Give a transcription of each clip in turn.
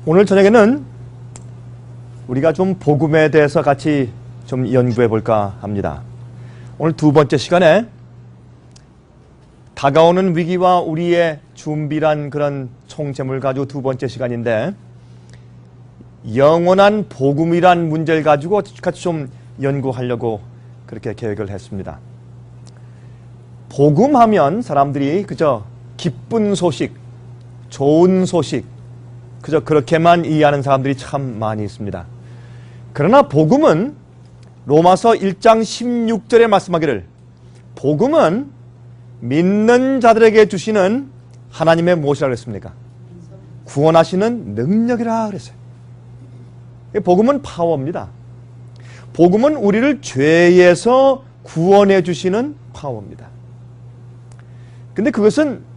오늘 저녁에는 우리가 좀 복음에 대해서 같이 좀 연구해 볼까 합니다. 오늘 두 번째 시간에 다가오는 위기와 우리의 준비란 그런 총제목을 가지고 두 번째 시간인데, 영원한 복음이란 문제를 가지고 같이 좀 연구하려고 그렇게 계획을 했습니다. 복음하면 사람들이 그저 기쁜 소식, 좋은 소식, 그저 그렇게만 이해하는 사람들이 참 많이 있습니다. 그러나 복음은 로마서 1장 16절에 말씀하기를, 복음은 믿는 자들에게 주시는 하나님의 무엇이라고 그랬습니까? 구원하시는 능력이라 그랬어요. 복음은 파워입니다. 복음은 우리를 죄에서 구원해 주시는 파워입니다. 근데 그것은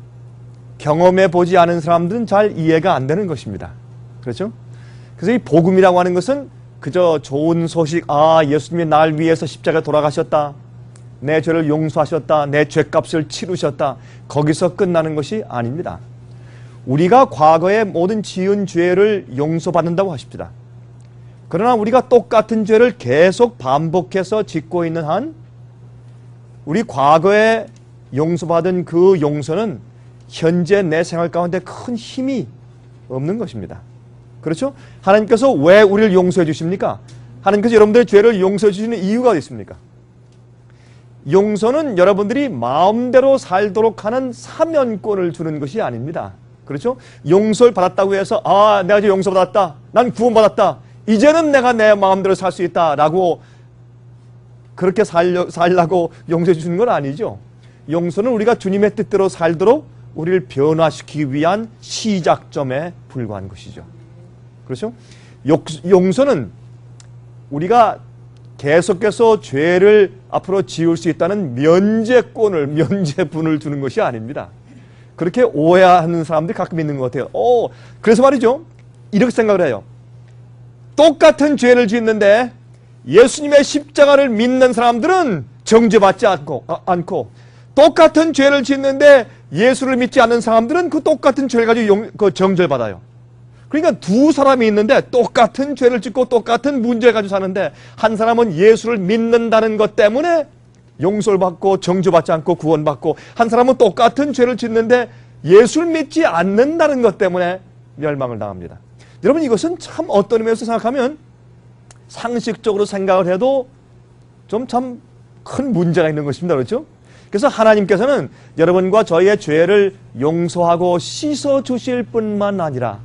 경험해 보지 않은 사람들은 잘 이해가 안 되는 것입니다. 그렇죠? 그래서 이 복음이라고 하는 것은 그저 좋은 소식, 예수님이 날 위해서 십자가에 돌아가셨다, 내 죄를 용서하셨다, 내 죄값을 치르셨다, 거기서 끝나는 것이 아닙니다. 우리가 과거에 모든 지은 죄를 용서받는다고 하십니다. 그러나 우리가 똑같은 죄를 계속 반복해서 짓고 있는 한, 우리 과거에 용서받은 그 용서는 현재 내 생활 가운데 큰 힘이 없는 것입니다. 그렇죠? 하나님께서 왜 우리를 용서해 주십니까? 하나님께서 여러분들의 죄를 용서해 주시는 이유가 있습니까? 용서는 여러분들이 마음대로 살도록 하는 사면권을 주는 것이 아닙니다. 그렇죠? 용서를 받았다고 해서 내가 이제 용서받았다, 난 구원받았다, 이제는 내가 내 마음대로 살 수 있다 라고 그렇게 살라고 용서해 주시는 건 아니죠. 용서는 우리가 주님의 뜻대로 살도록 우리를 변화시키기 위한 시작점에 불과한 것이죠. 그렇죠? 용서는 우리가 계속해서 죄를 앞으로 지을 수 있다는 면제분을 주는 것이 아닙니다. 그렇게 오해하는 사람들이 가끔 있는 것 같아요. 그래서 말이죠, 이렇게 생각을 해요. 똑같은 죄를 짓는데 예수님의 십자가를 믿는 사람들은 정죄받지 않고 똑같은 죄를 짓는데 예수를 믿지 않는 사람들은 그 똑같은 죄를 가지고 정죄를 받아요. 그러니까 두 사람이 있는데 똑같은 죄를 짓고 똑같은 문제를 가지고 사는데, 한 사람은 예수를 믿는다는 것 때문에 용서를 받고 정죄받지 않고 구원받고, 한 사람은 똑같은 죄를 짓는데 예수를 믿지 않는다는 것 때문에 멸망을 당합니다. 여러분, 이것은 참 어떤 의미에서 생각하면 상식적으로 생각을 해도 좀 참 큰 문제가 있는 것입니다. 그렇죠? 그래서 하나님께서는 여러분과 저희의 죄를 용서하고 씻어 주실 뿐만 아니라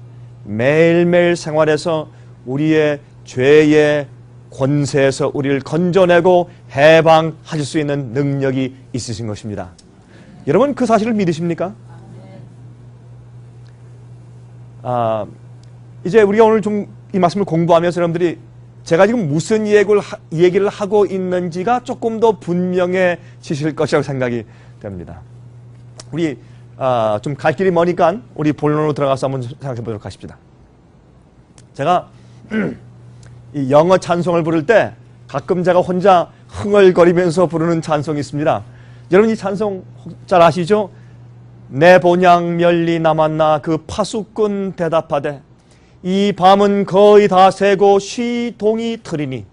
매일매일 생활에서 우리의 죄의 권세에서 우리를 건져내고 해방하실 수 있는 능력이 있으신 것입니다. 여러분, 그 사실을 믿으십니까? 이제 우리가 오늘 좀 이 말씀을 공부하면서 여러분들이 제가 지금 무슨 얘기를 하고 있는지가 조금 더 분명해지실 것이라고 생각이 됩니다. 우리 좀 갈 길이 머니까 우리 본론으로 들어가서 한번 생각해 보도록 하십시다. 제가 이 영어 찬송을 부를 때 가끔 제가 혼자 흥얼거리면서 부르는 찬송이 있습니다. 여러분, 이 찬송 잘 아시죠? 내 본향 멸리 남았나 그 파수꾼 대답하되, 이 밤은 거의 다 새고 시동이 트리니,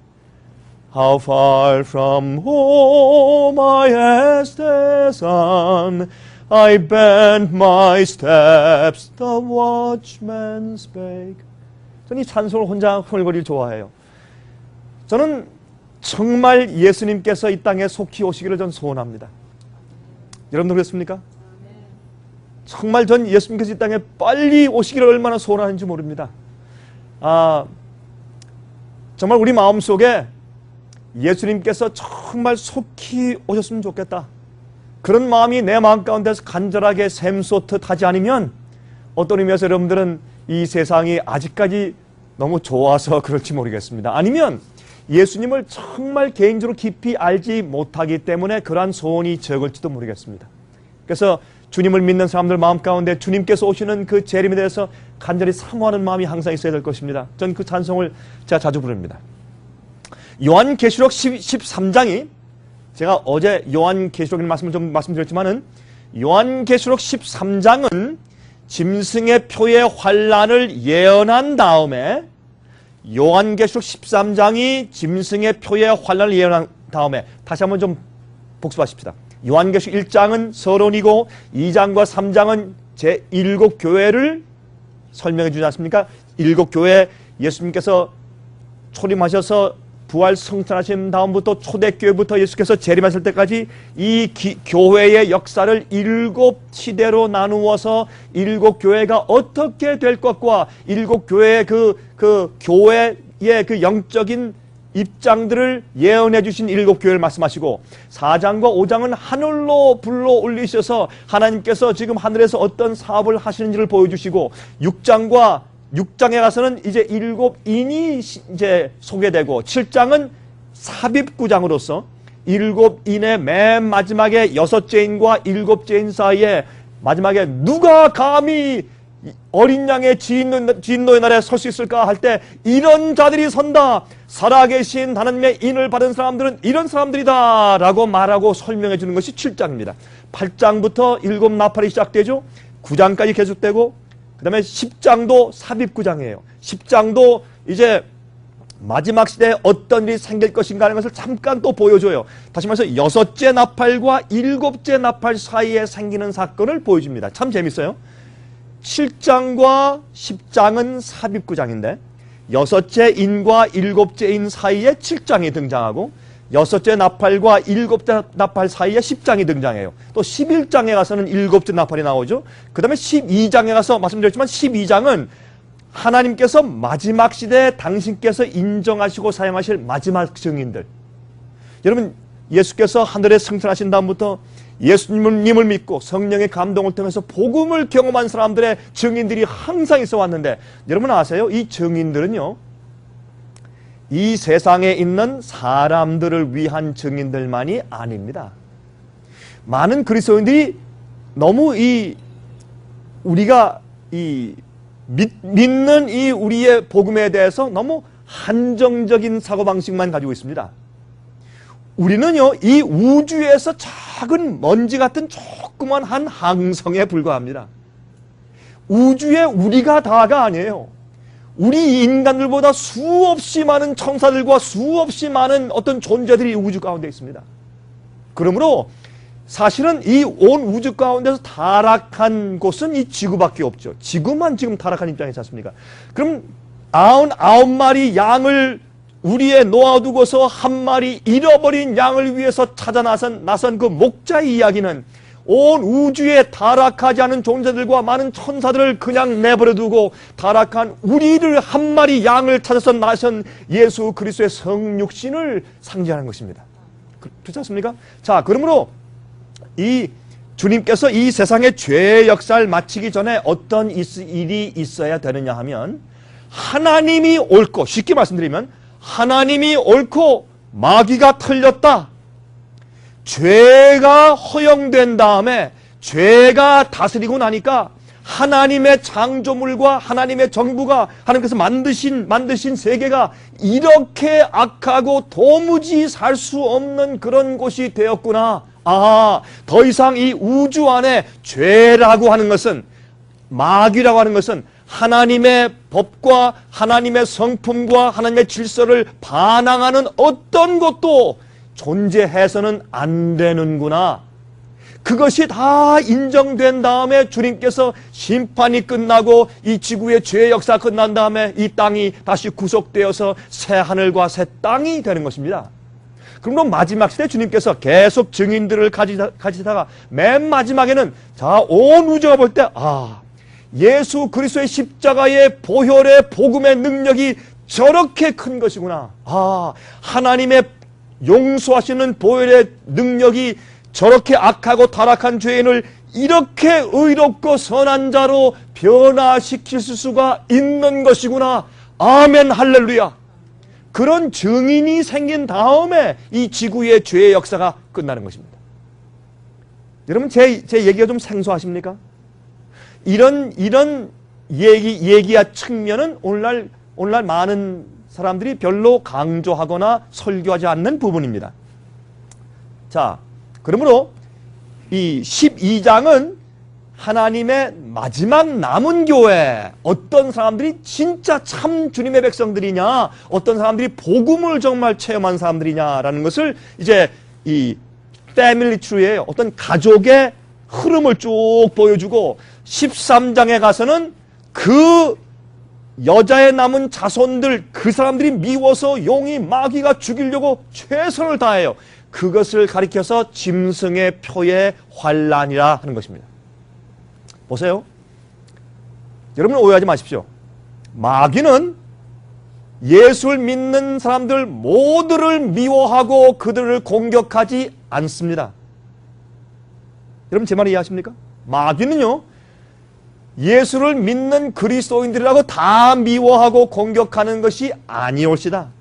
How far from home I has the sun, I bend my steps, the watchman spake. 저는 이 찬송을 혼자 흥얼거리를 좋아해요. 저는 정말 예수님께서 이 땅에 속히 오시기를 전 소원합니다. 여러분도 그렇습니까? 정말 전 예수님께서 이 땅에 빨리 오시기를 얼마나 소원하는지 모릅니다. 정말 우리 마음속에 예수님께서 정말 속히 오셨으면 좋겠다, 그런 마음이 내 마음 가운데서 간절하게 샘솟듯 하지 않으면, 어떤 의미에서 여러분들은 이 세상이 아직까지 너무 좋아서 그럴지 모르겠습니다. 아니면 예수님을 정말 개인적으로 깊이 알지 못하기 때문에 그러한 소원이 적을지도 모르겠습니다. 그래서 주님을 믿는 사람들 마음 가운데 주님께서 오시는 그 재림에 대해서 간절히 사모하는 마음이 항상 있어야 될 것입니다. 전 그 찬송을 제가 자주 부릅니다. 요한계시록 13장이, 제가 어제 요한계시록이라는 말씀을 좀 말씀드렸지만은, 요한계시록 13장은 짐승의 표의 환란을 예언한 다음에 요한계시록 13장이 짐승의 표의 환란을 예언한 다음에 다시 한번 좀 복습하십시다. 요한계시록 1장은 서론이고 2장과 3장은 제7교회를 설명해 주지 않습니까? 7교회 예수님께서 초림하셔서 부활 성탄하신 다음부터 초대교회부터 예수께서 재림하실 때까지 이 교회의 역사를 7시대로 나누어서 7교회가 어떻게 될 것과 7교회의 그 교회의 그 영적인 입장들을 예언해 주신 7교회를 말씀하시고 4장과 5장은 하늘로 불러 올리셔서 하나님께서 지금 하늘에서 어떤 사업을 하시는지를 보여주시고 6장에 가서는 이제 7인이 이제 소개되고 7장은 삽입구장으로서 7인의 맨 마지막에 6째인과 7째인 사이에 마지막에 누가 감히 어린 양의 진노의 날에 설 수 있을까 할 때 이런 자들이 선다. 살아계신 하나님의 인을 받은 사람들은 이런 사람들이다 라고 말하고 설명해 주는 것이 7장입니다. 8장부터 7나팔이 시작되죠. 9장까지 계속되고 그 다음에 10장도 삽입구장이에요. 10장도 이제 마지막 시대에 어떤 일이 생길 것인가 하는 것을 잠깐 또 보여줘요. 다시 말해서 6째 나팔과 7째 나팔 사이에 생기는 사건을 보여줍니다. 참 재밌어요. 7장과 10장은 삽입구장인데 6째 인과 7째 인 사이에 7장이 등장하고 6째 나팔과 7째 나팔 사이에 10장이 등장해요. 또 11장에 가서는 7째 나팔이 나오죠. 그 다음에 12장에 가서 말씀드렸지만 12장은 하나님께서 마지막 시대에 당신께서 인정하시고 사용하실 마지막 증인들. 여러분 예수께서 하늘에 승천하신 다음부터 예수님을 믿고 성령의 감동을 통해서 복음을 경험한 사람들의 증인들이 항상 있어 왔는데 여러분 아세요? 이 증인들은요 이 세상에 있는 사람들을 위한 증인들만이 아닙니다. 많은 그리스도인들이 너무 우리가 믿는 이 우리의 복음에 대해서 너무 한정적인 사고방식만 가지고 있습니다. 우리는요 이 우주에서 작은 먼지 같은 조그만 한 항성에 불과합니다. 우주에 우리가 다가 아니에요. 우리 인간들보다 수없이 많은 천사들과 수없이 많은 어떤 존재들이 우주 가운데 있습니다. 그러므로 사실은 이 온 우주 가운데서 타락한 곳은 이 지구밖에 없죠. 지구만 지금 타락한 입장이지 않습니까? 그럼 99마리 양을 우리에 놓아두고서 한 마리 잃어버린 양을 위해서 찾아 나선 그 목자의 이야기는 온 우주에 타락하지 않은 존재들과 많은 천사들을 그냥 내버려두고 타락한 우리를 한 마리 양을 찾아서 나선 예수 그리스도의 성육신을 상징하는 것입니다. 그렇지 않습니까? 자, 그러므로 이 주님께서 이 세상의 죄의 역사를 마치기 전에 어떤 일이 있어야 되느냐 하면 하나님이 옳고, 쉽게 말씀드리면 하나님이 옳고 마귀가 틀렸다. 죄가 허용된 다음에 죄가 다스리고 나니까 하나님의 창조물과 하나님의 정부가 하나님께서 만드신 세계가 이렇게 악하고 도무지 살 수 없는 그런 곳이 되었구나. 아, 더 이상 이 우주 안에 죄라고 하는 것은, 마귀라고 하는 것은 하나님의 법과 하나님의 성품과 하나님의 질서를 반항하는 어떤 것도 존재해서는 안 되는구나. 그것이 다 인정된 다음에 주님께서 심판이 끝나고 이 지구의 죄의 역사가 끝난 다음에 이 땅이 다시 구속되어서 새 하늘과 새 땅이 되는 것입니다. 그럼 마지막 시대 주님께서 계속 증인들을 가지다가 맨 마지막에는 자, 온 우주가 볼 때 예수 그리스도의 십자가의 보혈의 복음의 능력이 저렇게 큰 것이구나. 하나님의 용서하시는 보혈의 능력이 저렇게 악하고 타락한 죄인을 이렇게 의롭고 선한 자로 변화시킬 수가 있는 것이구나. 아멘, 할렐루야. 그런 증인이 생긴 다음에 이 지구의 죄의 역사가 끝나는 것입니다. 여러분 제 얘기가 좀 생소하십니까? 이런 얘기와 측면은 오늘날 많은 사람들이 별로 강조하거나 설교하지 않는 부분입니다. 자, 그러므로 이 12장은 하나님의 마지막 남은 교회, 어떤 사람들이 진짜 참 주님의 백성들이냐, 어떤 사람들이 복음을 정말 체험한 사람들이냐라는 것을 이제 이 패밀리 트리의 어떤 가족의 흐름을 쭉 보여주고, 13장에 가서는 그 여자의 남은 자손들, 그 사람들이 미워서 용이 마귀가 죽이려고 최선을 다해요. 그것을 가리켜서 짐승의 표의 환란이라 하는 것입니다. 보세요. 여러분 오해하지 마십시오. 마귀는 예수를 믿는 사람들 모두를 미워하고 그들을 공격하지 않습니다. 여러분 제 말 이해하십니까? 마귀는요, 예수를 믿는 그리스도인들이라고 다 미워하고 공격하는 것이 아니올시다.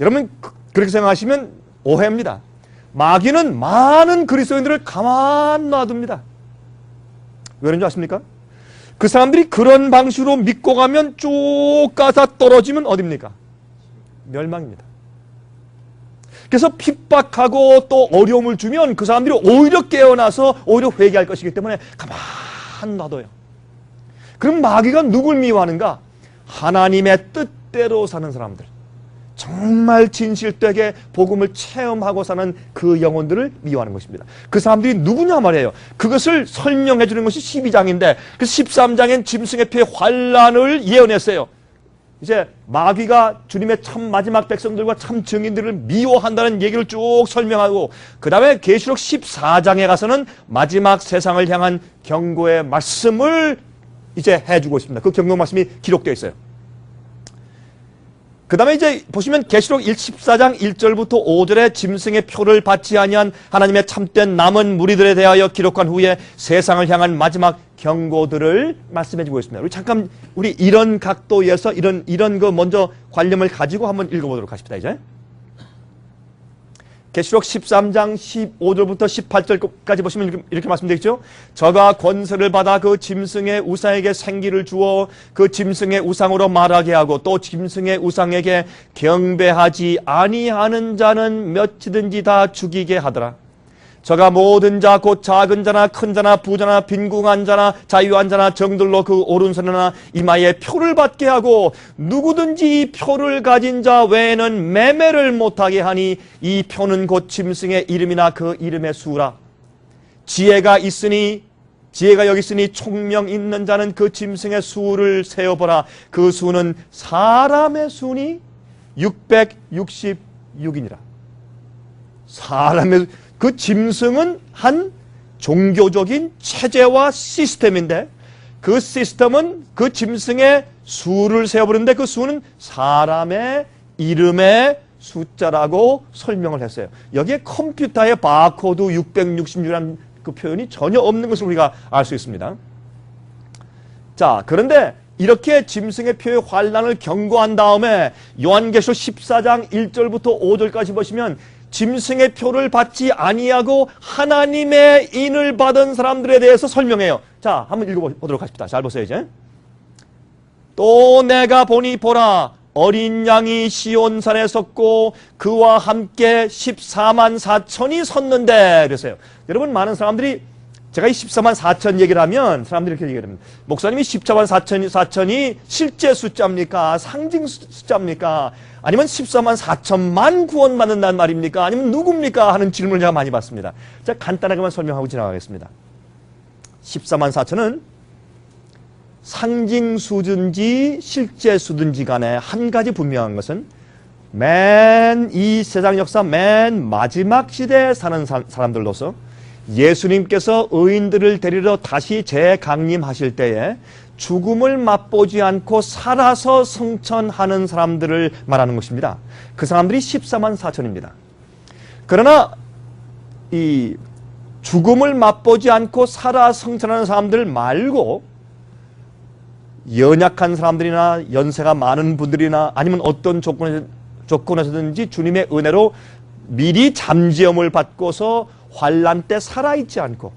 여러분 그렇게 생각하시면 오해입니다. 마귀는 많은 그리스도인들을 가만 놔둡니다. 왜 그런지 아십니까? 그 사람들이 그런 방식으로 믿고 가면 쭉 가서 떨어지면 어딥니까? 멸망입니다. 그래서 핍박하고 또 어려움을 주면 그 사람들이 오히려 깨어나서 오히려 회개할 것이기 때문에 가만 놔둬요. 그럼 마귀가 누굴 미워하는가? 하나님의 뜻대로 사는 사람들, 정말 진실되게 복음을 체험하고 사는 그 영혼들을 미워하는 것입니다. 그 사람들이 누구냐 말이에요. 그것을 설명해 주는 것이 12장인데 그 13장엔 짐승의 피의 환란을 예언했어요. 이제 마귀가 주님의 참 마지막 백성들과 참 증인들을 미워한다는 얘기를 쭉 설명하고, 그 다음에 계시록 14장에 가서는 마지막 세상을 향한 경고의 말씀을 이제 해주고 있습니다. 그 경고 말씀이 기록되어 있어요. 그 다음에 이제 보시면 계시록 14장 1절부터 5절에 짐승의 표를 받지 아니한 하나님의 참된 남은 무리들에 대하여 기록한 후에 세상을 향한 마지막 경고들을 말씀해주고 있습니다. 우리 잠깐 우리 이런 각도에서 이런 거 먼저 관념을 가지고 한번 읽어보도록 하십시다. 이제 계시록 13장 15절부터 18절까지 보시면 이렇게 말씀되겠죠. 저가 권세를 받아 그 짐승의 우상에게 생기를 주어 그 짐승의 우상으로 말하게 하고 또 짐승의 우상에게 경배하지 아니하는 자는 몇이든지 다 죽이게 하더라. 저가 모든 자 곧 작은 자나 큰 자나 부자나 빈궁한 자나 자유한 자나 정들로 그 오른손이나 이마에 표를 받게 하고 누구든지 이 표를 가진 자 외에는 매매를 못하게 하니 이 표는 곧 짐승의 이름이나 그 이름의 수라. 지혜가 여기 있으니 총명 있는 자는 그 짐승의 수를 세어보라. 그 수는 사람의 수니 666이니라. 그 짐승은 한 종교적인 체제와 시스템인데, 그 시스템은 그 짐승의 수를 세어보는데 그 수는 사람의 이름의 숫자라고 설명을 했어요. 여기에 컴퓨터의 바코드 666이라는 그 표현이 전혀 없는 것을 우리가 알 수 있습니다. 자, 그런데 이렇게 짐승의 표의 환란을 경고한 다음에 요한계시록 14장 1절부터 5절까지 보시면 짐승의 표를 받지 아니하고 하나님의 인을 받은 사람들에 대해서 설명해요. 자, 한번 읽어보도록 하십시다. 잘 보세요. 이제 또 내가 보니 보라, 어린 양이 시온산에 섰고 그와 함께 14만 4천이 섰는데 그랬어요. 여러분, 많은 사람들이 제가 이 14만 4천 얘기를 하면 사람들이 이렇게 얘기를 합니다. 목사님이 14만 4천이 실제 숫자입니까? 상징 숫자입니까? 아니면 14만 4천만 구원받는다는 말입니까? 아니면 누굽니까? 하는 질문을 제가 많이 받습니다. 자, 간단하게만 설명하고 지나가겠습니다. 14만 4천은 상징 수든지 실제 수든지 간에 한 가지 분명한 것은 이 세상 역사 맨 마지막 시대에 사는 사람들로서 예수님께서 의인들을 데리러 다시 재강림하실 때에 죽음을 맛보지 않고 살아서 성천하는 사람들을 말하는 것입니다. 그 사람들이 14만 4천입니다. 그러나 이 죽음을 맛보지 않고 살아 성천하는 사람들 말고 연약한 사람들이나 연세가 많은 분들이나 아니면 어떤 조건에서든지 주님의 은혜로 미리 잠재움을 받고서 환란 때 살아있지 않고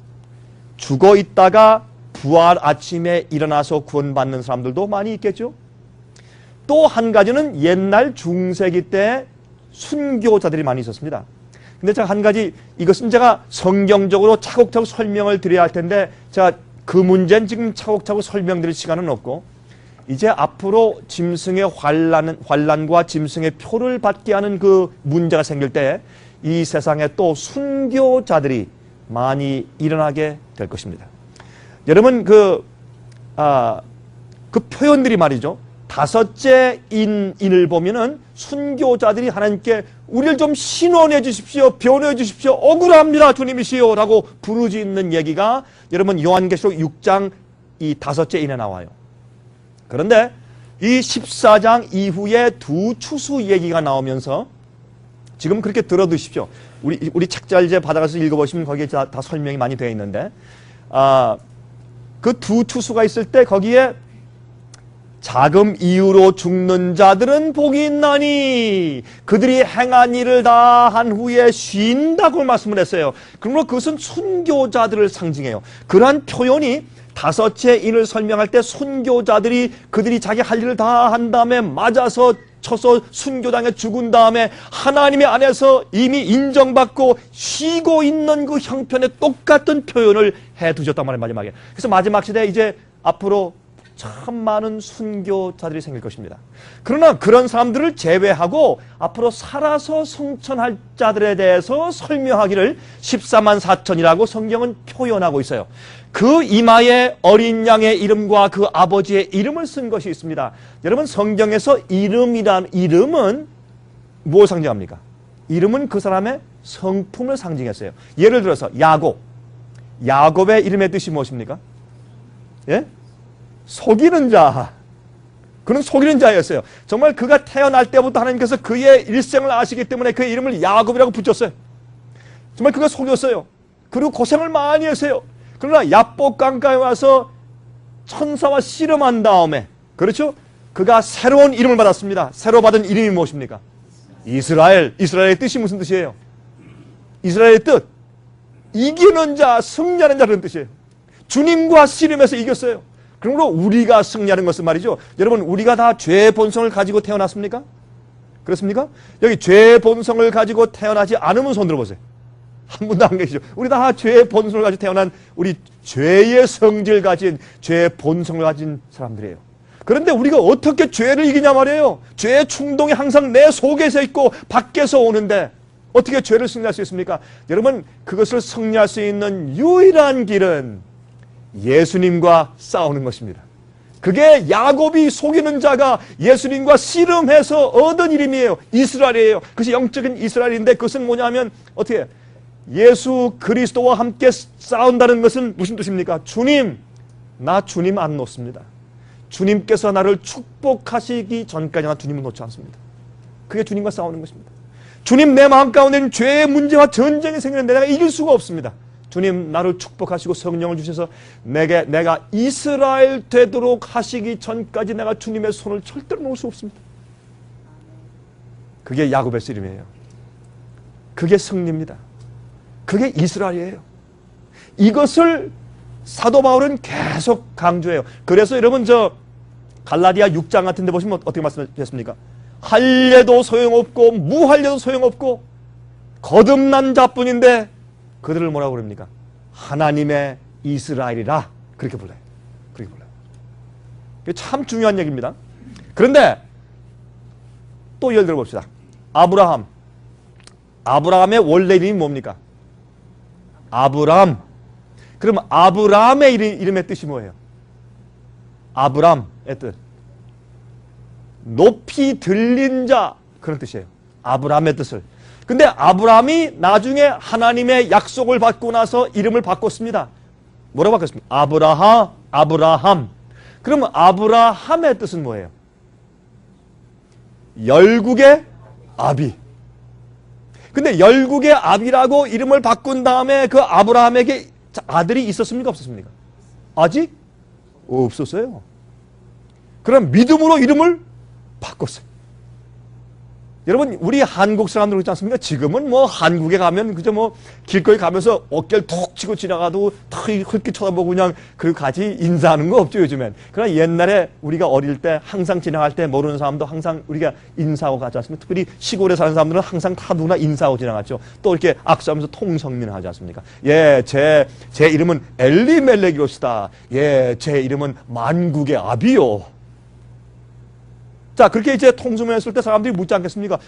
죽어 있다가 부활 아침에 일어나서 구원받는 사람들도 많이 있겠죠. 또 한 가지는 옛날 중세기 때 순교자들이 많이 있었습니다. 근데 제가 한 가지, 이것은 제가 성경적으로 차곡차곡 설명을 드려야 할 텐데, 제가 그 문제는 지금 차곡차곡 설명드릴 시간은 없고, 이제 앞으로 짐승의 환란과 짐승의 표를 받게 하는 그 문제가 생길 때, 이 세상에 또 순교자들이 많이 일어나게 될 것입니다. 여러분, 그 표현들이 말이죠. 다섯째 인을 보면은 순교자들이 하나님께 우리를 좀 신원해 주십시오. 변호해 주십시오. 억울합니다. 주님이시여. 라고 부르짖는 얘기가 여러분 요한계시록 6장 이 다섯째 인에 나와요. 그런데 이 14장 이후에 두 추수 얘기가 나오면서 지금 그렇게 들어두십시오. 우리 책자를 받아가서 읽어보시면 거기에 다 설명이 많이 되어 있는데, 그 두 추수가 있을 때 거기에 자금 이유로 죽는 자들은 복이 있나니 그들이 행한 일을 다 한 후에 쉰다고 말씀을 했어요. 그러므로 그것은 순교자들을 상징해요. 그러한 표현이 다섯째 인을 설명할 때 순교자들이 그들이 자기 할 일을 다 한 다음에 맞아서 쳐서 순교당해 죽은 다음에 하나님의 안에서 이미 인정받고 쉬고 있는 그 형편에 똑같은 표현을 해두셨단 말이에요. 마지막에. 그래서 마지막 시대에 이제 앞으로 참 많은 순교자들이 생길 것입니다. 그러나 그런 사람들을 제외하고 앞으로 살아서 성천할 자들에 대해서 설명하기를 14만 4천이라고 성경은 표현하고 있어요. 그 이마에 어린 양의 이름과 그 아버지의 이름을 쓴 것이 있습니다. 여러분, 성경에서 이름은 무엇을 상징합니까? 이름은 그 사람의 성품을 상징했어요. 예를 들어서 야곱의 이름의 뜻이 무엇입니까? 예? 속이는 자. 그는 속이는 자였어요. 정말 그가 태어날 때부터 하나님께서 그의 일생을 아시기 때문에 그의 이름을 야곱이라고 붙였어요. 정말 그가 속였어요. 그리고 고생을 많이 했어요. 그러나 야복 강가에 와서 천사와 씨름한 다음에, 그렇죠? 그가 새로운 이름을 받았습니다. 새로 받은 이름이 무엇입니까? 이스라엘. 이스라엘의 뜻이 무슨 뜻이에요? 이스라엘의 뜻. 이기는 자, 승리하는 자라는 뜻이에요. 주님과 씨름해서 이겼어요. 그러므로 우리가 승리하는 것은 말이죠. 여러분, 우리가 다 죄의 본성을 가지고 태어났습니까? 그렇습니까? 여기 죄의 본성을 가지고 태어나지 않으면 손 들어보세요. 한 분도 안 계시죠? 우리 다 죄의 본성을 가지고 태어난, 우리 죄의 성질을 가진, 죄의 본성을 가진 사람들이에요. 그런데 우리가 어떻게 죄를 이기냐 말이에요. 죄의 충동이 항상 내 속에서 있고 밖에서 오는데 어떻게 죄를 승리할 수 있습니까? 여러분, 그것을 승리할 수 있는 유일한 길은 예수님과 싸우는 것입니다. 그게 야곱이 속이는 자가 예수님과 씨름해서 얻은 이름이에요. 이스라엘이에요. 그것이 영적인 이스라엘인데, 그것은 뭐냐면 어떻게 예수 그리스도와 함께 싸운다는 것은 무슨 뜻입니까? 나 주님 안 놓습니다. 주님께서 나를 축복하시기 전까지 나 주님은 놓지 않습니다. 그게 주님과 싸우는 것입니다. 주님, 내 마음 가운데는 죄의 문제와 전쟁이 생기는데 내가 이길 수가 없습니다. 주님, 나를 축복하시고 성령을 주셔서 내가 이스라엘 되도록 하시기 전까지 내가 주님의 손을 절대로 놓을 수 없습니다. 그게 야곱의 씨름이에요. 그게 승리입니다. 그게 이스라엘이에요. 이것을 사도 바울은 계속 강조해요. 그래서 여러분, 갈라디아 6장 같은 데 보시면 어떻게 말씀하셨습니까? 할례도 소용없고 무할례도 소용없고 거듭난 자뿐인데 그들을 뭐라고 그럽니까? 하나님의 이스라엘이라. 그렇게 불러요. 그렇게 불러요. 이게 참 중요한 얘기입니다. 그런데 또 예를 들어 봅시다. 아브라함의 원래 이름이 뭡니까? 아브람. 그럼 아브람의 이름의 뜻이 뭐예요? 아브람의 뜻. 높이 들린 자, 그런 뜻이에요. 아브람의 뜻을. 근데 아브람이 나중에 하나님의 약속을 받고 나서 이름을 바꿨습니다. 뭐라고 바꿨습니까? 아브라함. 그러면 아브라함의 뜻은 뭐예요? 열국의 아비. 근데 열국의 아비라고 이름을 바꾼 다음에 그 아브라함에게 아들이 있었습니까? 없었습니까? 아직 없었어요. 그럼 믿음으로 이름을 바꿨어요. 여러분, 우리 한국 사람들 그렇지 않습니까? 지금은 뭐 한국에 가면 그저 뭐 길거리 가면서 어깨를 툭 치고 지나가도 탁 흘끗 쳐다보고 그냥 그 같이 인사하는 거 없죠, 요즘엔. 그러나 옛날에 우리가 어릴 때 항상 지나갈 때 모르는 사람도 항상 우리가 인사하고 가지 않습니까? 특별히 시골에 사는 사람들은 항상 다 누구나 인사하고 지나갔죠. 또 이렇게 악수하면서 통성민을 하지 않습니까? 예, 제 이름은 엘리멜렉이로시다. 예, 제 이름은 만국의 아비요. 자, 그렇게 이제 통성명했을 때 사람들이 묻지 않겠습니까?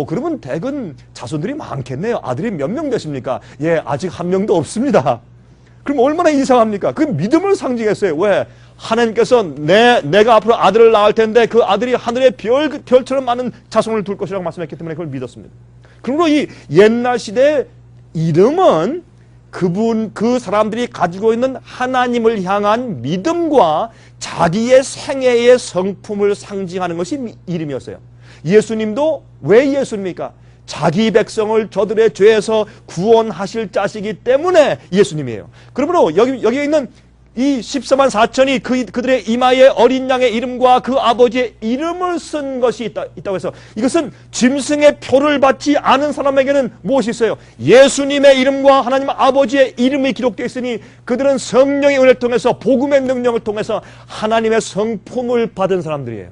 그러면 댁은 자손들이 많겠네요. 아들이 몇 명 되십니까? 예, 아직 한 명도 없습니다. 그럼 얼마나 이상합니까? 그 믿음을 상징했어요. 왜? 하나님께서 내가 앞으로 아들을 낳을 텐데 그 아들이 하늘의 별처럼 많은 자손을 둘 것이라고 말씀했기 때문에 그걸 믿었습니다. 그러므로 이 옛날 시대의 이름은 그 사람들이 가지고 있는 하나님을 향한 믿음과 자기의 생애의 성품을 상징하는 것이 이름이었어요. 예수님도 왜 예수입니까? 자기 백성을 저들의 죄에서 구원하실 자시기 때문에 예수님이에요. 그러므로 여기에 있는 이 14만 4천이 그들의 이마에 어린 양의 이름과 그 아버지의 이름을 쓴 것이 있다고 해서 이것은 짐승의 표를 받지 않은 사람에게는 무엇이 있어요? 예수님의 이름과 하나님 아버지의 이름이 기록되어 있으니 그들은 성령의 은혜를 통해서 복음의 능력을 통해서 하나님의 성품을 받은 사람들이에요.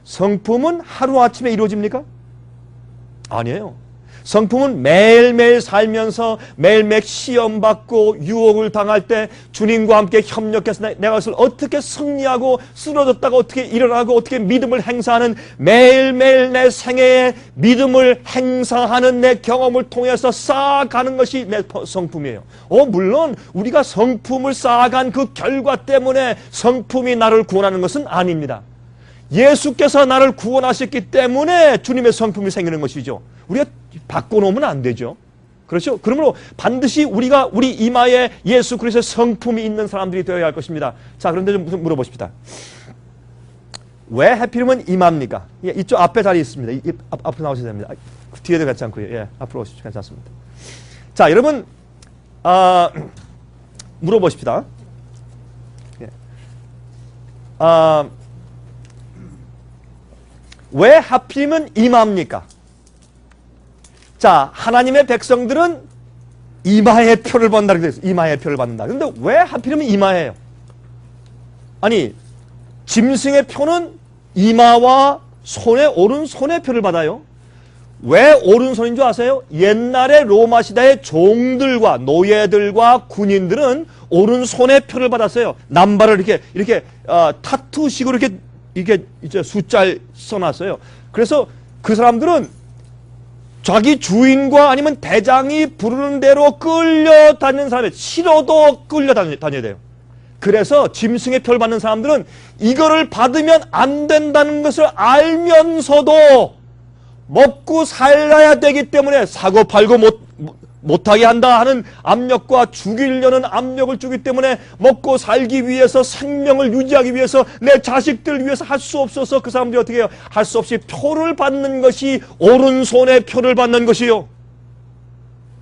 성품은 하루아침에 이루어집니까? 아니에요. 성품은 매일매일 살면서 매일매일 시험받고 유혹을 당할 때 주님과 함께 협력해서 내가 그것을 어떻게 승리하고 쓰러졌다가 어떻게 일어나고 어떻게 믿음을 행사하는 매일매일 내 생애에 믿음을 행사하는 내 경험을 통해서 쌓아가는 것이 내 성품이에요. 물론 우리가 성품을 쌓아간 그 결과 때문에 성품이 나를 구원하는 것은 아닙니다. 예수께서 나를 구원하셨기 때문에 주님의 성품이 생기는 것이죠. 우리가 바꿔놓으면 안 되죠. 그렇죠? 그러므로 반드시 우리가 우리 이마에 예수 그리스도의 성품이 있는 사람들이 되어야 할 것입니다. 자, 그런데 좀 물어보십시다. 왜 하필이면 이마입니까? 예, 이쪽 앞에 자리 있습니다. 앞으로 나오셔야 됩니다. 뒤에도 괜찮고요. 예, 앞으로 오십시오. 괜찮습니다. 자, 여러분 물어보십시다. 예. 왜 하필이면 이마입니까? 자, 하나님의 백성들은 이마의 표를 받는다 그랬어요. 이마의 표를 받는다. 그런데 왜 하필이면 이마예요? 아니, 짐승의 표는 이마와 오른손의 표를 받아요. 왜 오른손인 줄 아세요? 옛날에 로마 시대의 종들과 노예들과 군인들은 오른손의 표를 받았어요. 남발을 이렇게 타투식으로 이게 이제 숫자를 써놨어요. 그래서 그 사람들은 자기 주인과 아니면 대장이 부르는 대로 끌려다니는 사람이 싫어도 끌려다녀야 돼요. 그래서 짐승의 표를 받는 사람들은 이거를 받으면 안 된다는 것을 알면서도 먹고 살아야 되기 때문에 사고 팔고 못하게 한다 하는 압력과 죽이려는 압력을 주기 때문에 먹고 살기 위해서 생명을 유지하기 위해서 내 자식들 위해서 할 수 없어서 그 사람들이 어떻게 해요? 할 수 없이 표를 받는 것이 오른손의 표를 받는 것이요.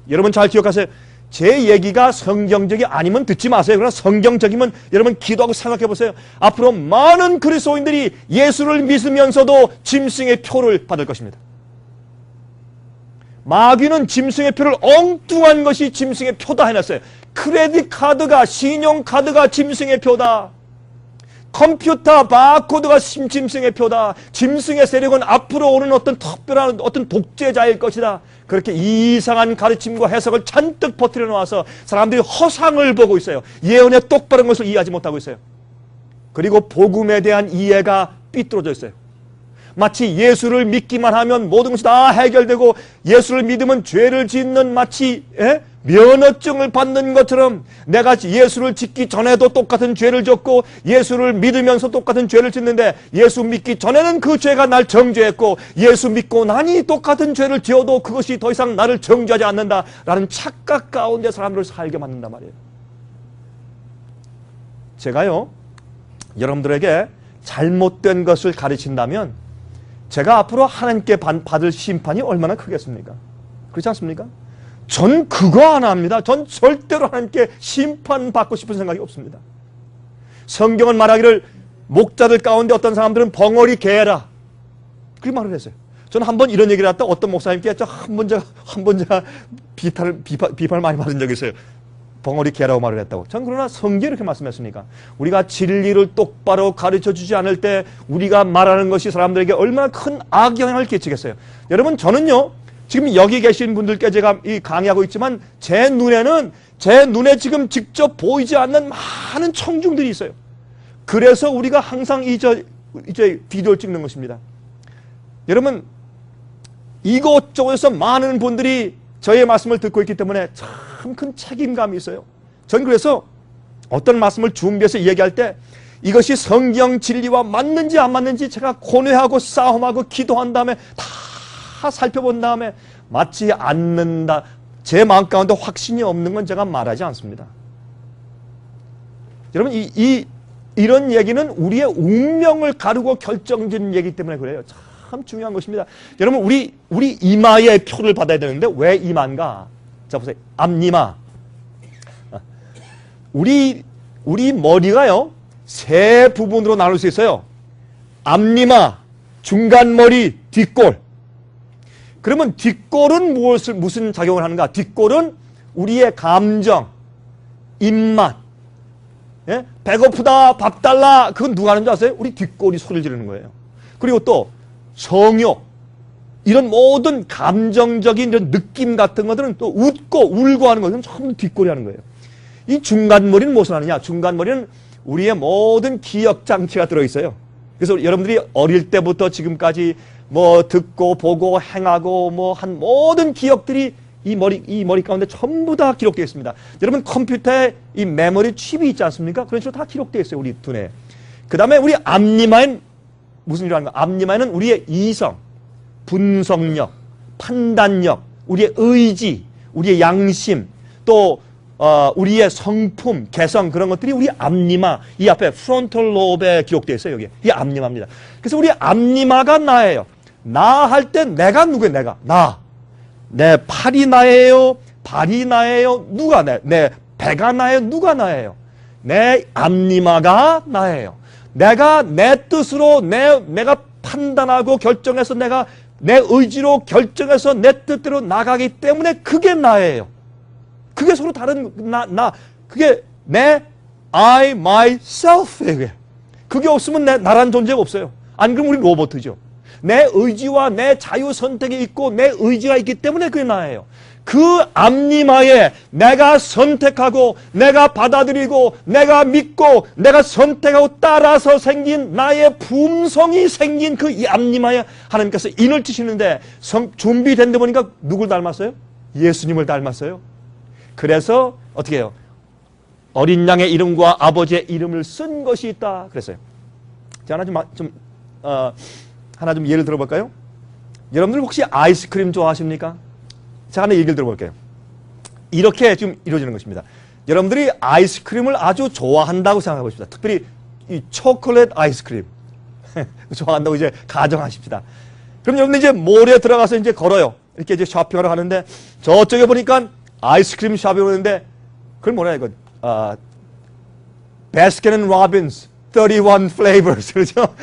여러분 잘 기억하세요. 제 얘기가 성경적이 아니면 듣지 마세요. 그러나 성경적이면 여러분 기도하고 생각해 보세요. 앞으로 많은 그리스도인들이 예수를 믿으면서도 짐승의 표를 받을 것입니다. 마귀는 짐승의 표를 엉뚱한 것이 짐승의 표다 해놨어요. 크레딧 카드가, 신용카드가 짐승의 표다. 컴퓨터 바코드가 짐승의 표다. 짐승의 세력은 앞으로 오는 어떤 특별한 어떤 독재자일 것이다. 그렇게 이상한 가르침과 해석을 잔뜩 퍼뜨려 놓아서 사람들이 허상을 보고 있어요. 예언의 똑바른 것을 이해하지 못하고 있어요. 그리고 복음에 대한 이해가 삐뚤어져 있어요. 마치 예수를 믿기만 하면 모든 것이 다 해결되고 예수를 믿으면 죄를 짓는 마치 면허증을 받는 것처럼 내가 예수를 짓기 전에도 똑같은 죄를 졌고 예수를 믿으면서 똑같은 죄를 짓는데 예수 믿기 전에는 그 죄가 날 정죄했고 예수 믿고 나니 똑같은 죄를 지어도 그것이 더 이상 나를 정죄하지 않는다라는 착각 가운데 사람들을 살게 만든단 말이에요. 제가요 여러분들에게 잘못된 것을 가르친다면 제가 앞으로 하나님께 받을 심판이 얼마나 크겠습니까? 그렇지 않습니까? 전 그거 안 합니다. 전 절대로 하나님께 심판받고 싶은 생각이 없습니다. 성경은 말하기를 목자들 가운데 어떤 사람들은 벙어리 개라. 그 말을 했어요. 저는 한 번 이런 얘기를 했다 어떤 목사님께 한 번 제가 비판을 많이 받은 적이 있어요. 벙어리 개라고 말을 했다고. 전 그러나 성경에 이렇게 말씀했으니까 우리가 진리를 똑바로 가르쳐주지 않을 때 우리가 말하는 것이 사람들에게 얼마나 큰 악영향을 끼치겠어요. 여러분, 저는요 지금 여기 계신 분들께 제가 이 강의하고 있지만 제 눈에 지금 직접 보이지 않는 많은 청중들이 있어요. 그래서 우리가 항상 이제 비디오를 찍는 것입니다. 여러분, 이곳저곳에서 많은 분들이 저의 말씀을 듣고 있기 때문에 참 큰 책임감이 있어요. 전 그래서 어떤 말씀을 준비해서 얘기할 때 이것이 성경 진리와 맞는지 안 맞는지 제가 고뇌하고 싸움하고 기도한 다음에 다 살펴본 다음에 맞지 않는다, 제 마음 가운데 확신이 없는 건 제가 말하지 않습니다. 여러분, 이런 얘기는 우리의 운명을 가르고 결정짓는 얘기이기 때문에 그래요. 참 중요한 것입니다. 여러분, 우리 이마에 표를 받아야 되는데 왜 이마인가? 자, 보세요. 앞니마. 우리 머리가요 세 부분으로 나눌 수 있어요. 앞니마, 중간머리, 뒷골. 그러면 뒷골은 무슨 작용을 하는가? 뒷골은 우리의 감정, 입맛, 예? 배고프다, 밥 달라, 그건 누가 하는 줄 아세요? 우리 뒷골이 소리를 지르는 거예요. 그리고 또 성욕, 이런 모든 감정적인 이런 느낌 같은 것들은 또 웃고 울고 하는 것은 전부 뒷골이 하는 거예요. 이 중간머리는 무엇을 하느냐? 중간머리는 우리의 모든 기억장치가 들어있어요. 그래서 여러분들이 어릴 때부터 지금까지 뭐 듣고 보고 행하고 뭐 한 모든 기억들이 이 머리 가운데 전부 다 기록되어 있습니다. 여러분, 컴퓨터에 이 메모리 칩이 있지 않습니까? 그런 식으로 다 기록되어 있어요, 우리 두뇌에. 그 다음에 우리 앞니마엔 무슨 일을 하는가? 앞니마에는 우리의 이성, 분석력, 판단력, 우리의 의지, 우리의 양심, 또 우리의 성품, 개성, 그런 것들이 우리 앞니마, 이 앞에 프론털 로브에 기록되어 있어요. 여기. 이게 앞니마입니다. 그래서 우리 앞니마가 나예요. 나 할 때 내가 누구예요? 내가. 나. 내 팔이 나예요? 발이 나예요? 누가 내 배가 나예요? 누가 나예요? 내 앞니마가 나예요. 내가 내 뜻으로 내가 판단하고 결정해서 내가 내 의지로 결정해서 내 뜻대로 나가기 때문에 그게 나예요. 그게 서로 다른 그게 내 I, myself예요. 그게 없으면 나라는 존재가 없어요. 안 그러면 우리 로봇이죠. 내 의지와 내 자유 선택이 있고 내 의지가 있기 때문에 그게 나예요. 그 앞니마에 내가 선택하고 내가 받아들이고 내가 믿고 내가 선택하고 따라서 생긴 나의 품성이 생긴 그 이 앞니마에 하나님께서 인을 치시는데 준비된 데 보니까 누굴 닮았어요? 예수님을 닮았어요. 그래서 어떻게 해요? 어린 양의 이름과 아버지의 이름을 쓴 것이 있다 그랬어요. 자, 하나 좀 예를 들어볼까요? 여러분들 혹시 아이스크림 좋아하십니까? 자, 하나 얘기를 들어볼게요. 이렇게 좀 이루어지는 것입니다. 여러분들이 아이스크림을 아주 좋아한다고 생각해 보십시다. 특별히 이 초콜릿 아이스크림 좋아한다고 이제 가정하십시다. 그럼 여러분들 이제 몰에 들어가서 이제 걸어요. 이렇게 이제 쇼핑하러 가는데 저쪽에 보니까 아이스크림 샵이 오는데 그걸 뭐냐 이거 바스킨 앤 로빈스 31 flavors 그렇죠?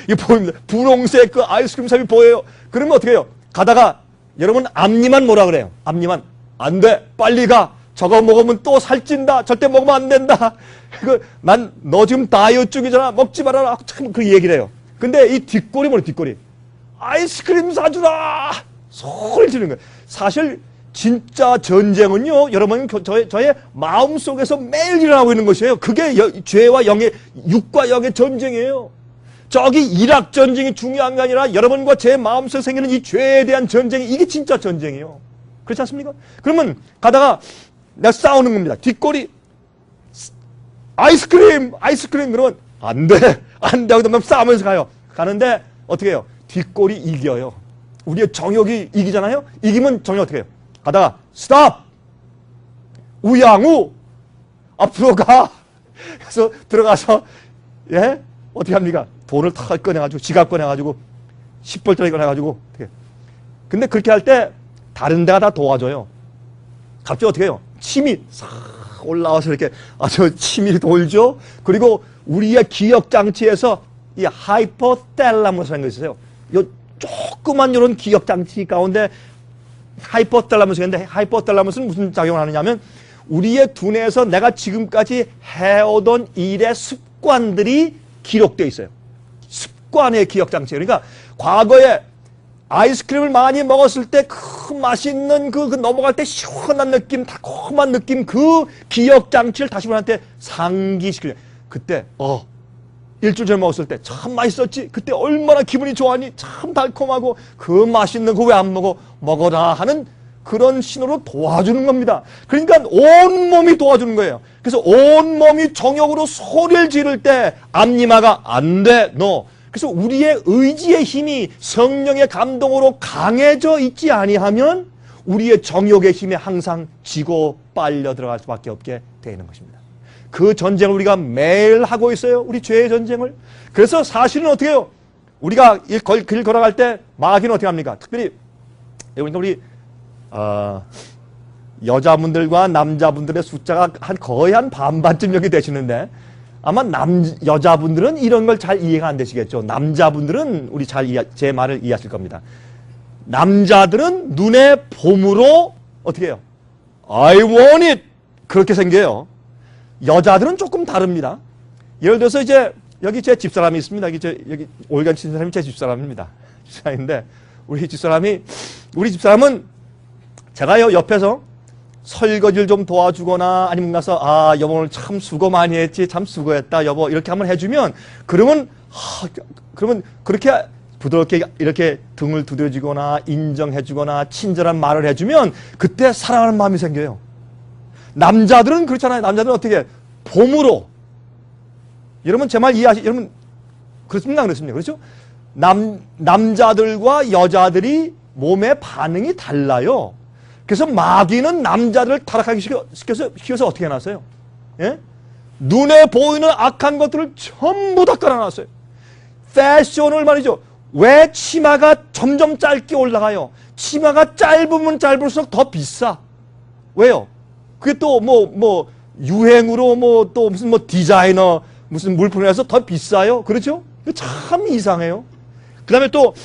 이거 보입니다. 분홍색 그 아이스크림 샵이 보여요. 그러면 어떻게 해요? 가다가 여러분 앞니만 뭐라 그래요? 앞니만 안 돼. 빨리 가. 저거 먹으면 또 살찐다. 절대 먹으면 안 된다. 난 너 지금 다이어트 중이잖아. 먹지 말아라. 참 그 얘기를 해요. 근데 이 뒷골이 뭐래 뒷골이? 아이스크림 사주라. 소리 지르는 거예요. 사실 진짜 전쟁은요. 여러분 저의 마음속에서 매일 일어나고 있는 것이에요. 그게 죄와 영의 육과 영의 전쟁이에요. 저기 이락 전쟁이 중요한 게 아니라 여러분과 제 마음속에 생기는 이 죄에 대한 전쟁이 이게 진짜 전쟁이에요. 그렇지 않습니까? 그러면 가다가 내가 싸우는 겁니다. 뒷골이 아이스크림 그러면 안 돼 하고 싸우면서 가요. 가는데 어떻게 해요? 뒷골이 이겨요. 우리의 정욕이 이기잖아요. 이기면 정욕 어떻게 해요? 가다가 스탑 우양우 앞으로 가. 그래서 들어가서 예 어떻게 합니까? 돈을 탁 꺼내가지고 지갑 꺼내가지고 10벌짜리 꺼내가지고 어떻게? 근데 그렇게 할 때 다른 데가 다 도와줘요. 갑자기 어떻게 해요? 침이 싹 올라와서 이렇게 아주 침이 돌죠. 그리고 우리의 기억 장치에서 이 하이포텔라무스라는 거 있어요. 요 조그만 이런 기억장치 가운데 하이포탈라무스인데, 하이포탈라무스는 무슨 작용을 하느냐면 우리의 두뇌에서 내가 지금까지 해오던 일의 습관들이 기록되어 있어요. 습관의 기억장치. 그러니까 과거에 아이스크림을 많이 먹었을 때 그 맛있는 그 넘어갈 때 시원한 느낌, 달콤한 느낌, 그 기억장치를 다시 우리한테 상기시키려. 그때 일주일 전에 먹었을 때 참 맛있었지. 그때 얼마나 기분이 좋았니. 참 달콤하고 그 맛있는 거 왜 안 먹어. 먹어라 하는 그런 신호로 도와주는 겁니다. 그러니까 온몸이 도와주는 거예요. 그래서 온몸이 정욕으로 소리를 지를 때 앞니마가 안 돼, 너. 그래서 우리의 의지의 힘이 성령의 감동으로 강해져 있지 아니하면 우리의 정욕의 힘에 항상 지고 빨려 들어갈 수밖에 없게 되는 것입니다. 그 전쟁을 우리가 매일 하고 있어요. 우리 죄의 전쟁을. 그래서 사실은 어떻게 해요? 우리가 길 걸어갈 때 마귀는 어떻게 합니까? 특별히 우리 여자분들과 남자분들의 숫자가 거의 한 반반쯤 여기 되시는데 아마 여자분들은 이런 걸 잘 이해가 안 되시겠죠. 남자분들은 우리 제 말을 이해하실 겁니다. 남자들은 눈의 봄으로 어떻게 해요? I want it! 그렇게 생겨요. 여자들은 조금 다릅니다. 예를 들어서 이제 여기 제 집사람이 있습니다. 여기 올간 친 사람이 제 집사람입니다. 집사람인데 우리 집사람은 제가요 옆에서 설거지를 좀 도와주거나 아니면 가서 여보 오늘 참 수고 많이 했지, 참 수고했다 여보 이렇게 한번 해주면 그러면 그렇게 부드럽게 이렇게 등을 두드려주거나 인정해주거나 친절한 말을 해주면 그때 사랑하는 마음이 생겨요. 남자들은 그렇잖아요. 남자들은 어떻게 봄으로 여러분 제 말 여러분 그렇습니까? 그렇습니까? 그렇죠? 남자들과 여자들이 몸의 반응이 달라요. 그래서 마귀는 남자들을 타락하게 시켜서 어떻게 해놨어요? 예? 눈에 보이는 악한 것들을 전부 다 깔아놨어요. 패션을 말이죠. 왜 치마가 점점 짧게 올라가요? 치마가 짧으면 짧을수록 더 비싸. 왜요? 그게 또 유행으로 또 무슨 디자이너 무슨 물품에서 더 비싸요. 그렇죠? 참 이상해요. 그 다음에 또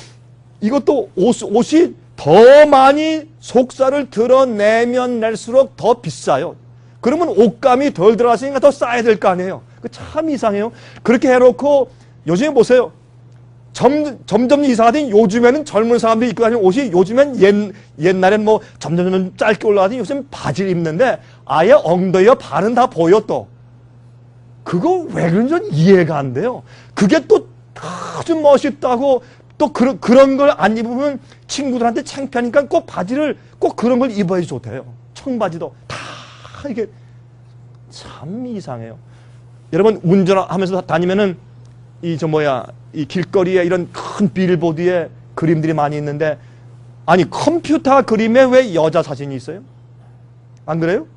이것도 옷이 더 많이 속살을 드러내면 낼수록 더 비싸요. 그러면 옷감이 덜 들어갔으니까 더 싸야 될 거 아니에요. 참 이상해요. 그렇게 해놓고 요즘에 보세요. 점점 이상하더니 요즘에는 젊은 사람들이 입고 다니는 옷이 요즘엔 옛날엔 점점 짧게 올라가더니 요즘 바지를 입는데 아예 엉덩이와 발은 다 보여 또. 그거 왜 그런지 전 이해가 안 돼요. 그게 또 아주 멋있다고 또 그런 걸 안 입으면 친구들한테 창피하니까 꼭 그런 걸 입어야지 좋대요. 청바지도 다 이게 참 이상해요. 여러분 운전하면서 다니면은 이 길거리에 이런 큰 빌보드에 그림들이 많이 있는데 아니 컴퓨터 그림에 왜 여자 사진이 있어요? 안 그래요?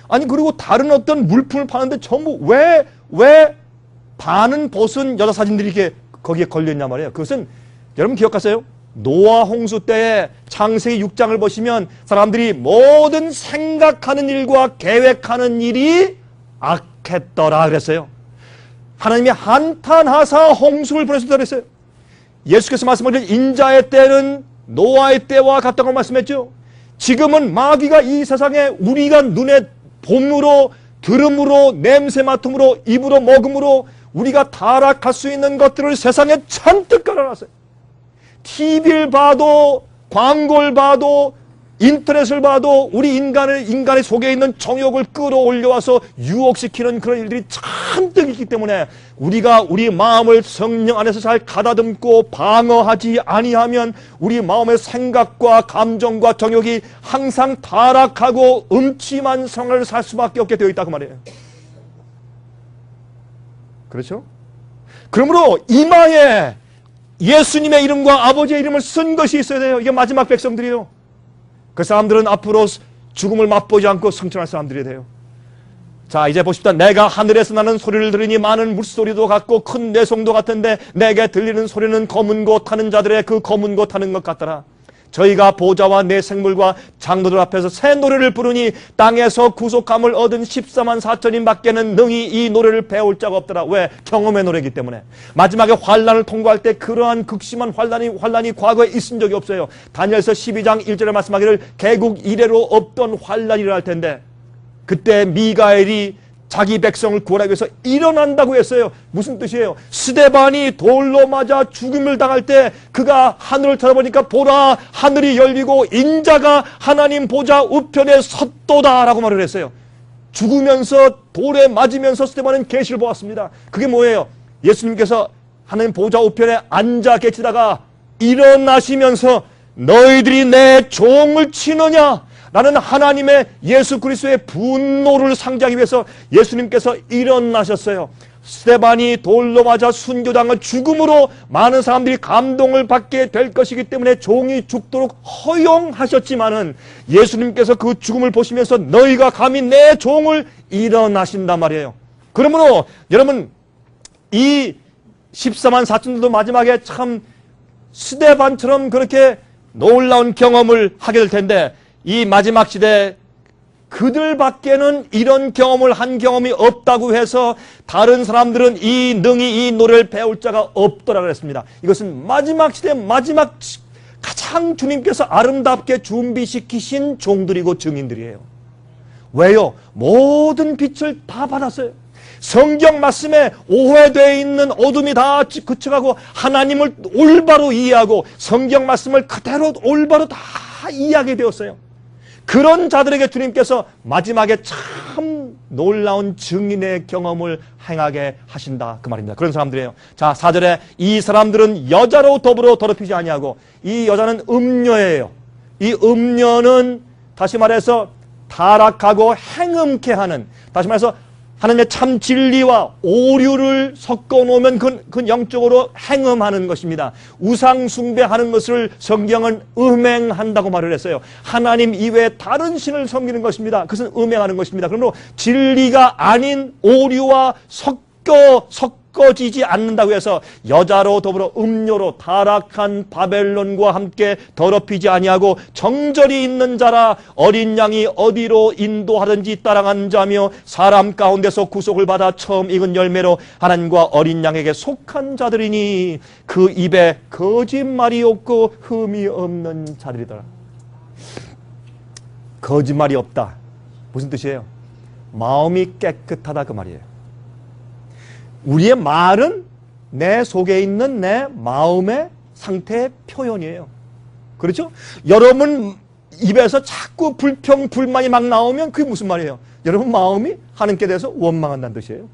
아니 그리고 다른 어떤 물품을 파는데 전부 왜 반은 벗은 여자 사진들이 이렇게 거기에 걸려있냐 말이에요. 그것은 여러분 기억하세요? 노아 홍수 때에 창세기 6장을 보시면 사람들이 모든 생각하는 일과 계획하는 일이 악했더라 그랬어요. 하나님이 한탄하사 홍수를 보내셨다 그랬어요. 예수께서 말씀하신 인자의 때는 노아의 때와 같다고 말씀했죠. 지금은 마귀가 이 세상에 우리가 눈에 봄으로 들음으로 냄새 맡음으로 입으로 먹음으로 우리가 타락할 수 있는 것들을 세상에 잔뜩 깔아놨어요. TV를 봐도 광고를 봐도 인터넷을 봐도 우리 인간의 속에 있는 정욕을 끌어올려와서 유혹시키는 그런 일들이 잔뜩 있기 때문에 우리가 우리 마음을 성령 안에서 잘 가다듬고 방어하지 아니하면 우리 마음의 생각과 감정과 정욕이 항상 타락하고 음침한 생활을 살 수밖에 없게 되어 있다고 말이에요. 그렇죠? 그러므로 이마에 예수님의 이름과 아버지의 이름을 쓴 것이 있어야 돼요. 이게 마지막 백성들이에요. 그 사람들은 앞으로 죽음을 맛보지 않고 승천할 사람들이 돼요. 자, 이제 보십시다. 내가 하늘에서 나는 소리를 들으니 많은 물소리도 같고 큰 내송도 같은데 내게 들리는 소리는 검은 고 타는 자들의 그 검은 고 타는 것 같더라. 저희가 보좌와 내 생물과 장로들 앞에서 새 노래를 부르니 땅에서 구속함을 얻은 14만 4천인 밖에는 능히 이 노래를 배울 자가 없더라. 왜? 경험의 노래이기 때문에. 마지막에 환란을 통과할 때 그러한 극심한 환란이 과거에 있은 적이 없어요. 다니엘서 12장 1절에 말씀하기를 개국 이래로 없던 환란이라 할 텐데, 그때 미가엘이 자기 백성을 구하기 위해서 일어난다고 했어요. 무슨 뜻이에요? 스데반이 돌로 맞아 죽음을 당할 때 그가 하늘을 쳐다보니까 보라, 하늘이 열리고 인자가 하나님 보좌 우편에 섰도다 라고 말을 했어요. 죽으면서 돌에 맞으면서 스데반은 계시를 보았습니다. 그게 뭐예요? 예수님께서 하나님 보좌 우편에 앉아 계시다가 일어나시면서 너희들이 내 종을 치느냐? 라는 하나님의 예수 그리스도의 분노를 상기하기 위해서 예수님께서 일어나셨어요. 스데반이 돌로 맞아 순교당을 죽음으로 많은 사람들이 감동을 받게 될 것이기 때문에 종이 죽도록 허용하셨지만은 예수님께서 그 죽음을 보시면서 너희가 감히 내 종을 일어나신단 말이에요. 그러므로 여러분, 이 14만 4천들도 마지막에 참 스데반처럼 그렇게 놀라운 경험을 하게 될 텐데, 이 마지막 시대 그들밖에는 이런 경험을 한 경험이 없다고 해서 다른 사람들은 능히 이 노래를 배울 자가 없더라 그랬습니다. 이것은 마지막 시대 마지막 가장 주님께서 아름답게 준비시키신 종들이고 증인들이에요. 왜요? 모든 빛을 다 받았어요. 성경 말씀에 오해되어 있는 어둠이 다 그쳐가고 하나님을 올바로 이해하고 성경 말씀을 그대로 올바로 다 이해하게 되었어요. 그런 자들에게 주님께서 마지막에 참 놀라운 증인의 경험을 행하게 하신다 그 말입니다. 그런 사람들이에요. 자, 4절에 이 사람들은 여자로 더불어 더럽히지 아니하고, 이 여자는 음녀예요. 이 음녀는 다시 말해서 타락하고 행음케 하는, 다시 말해서 하나님의 참 진리와 오류를 섞어 놓으면 그 영적으로 행음하는 것입니다. 우상 숭배하는 것을 성경은 음행한다고 말을 했어요. 하나님 이외에 다른 신을 섬기는 것입니다. 그것은 음행하는 것입니다. 그러므로 진리가 아닌 오류와 섞어지지 않는다고 해서 여자로 더불어 음료로 타락한 바벨론과 함께 더럽히지 아니하고 정절이 있는 자라, 어린 양이 어디로 인도하든지 따라가는 자며 사람 가운데서 구속을 받아 처음 익은 열매로 하나님과 어린 양에게 속한 자들이니 그 입에 거짓말이 없고 흠이 없는 자들이더라. 거짓말이 없다. 무슨 뜻이에요? 마음이 깨끗하다 그 말이에요. 우리의 말은 내 속에 있는 내 마음의 상태의 표현이에요. 그렇죠? 여러분 입에서 자꾸 불평, 불만이 막 나오면 그게 무슨 말이에요? 여러분 마음이 하나님께 대해서 원망한다는 뜻이에요.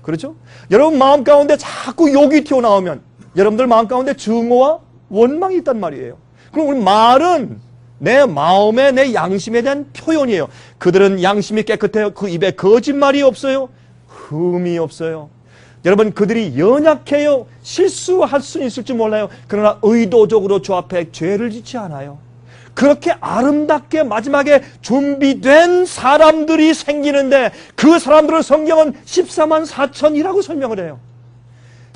그렇죠? 여러분 마음 가운데 자꾸 욕이 튀어나오면 여러분들 마음 가운데 증오와 원망이 있단 말이에요. 그럼 우리 말은 내 마음의, 내 양심에 대한 표현이에요. 그들은 양심이 깨끗해요. 그 입에 거짓말이 없어요. 흠이 없어요. 여러분 그들이 연약해요. 실수할 수는 있을지 몰라요. 그러나 의도적으로 주 앞에 죄를 짓지 않아요. 그렇게 아름답게 마지막에 준비된 사람들이 생기는데 그 사람들을 성경은 14만 4천이라고 설명을 해요.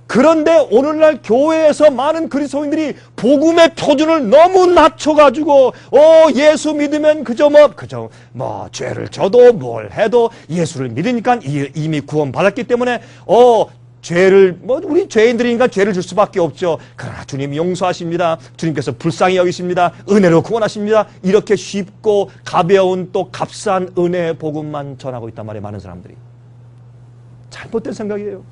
그런데 오늘날 교회에서 많은 그리스도인들이 복음의 표준을 너무 낮춰가지고 예수 믿으면 그저 죄를 져도 뭘 해도 예수를 믿으니까 이미 구원받았기 때문에 죄를 우리 죄인들이니까 죄를 줄 수밖에 없죠. 그러나 주님이 용서하십니다. 주님께서 불쌍히 여기십니다. 은혜로 구원하십니다. 이렇게 쉽고 가벼운 또 값싼 은혜의 복음만 전하고 있단 말이에요. 많은 사람들이. 잘못된 생각이에요.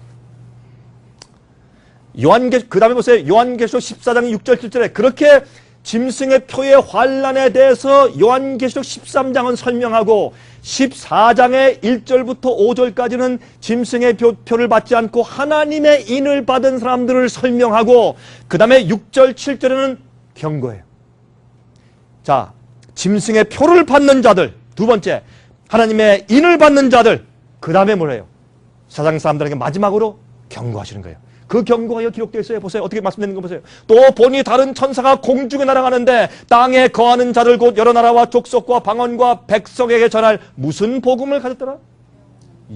그 다음에 보세요. 요한계시록 14장 6절 7절에 그렇게 짐승의 표의 환란에 대해서 요한계시록 13장은 설명하고 14장의 1절부터 5절까지는 짐승의 표를 받지 않고 하나님의 인을 받은 사람들을 설명하고 그 다음에 6절 7절에는 경고해요. 자, 짐승의 표를 받는 자들, 두 번째 하나님의 인을 받는 자들, 그 다음에 뭐래요? 사장 사람들에게 마지막으로 경고하시는 거예요. 그 경고가 기록되어 있어요. 보세요. 어떻게 말씀드리는 거 보세요. 또 보니 다른 천사가 공중에 날아가는데 땅에 거하는 자들 곧 여러 나라와 족속과 방언과 백성에게 전할 무슨 복음을 가졌더라?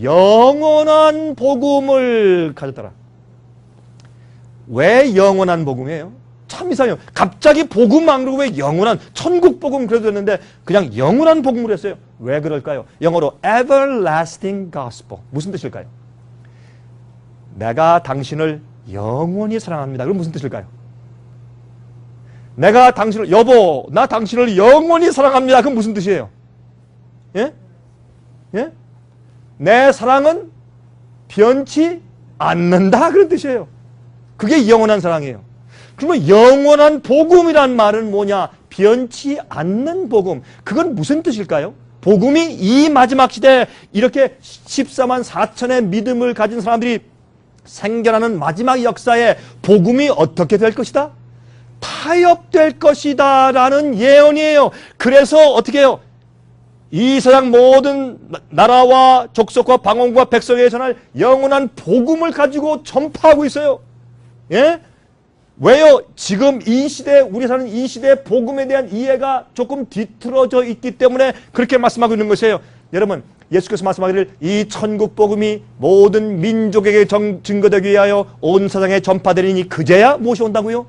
영원한 복음을 가졌더라. 왜 영원한 복음이에요? 참 이상해요. 갑자기 복음 안 그러고 왜 영원한 천국 복음 그래도 됐는데 그냥 영원한 복음을 했어요. 왜 그럴까요? 영어로 everlasting gospel. 무슨 뜻일까요? 내가 당신을 영원히 사랑합니다. 그럼 무슨 뜻일까요? 내가 당신을, 여보, 나 당신을 영원히 사랑합니다. 그럼 무슨 뜻이에요? 예? 예? 내 사랑은 변치 않는다. 그런 뜻이에요. 그게 영원한 사랑이에요. 그러면 영원한 복음이란 말은 뭐냐? 변치 않는 복음. 그건 무슨 뜻일까요? 복음이 이 마지막 시대에 이렇게 14만 4천의 믿음을 가진 사람들이 생겨나는 마지막 역사에 복음이 어떻게 될 것이다? 타협될 것이다 라는 예언이에요. 그래서 어떻게 해요? 이 세상 모든 나라와 족속과 방언과 백성에 전할 영원한 복음을 가지고 전파하고 있어요. 예? 왜요? 지금 이 시대, 우리 사는 이 시대의 복음에 대한 이해가 조금 뒤틀어져 있기 때문에 그렇게 말씀하고 있는 것이에요. 여러분, 예수께서 말씀하기를 이 천국 복음이 모든 민족에게 증거되기 위하여 온 세상에 전파되리니 그제야 무엇이 온다고요?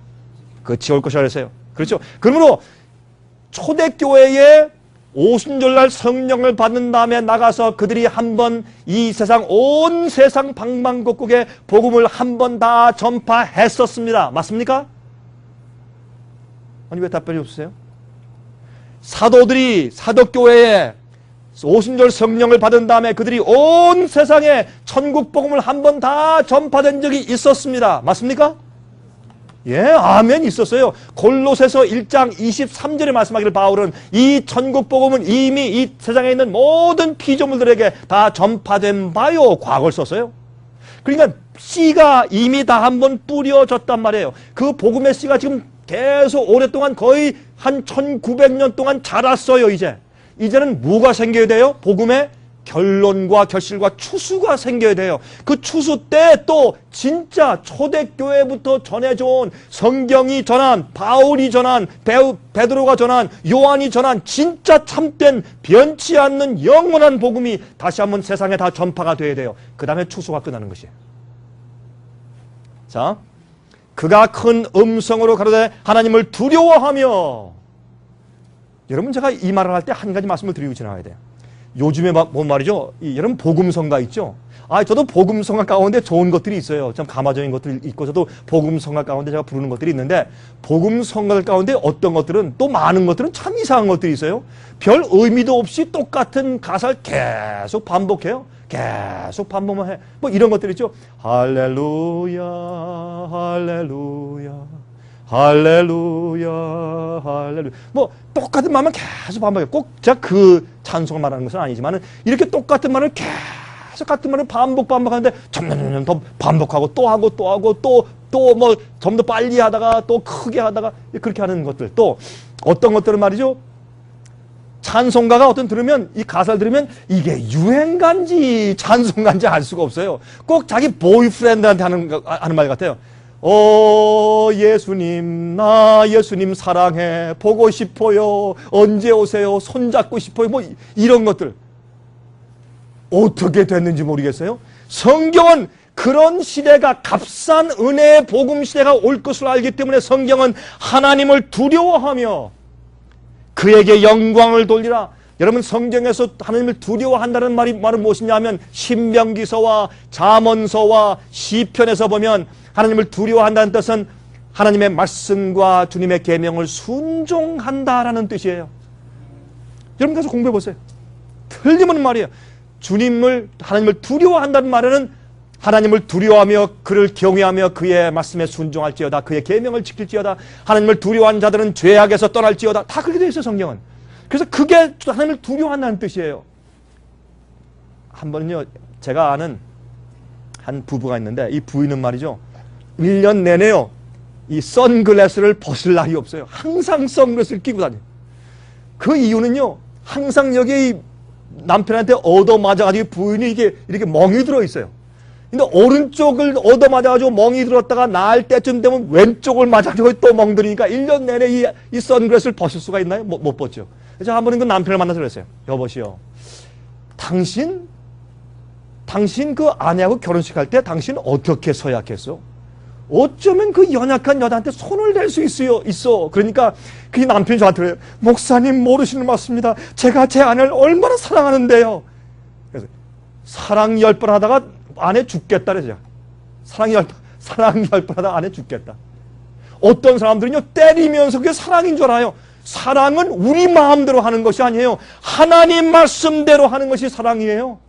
끝이 올 것이라 그랬어요. 그렇죠? 그러므로 초대교회에 오순절날 성령을 받는 다음에 나가서 그들이 한번 이 세상 온 세상 방방곡곡에 복음을 한 번 다 전파했었습니다. 맞습니까? 아니 왜 답변이 없으세요? 사도들이 사도교회에 오순절 성령을 받은 다음에 그들이 온 세상에 천국 복음을 한 번 다 전파된 적이 있었습니다. 맞습니까? 예, 아멘 있었어요. 골로새서 1장 23절에 말씀하기를 바울은 이 천국 복음은 이미 이 세상에 있는 모든 피조물들에게 다 전파된 바요. 과거를 썼어요. 그러니까 씨가 이미 다 한번 뿌려졌단 말이에요. 그 복음의 씨가 지금 계속 오랫동안 거의 한 1900년 동안 자랐어요. 이제는 뭐가 생겨야 돼요? 복음의 결론과 결실과 추수가 생겨야 돼요. 그 추수 때 또 진짜 초대교회부터 전해져온 성경이 전한, 바울이 전한, 베드로가 전한, 요한이 전한 진짜 참된 변치 않는 영원한 복음이 다시 한번 세상에 다 전파가 돼야 돼요. 그 다음에 추수가 끝나는 것이에요. 자, 그가 큰 음성으로 가로되 하나님을 두려워하며. 여러분, 제가 이 말을 할 때 한 가지 말씀을 드리고 지나가야 돼요. 요즘에 뭔 말이죠? 여러분 복음성가 있죠? 저도 복음성가 가운데 좋은 것들이 있어요. 좀 가마적인 것들이 있고 저도 복음성가 가운데 제가 부르는 것들이 있는데 복음성가 가운데 어떤 것들은 또 많은 것들은 참 이상한 것들이 있어요. 별 의미도 없이 똑같은 가사를 계속 반복해요. 계속 반복만 해. 뭐 이런 것들 있죠. 할렐루야 할렐루야 할렐루야 할렐루야. 뭐 똑같은 말만 계속 반복해요. 꼭 제가 그 찬송을 말하는 것은 아니지만 이렇게 똑같은 말을 계속 같은 말을 반복하는데 점점 더 반복하고 또 하고 또 하고 또 뭐 좀 더 빨리 하다가 또 크게 하다가 그렇게 하는 것들. 또 어떤 것들은 말이죠. 찬송가가 어떤 들으면 이 가사를 들으면 이게 유행가인지 찬송가인지 알 수가 없어요. 꼭 자기 보이프렌드한테 하는 말 같아요. 예수님, 나 예수님 사랑해, 보고 싶어요, 언제 오세요, 손잡고 싶어요, 뭐 이런 것들. 어떻게 됐는지 모르겠어요. 성경은 그런 시대가 값싼 은혜의 복음 시대가 올 것을 알기 때문에 성경은 하나님을 두려워하며 그에게 영광을 돌리라. 여러분, 성경에서 하나님을 두려워한다는 말은 무엇이냐 하면 신명기서와 잠언서와 시편에서 보면 하나님을 두려워한다는 뜻은 하나님의 말씀과 주님의 계명을 순종한다라는 뜻이에요. 여러분 가서 공부해 보세요. 틀림없는 말이에요. 하나님을 두려워한다는 말에는 하나님을 두려워하며 그를 경외하며 그의 말씀에 순종할지어다, 그의 계명을 지킬지어다, 하나님을 두려워하는 자들은 죄악에서 떠날지어다. 다 그렇게 되어 있어요, 성경은. 그래서 그게 하나님을 두려워한다는 뜻이에요. 한 번은요, 제가 아는 한 부부가 있는데 이 부인은 말이죠, 1년 내내요 이 선글라스를 벗을 날이 없어요. 항상 선글라스를 끼고 다녀요. 그 이유는요, 항상 여기 남편한테 얻어맞아가지고 부인이 이렇게 멍이 들어있어요. 근데 오른쪽을 얻어맞아가지고 멍이 들었다가 나을 때쯤 되면 왼쪽을 맞아가지고 또 멍들이니까 1년 내내 이 선글라스를 벗을 수가 있나요? 못 벗죠. 그래서 한 번은 그 남편을 만나서 그랬어요. 여보시오, 당신 그 아내하고 결혼식 할 때 당신 어떻게 서약했어? 어쩌면 그 연약한 여자한테 손을 댈 수 있어. 그러니까 그 남편이 저한테 그래요. 목사님 모르시는 것 같습니다. 제가 제 아내를 얼마나 사랑하는데요. 그래서 사랑 10번 하다가 아내 죽겠다 그러죠. 사랑 10번 하다가 아내 죽겠다. 어떤 사람들은요, 때리면서 그게 사랑인 줄 알아요. 사랑은 우리 마음대로 하는 것이 아니에요. 하나님 말씀대로 하는 것이 사랑이에요.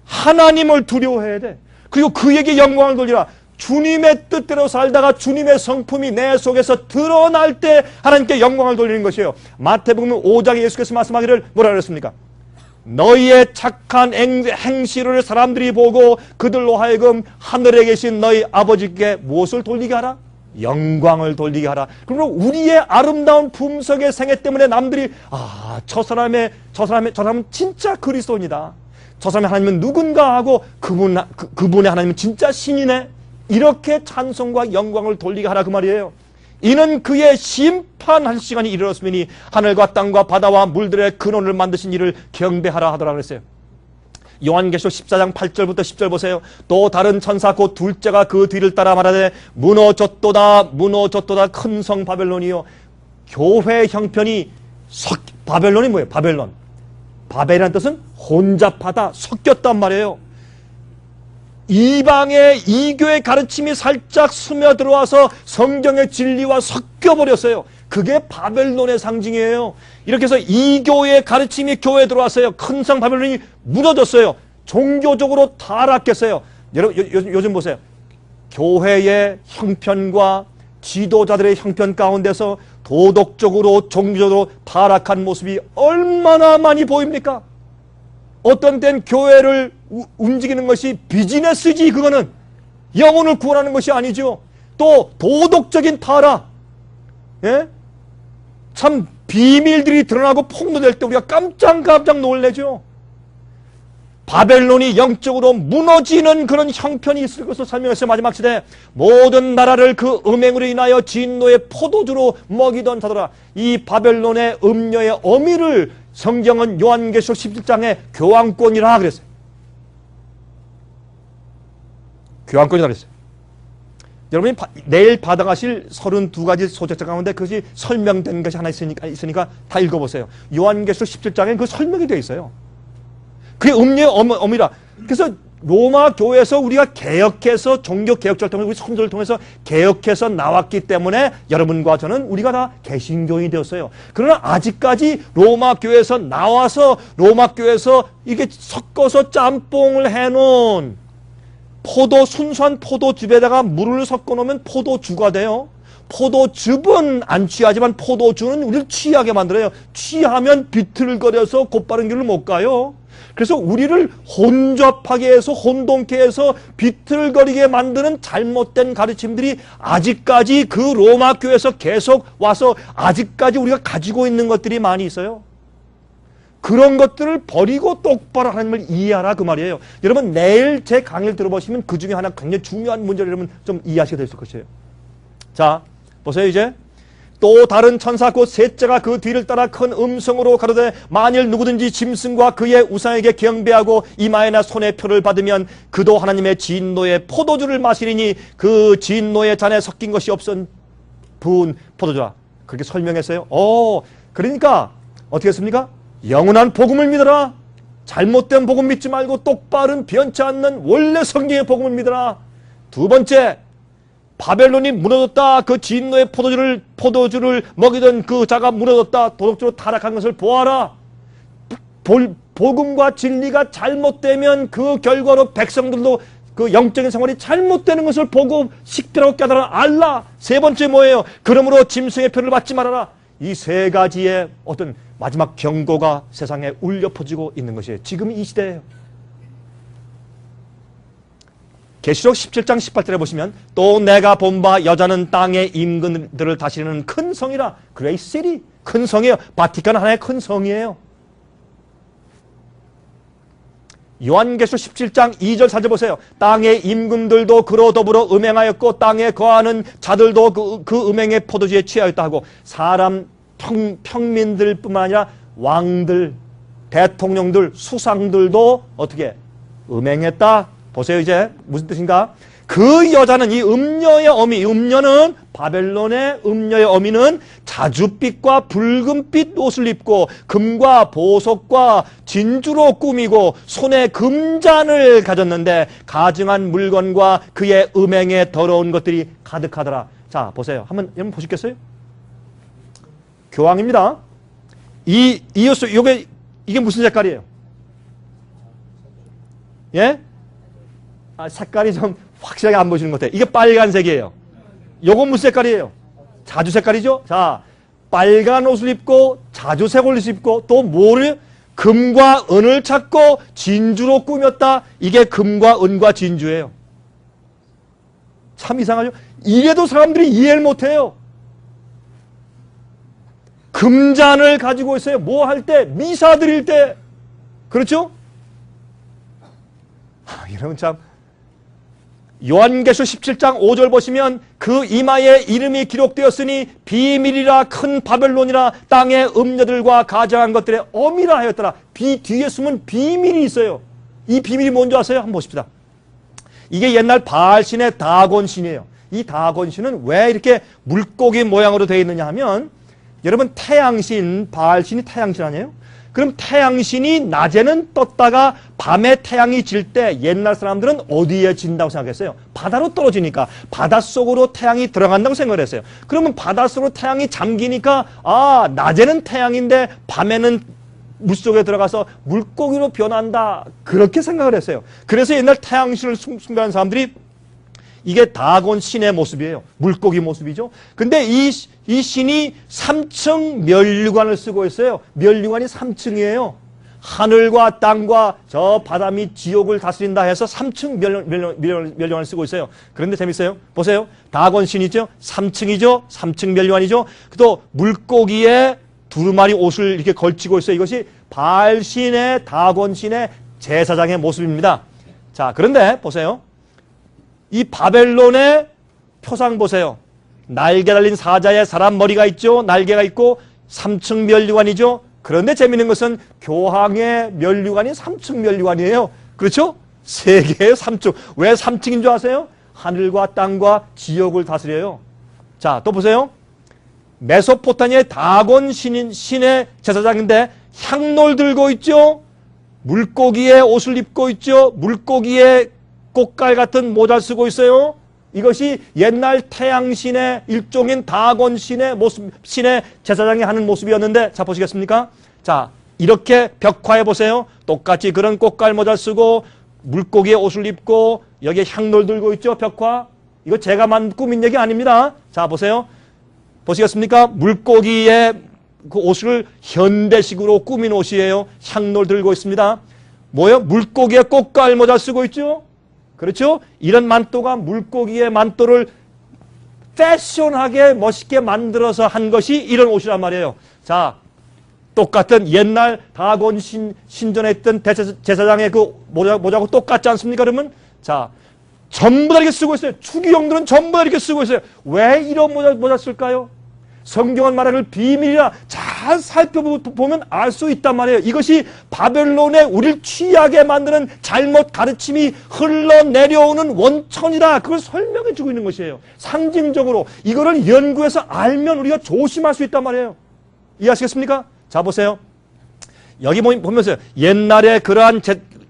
하나님을 두려워해야 돼. 그리고 그에게 영광을 돌리라. 주님의 뜻대로 살다가 주님의 성품이 내 속에서 드러날 때 하나님께 영광을 돌리는 것이에요. 마태복음 5장에 예수께서 말씀하기를 뭐라 그랬습니까? 너희의 착한 행실을 사람들이 보고 그들로 하여금 하늘에 계신 너희 아버지께 무엇을 돌리게 하라? 영광을 돌리게 하라. 그러므로 우리의 아름다운 품석의 생애 때문에 남들이 저 사람은 진짜 그리스도인이다. 저 사람의 하나님은 누군가 하고 그분의 하나님은 진짜 신이네. 이렇게 찬송과 영광을 돌리게 하라 그 말이에요. 이는 그의 심판할 시간이 이르렀으니 하늘과 땅과 바다와 물들의 근원을 만드신 이를 경배하라 하더라 그랬어요. 요한계시록 14장 8절부터 10절 보세요. 또 다른 천사 곧 둘째가 그 뒤를 따라 말하되 무너졌도다 무너졌도다 큰 성 바벨론이요. 교회 형편이 바벨론이 뭐예요? 바벨이라는 뜻은 혼잡하다, 섞였단 말이에요. 이방의 이교의 가르침이 살짝 스며들어와서 성경의 진리와 섞여버렸어요. 그게 바벨론의 상징이에요. 이렇게 해서 이교의 가르침이 교회에 들어왔어요. 큰 성 바벨론이 무너졌어요. 종교적으로 타락했어요. 여러분 요즘 보세요. 교회의 형편과 지도자들의 형편 가운데서 도덕적으로 종교적으로 타락한 모습이 얼마나 많이 보입니까? 어떤 땐 교회를 움직이는 것이 비즈니스지, 그거는 영혼을 구원하는 것이 아니죠. 또 도덕적인 타락, 예? 참 비밀들이 드러나고 폭로될 때 우리가 깜짝 놀래죠. 바벨론이 영적으로 무너지는 그런 형편이 있을 것을 설명했어요. 마지막 시대 모든 나라를 그 음행으로 인하여 진노의 포도주로 먹이던 자들아. 이 바벨론의 음녀의 어미를 성경은 요한계시록 17장에 교황권이라 그랬어요. 교황권이라 그랬어요. 여러분이 내일 받아가실 32가지 소책자 가운데 그것이 설명된 것이 하나 있으니까 다 읽어보세요. 요한계시록 17장에 그 설명이 되어 있어요. 그게 음녀의 어미라. 그래서 로마 교회에서 우리가 개혁해서 종교 개혁자를 통해서 우리 선조를 통해서 개혁해서 나왔기 때문에 여러분과 저는 우리가 다 개신교인이 되었어요. 그러나 아직까지 로마 교회에서 나와서 로마 교회에서 이게 섞어서 짬뽕을 해놓은 순수한 포도즙에다가 물을 섞어 놓으면 포도주가 돼요. 포도즙은 안 취하지만 포도주는 우리를 취하게 만들어요. 취하면 비틀거려서 곧바른 길을 못 가요. 그래서 우리를 혼잡하게 해서 혼돈케 해서 비틀거리게 만드는 잘못된 가르침들이 아직까지 그 로마 교회에서 계속 와서 아직까지 우리가 가지고 있는 것들이 많이 있어요. 그런 것들을 버리고 똑바로 하나님을 이해하라 그 말이에요. 여러분 내일 제 강의를 들어보시면 그 중에 하나 굉장히 중요한 문제를 여러분 좀 이해하시게 될 것이에요. 자 보세요. 이제 또 다른 천사 곧 셋째가 그 뒤를 따라 큰 음성으로 가로되 만일 누구든지 짐승과 그의 우상에게 경배하고 이마에나 손에 표를 받으면 그도 하나님의 진노의 포도주를 마시리니 그 진노의 잔에 섞인 것이 없은 부은 포도주라. 그렇게 설명했어요. 그러니까 어떻게 했습니까? 영원한 복음을 믿어라. 잘못된 복음 믿지 말고 똑바른 변치 않는 원래 성경의 복음을 믿어라. 두 번째, 바벨론이 무너졌다. 그 진노의 포도주를 먹이던 그 자가 무너졌다. 도덕적으로 타락한 것을 보아라. 복음과 진리가 잘못되면 그 결과로 백성들도 그 영적인 생활이 잘못되는 것을 보고 식더라고 깨달아 알라. 세 번째 뭐예요? 그러므로 짐승의 표를 받지 말아라. 이 세 가지의 어떤 마지막 경고가 세상에 울려 퍼지고 있는 것이에요. 지금 이 시대예요. 계시록 17장 18절에 보시면 또 내가 본 바 여자는 땅의 임금들을 다스리는 큰 성이라. 그레이트 시티. 큰 성이에요. 바티칸은 하나의 큰 성이에요. 요한계시록 17장 2절 4절 보세요. 땅의 임금들도 그로 더불어 음행하였고 땅에 거하는 자들도 그 음행의 포도주에 취하였다 하고 사람 평민들 뿐만 아니라 왕들, 대통령들, 수상들도 어떻게 음행했다. 보세요. 이제 무슨 뜻인가? 그 여자는 이 음녀의 어미, 음녀는 바벨론의 음녀의 어미는 자줏빛과 붉은빛 옷을 입고 금과 보석과 진주로 꾸미고 손에 금잔을 가졌는데 가증한 물건과 그의 음행에 더러운 것들이 가득하더라. 자, 보세요. 한번 여러분 보시겠어요? 교황입니다. 이게 무슨 색깔이에요? 예? 색깔이 좀 확실하게 안 보시는 것 같아요. 이게 빨간색이에요. 요건 무슨 색깔이에요? 자주 색깔이죠? 자, 빨간 옷을 입고 자주색 옷을 입고 또 뭐를? 금과 은을 찾고 진주로 꾸몄다. 이게 금과 은과 진주예요. 참 이상하죠? 이래도 사람들이 이해를 못해요. 금잔을 가지고 있어요. 뭐 할 때? 미사 드릴 때. 그렇죠? 여러분 참 요한계시록 17장 5절 보시면 그 이마에 이름이 기록되었으니 비밀이라 큰 바벨론이라 땅의 음녀들과 가장한 것들의 어미라 하였더라. 뒤에 숨은 비밀이 있어요. 이 비밀이 뭔지 아세요? 한번 보십시다. 이게 옛날 바알신의 다곤신이에요. 이 다곤신은 왜 이렇게 물고기 모양으로 되어 있느냐 하면 여러분 태양신, 바알신이 태양신 아니에요? 그럼 태양신이 낮에는 떴다가 밤에 태양이 질 때 옛날 사람들은 어디에 진다고 생각했어요? 바다로 떨어지니까 바닷속으로 태양이 들어간다고 생각을 했어요. 그러면 바닷속으로 태양이 잠기니까 낮에는 태양인데 밤에는 물속에 들어가서 물고기로 변한다. 그렇게 생각을 했어요. 그래서 옛날 태양신을 숭배하는 사람들이 이게 다곤 신의 모습이에요. 물고기 모습이죠. 근데 이 신이 3층 멸류관을 쓰고 있어요. 멸류관이 3층이에요. 하늘과 땅과 저 바다 및 지옥을 다스린다 해서 3층 멸류관을 쓰고 있어요. 그런데 재밌어요. 보세요. 다곤 신이죠. 3층이죠. 3층 멸류관이죠. 또 물고기에 두루마리 옷을 이렇게 걸치고 있어요. 이것이 바알신의 다곤 신의 제사장의 모습입니다. 자, 그런데 보세요. 이 바벨론의 표상 보세요. 날개 달린 사자의 사람 머리가 있죠. 날개가 있고 3층 멸류관이죠. 그런데 재미있는 것은 교황의 멸류관이 3층 멸류관이에요. 그렇죠? 세 개의 3층. 왜 3층인 줄 아세요? 하늘과 땅과 지옥을 다스려요. 자, 또 보세요. 메소포타미아의 다곤 신의 제사장인데 향로를 들고 있죠. 물고기의 옷을 입고 있죠. 물고기의 꽃갈 같은 모자를 쓰고 있어요. 이것이 옛날 태양신의 일종인 다곤신의 모습, 신의 제사장이 하는 모습이었는데, 자, 보시겠습니까? 자, 이렇게 벽화해 보세요. 똑같이 그런 꽃갈 모자를 쓰고, 물고기의 옷을 입고, 여기에 향로를 들고 있죠, 벽화. 이거 제가 꾸민 얘기 아닙니다. 자, 보세요. 보시겠습니까? 물고기의 그 옷을 현대식으로 꾸민 옷이에요. 향로를 들고 있습니다. 뭐요? 물고기의 꽃갈 모자를 쓰고 있죠? 그렇죠? 이런 만토가 물고기의 만토를 패션하게 멋있게 만들어서 한 것이 이런 옷이란 말이에요. 자, 똑같은 옛날 다곤 신전에 있던 제사장의 그 모자하고 똑같지 않습니까? 그러면 자, 전부 다 이렇게 쓰고 있어요. 추기경들은 전부 다 이렇게 쓰고 있어요. 왜 이런 모자 쓸까요? 성경은 말하는 비밀이라 잘 살펴보면 알 수 있단 말이에요. 이것이 바벨론의 우리를 취하게 만드는 잘못 가르침이 흘러내려오는 원천이다. 그걸 설명해 주고 있는 것이에요. 상징적으로 이거를 연구해서 알면 우리가 조심할 수 있단 말이에요. 이해하시겠습니까? 자, 보세요. 여기 보면서 옛날에 그러한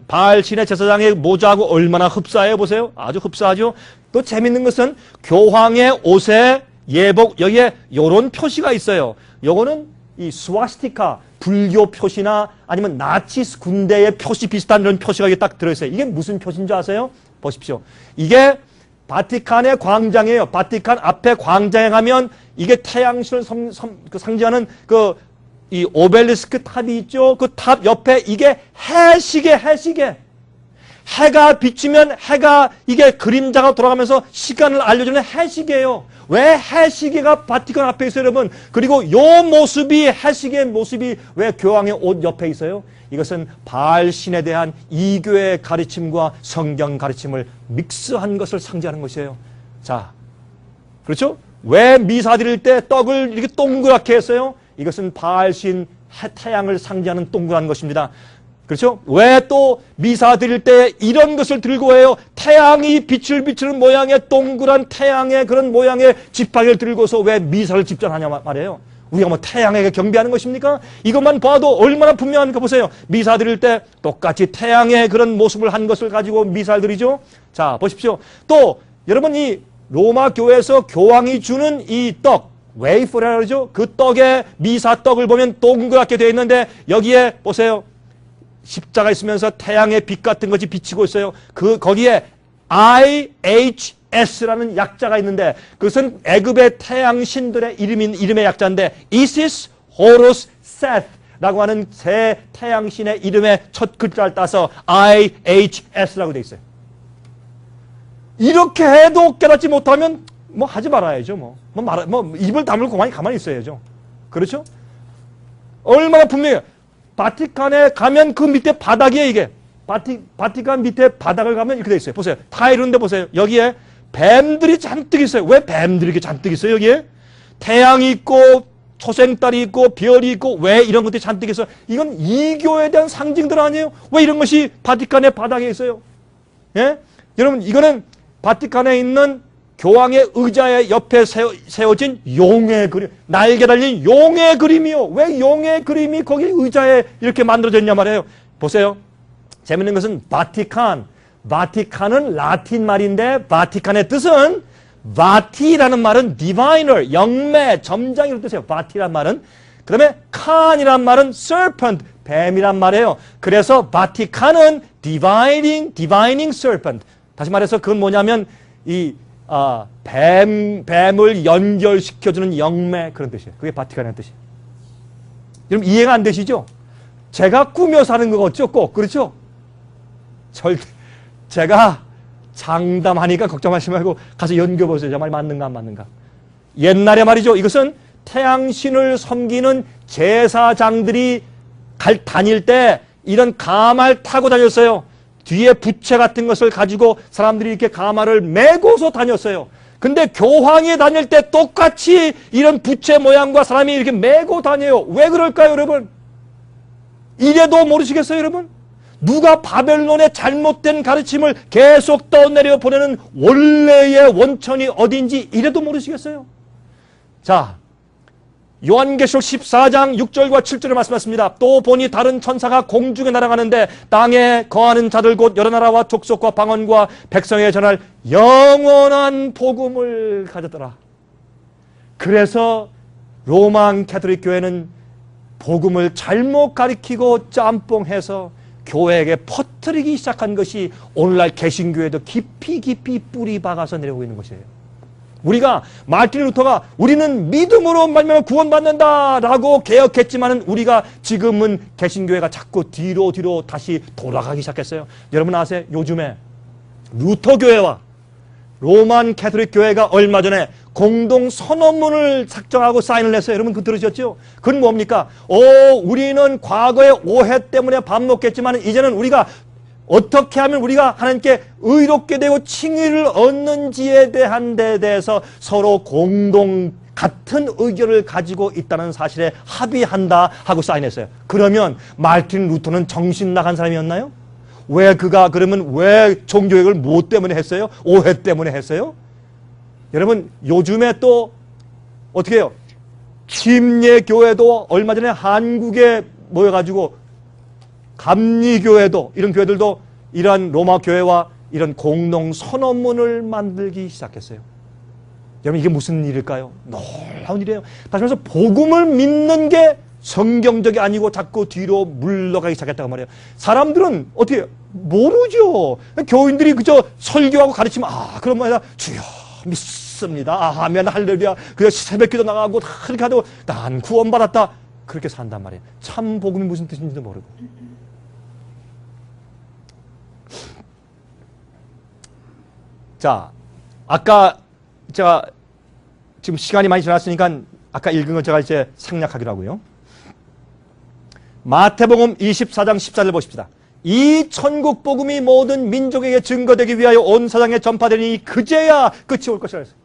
바알신의 제사장의 모자하고 얼마나 흡사해요. 보세요. 아주 흡사하죠. 또 재밌는 것은 교황의 옷에 예복, 여기에 요런 표시가 있어요. 요거는 이 스와스티카, 불교 표시나 아니면 나치스 군대의 표시 비슷한 이런 표시가 여기 딱 들어있어요. 이게 무슨 표시인 줄 아세요? 보십시오. 이게 바티칸의 광장이에요. 바티칸 앞에 광장에 가면 이게 태양신을 상징하는 이 오벨리스크 탑이 있죠. 그 탑 옆에 이게 해시계. 해가 비치면 이게 그림자가 돌아가면서 시간을 알려주는 해시계예요. 왜 해시계가 바티칸 앞에 있어요, 여러분? 그리고 요 모습이, 해시계의 모습이 왜 교황의 옷 옆에 있어요? 이것은 바알 신에 대한 이교의 가르침과 성경 가르침을 믹스한 것을 상징하는 것이에요. 자, 그렇죠? 왜 미사 드릴 때 떡을 이렇게 동그랗게 했어요? 이것은 바알 신 태양을 상징하는 동그란 것입니다. 그렇죠? 왜 또 미사 드릴 때 이런 것을 들고 해요? 태양이 빛을 비추는 모양의 동그란 태양의 그런 모양의 지팡이를 들고서 왜 미사를 집전하냐 말이에요. 우리가 뭐 태양에게 경배하는 것입니까? 이것만 봐도 얼마나 분명합니까? 보세요. 미사 드릴 때 똑같이 태양의 그런 모습을 한 것을 가지고 미사를 드리죠. 자, 보십시오. 또 여러분 이 로마 교회에서 교황이 주는 이 떡, 웨이퍼라고 그러죠. 그 떡에 미사 떡을 보면 동그랗게 되어 있는데 여기에 보세요. 십자가 있으면서 태양의 빛 같은 것이 비치고 있어요. 거기에 IHS라는 약자가 있는데 그것은 애굽의 태양 신들의 이름의 약자인데 Isis, Horus, Seth라고 하는 세 태양 신의 이름의 첫 글자를 따서 IHS라고 되어 있어요. 이렇게 해도 깨닫지 못하면 뭐 하지 말아야죠. 입을 다물고 가만히 있어야죠. 그렇죠? 얼마나 분명해요. 바티칸에 가면 그 밑에 바닥이에요, 이게. 바티칸 밑에 바닥을 가면 이렇게 돼 있어요. 보세요. 다 이런데 보세요. 여기에 뱀들이 잔뜩 있어요. 왜 뱀들이 이렇게 잔뜩 있어요, 여기에? 태양이 있고, 초생달이 있고, 별이 있고, 왜 이런 것들이 잔뜩 있어요? 이건 이교에 대한 상징들 아니에요? 왜 이런 것이 바티칸의 바닥에 있어요? 예? 여러분, 이거는 바티칸에 있는 교황의 의자의 옆에 세워진 용의 그림, 날개 달린 용의 그림이요. 왜 용의 그림이 거기 의자에 이렇게 만들어졌냐 말이에요. 보세요. 재밌는 것은 바티칸은 라틴 말인데 바티칸의 뜻은 바티라는 말은 diviner, 영매, 점장이라는 뜻이에요. 바티란 말은. 그 다음에 칸이란 말은 serpent, 뱀이란 말이에요. 그래서 바티칸은 divining serpent. 다시 말해서 그건 뭐냐면 뱀을 연결시켜주는 영매 그런 뜻이에요. 그게 바티칸이라는 뜻이에요. 여러분 이해가 안 되시죠? 제가 꾸며서 하는 거 같죠? 꼭 그렇죠? 제가 장담하니까 걱정하지 말고 가서 연구해보세요. 정말 맞는가 안 맞는가. 옛날에 말이죠. 이것은 태양신을 섬기는 제사장들이 다닐 때 이런 가마를 타고 다녔어요. 뒤에 부채 같은 것을 가지고 사람들이 이렇게 가마를 메고서 다녔어요. 근데 교황이 다닐 때 똑같이 이런 부채 모양과 사람이 이렇게 메고 다녀요. 왜 그럴까요, 여러분? 이래도 모르시겠어요, 여러분? 누가 바벨론의 잘못된 가르침을 계속 떠내려 보내는 원래의 원천이 어딘지 이래도 모르시겠어요? 자, 요한계시록 14장 6절과 7절을 말씀하십니다. 또 보니 다른 천사가 공중에 날아가는데 땅에 거하는 자들 곧 여러 나라와 족속과 방언과 백성에 전할 영원한 복음을 가졌더라. 그래서 로마 가톨릭 교회는 복음을 잘못 가리키고 짬뽕해서 교회에게 퍼뜨리기 시작한 것이 오늘날 개신교회도 깊이 뿌리 박아서 내려오고 있는 것이에요. 우리가 마르틴 루터가 우리는 믿음으로 말미암아 구원받는다라고 개혁했지만은 우리가 지금은 개신교회가 자꾸 뒤로 다시 돌아가기 시작했어요. 여러분 아세요? 요즘에 루터 교회와 로만 캐톨릭 교회가 얼마 전에 공동 선언문을 작성하고 사인을 했어요. 여러분 그거 들으셨죠? 그건 뭡니까? 우리는 과거의 오해 때문에 밥 먹겠지만 이제는 우리가 어떻게 하면 우리가 하나님께 의롭게 되고 칭의를 얻는지에 대한 데 대해서 서로 공동 같은 의견을 가지고 있다는 사실에 합의한다 하고 사인했어요. 그러면 마르틴 루터는 정신 나간 사람이었나요? 왜 그가 그러면 왜 종교개혁을 뭐 때문에 했어요? 오해 때문에 했어요? 여러분 요즘에 또 어떻게 해요? 침례교회도 얼마 전에 한국에 모여가지고 감리교회도 이런 교회들도 이러한 로마 교회와 이런 공동 선언문을 만들기 시작했어요. 여러분 이게 무슨 일일까요? 놀라운 일이에요. 다시 말해서 복음을 믿는 게 성경적이 아니고 자꾸 뒤로 물러가기 시작했다고 말이에요. 사람들은 어떻게 모르죠. 교인들이 그저 설교하고 가르치면 그런 말이다. 주여 믿습니다. 아멘 할렐루야. 그냥 새벽기도 나가고 다 그렇게 하고 난 구원받았다. 그렇게 산단 말이에요. 참 복음이 무슨 뜻인지도 모르고. 자, 아까 제가 지금 시간이 많이 지났으니까 아까 읽은 거 제가 이제 생략하기로 하고요. 마태복음 24장 14절 보십시다. 이 천국 복음이 모든 민족에게 증거되기 위하여 온 세상에 전파되니 그제야 끝이 올 것이라 했어요.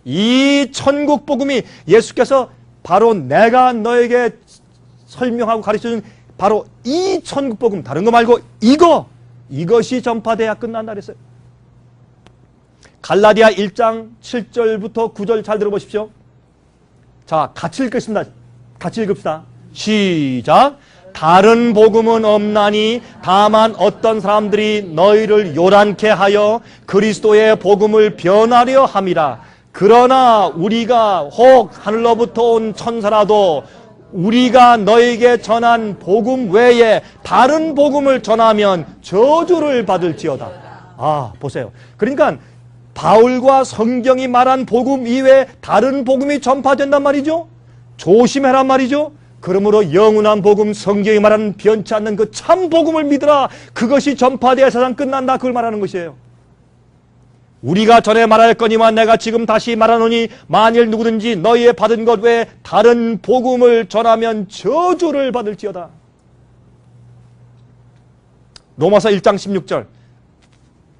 이 천국 복음이 예수께서 바로 내가 너에게 설명하고 가르쳐준 바로 이 천국복음, 다른 거 말고 이것이 전파돼야 끝난다 그랬어요. 갈라디아 1장 7절부터 9절 잘 들어보십시오. 자, 같이 읽겠습니다. 같이 읽읍시다. 시작. 다른 복음은 없나니 다만 어떤 사람들이 너희를 요란케 하여 그리스도의 복음을 변하려 함이라. 그러나 우리가 혹 하늘로부터 온 천사라도 우리가 너에게 전한 복음 외에 다른 복음을 전하면 저주를 받을지어다. 아, 보세요. 그러니까 바울과 성경이 말한 복음 이외에 다른 복음이 전파된단 말이죠. 조심해란 말이죠. 그러므로 영원한 복음, 성경이 말하는 변치 않는 그 참 복음을 믿으라. 그것이 전파되어 세상 끝난다. 그걸 말하는 것이에요. 우리가 전에 말하였거니와 내가 지금 다시 말하노니 만일 누구든지 너희의 받은 것 외에 다른 복음을 전하면 저주를 받을지어다. 로마서 1장 16절.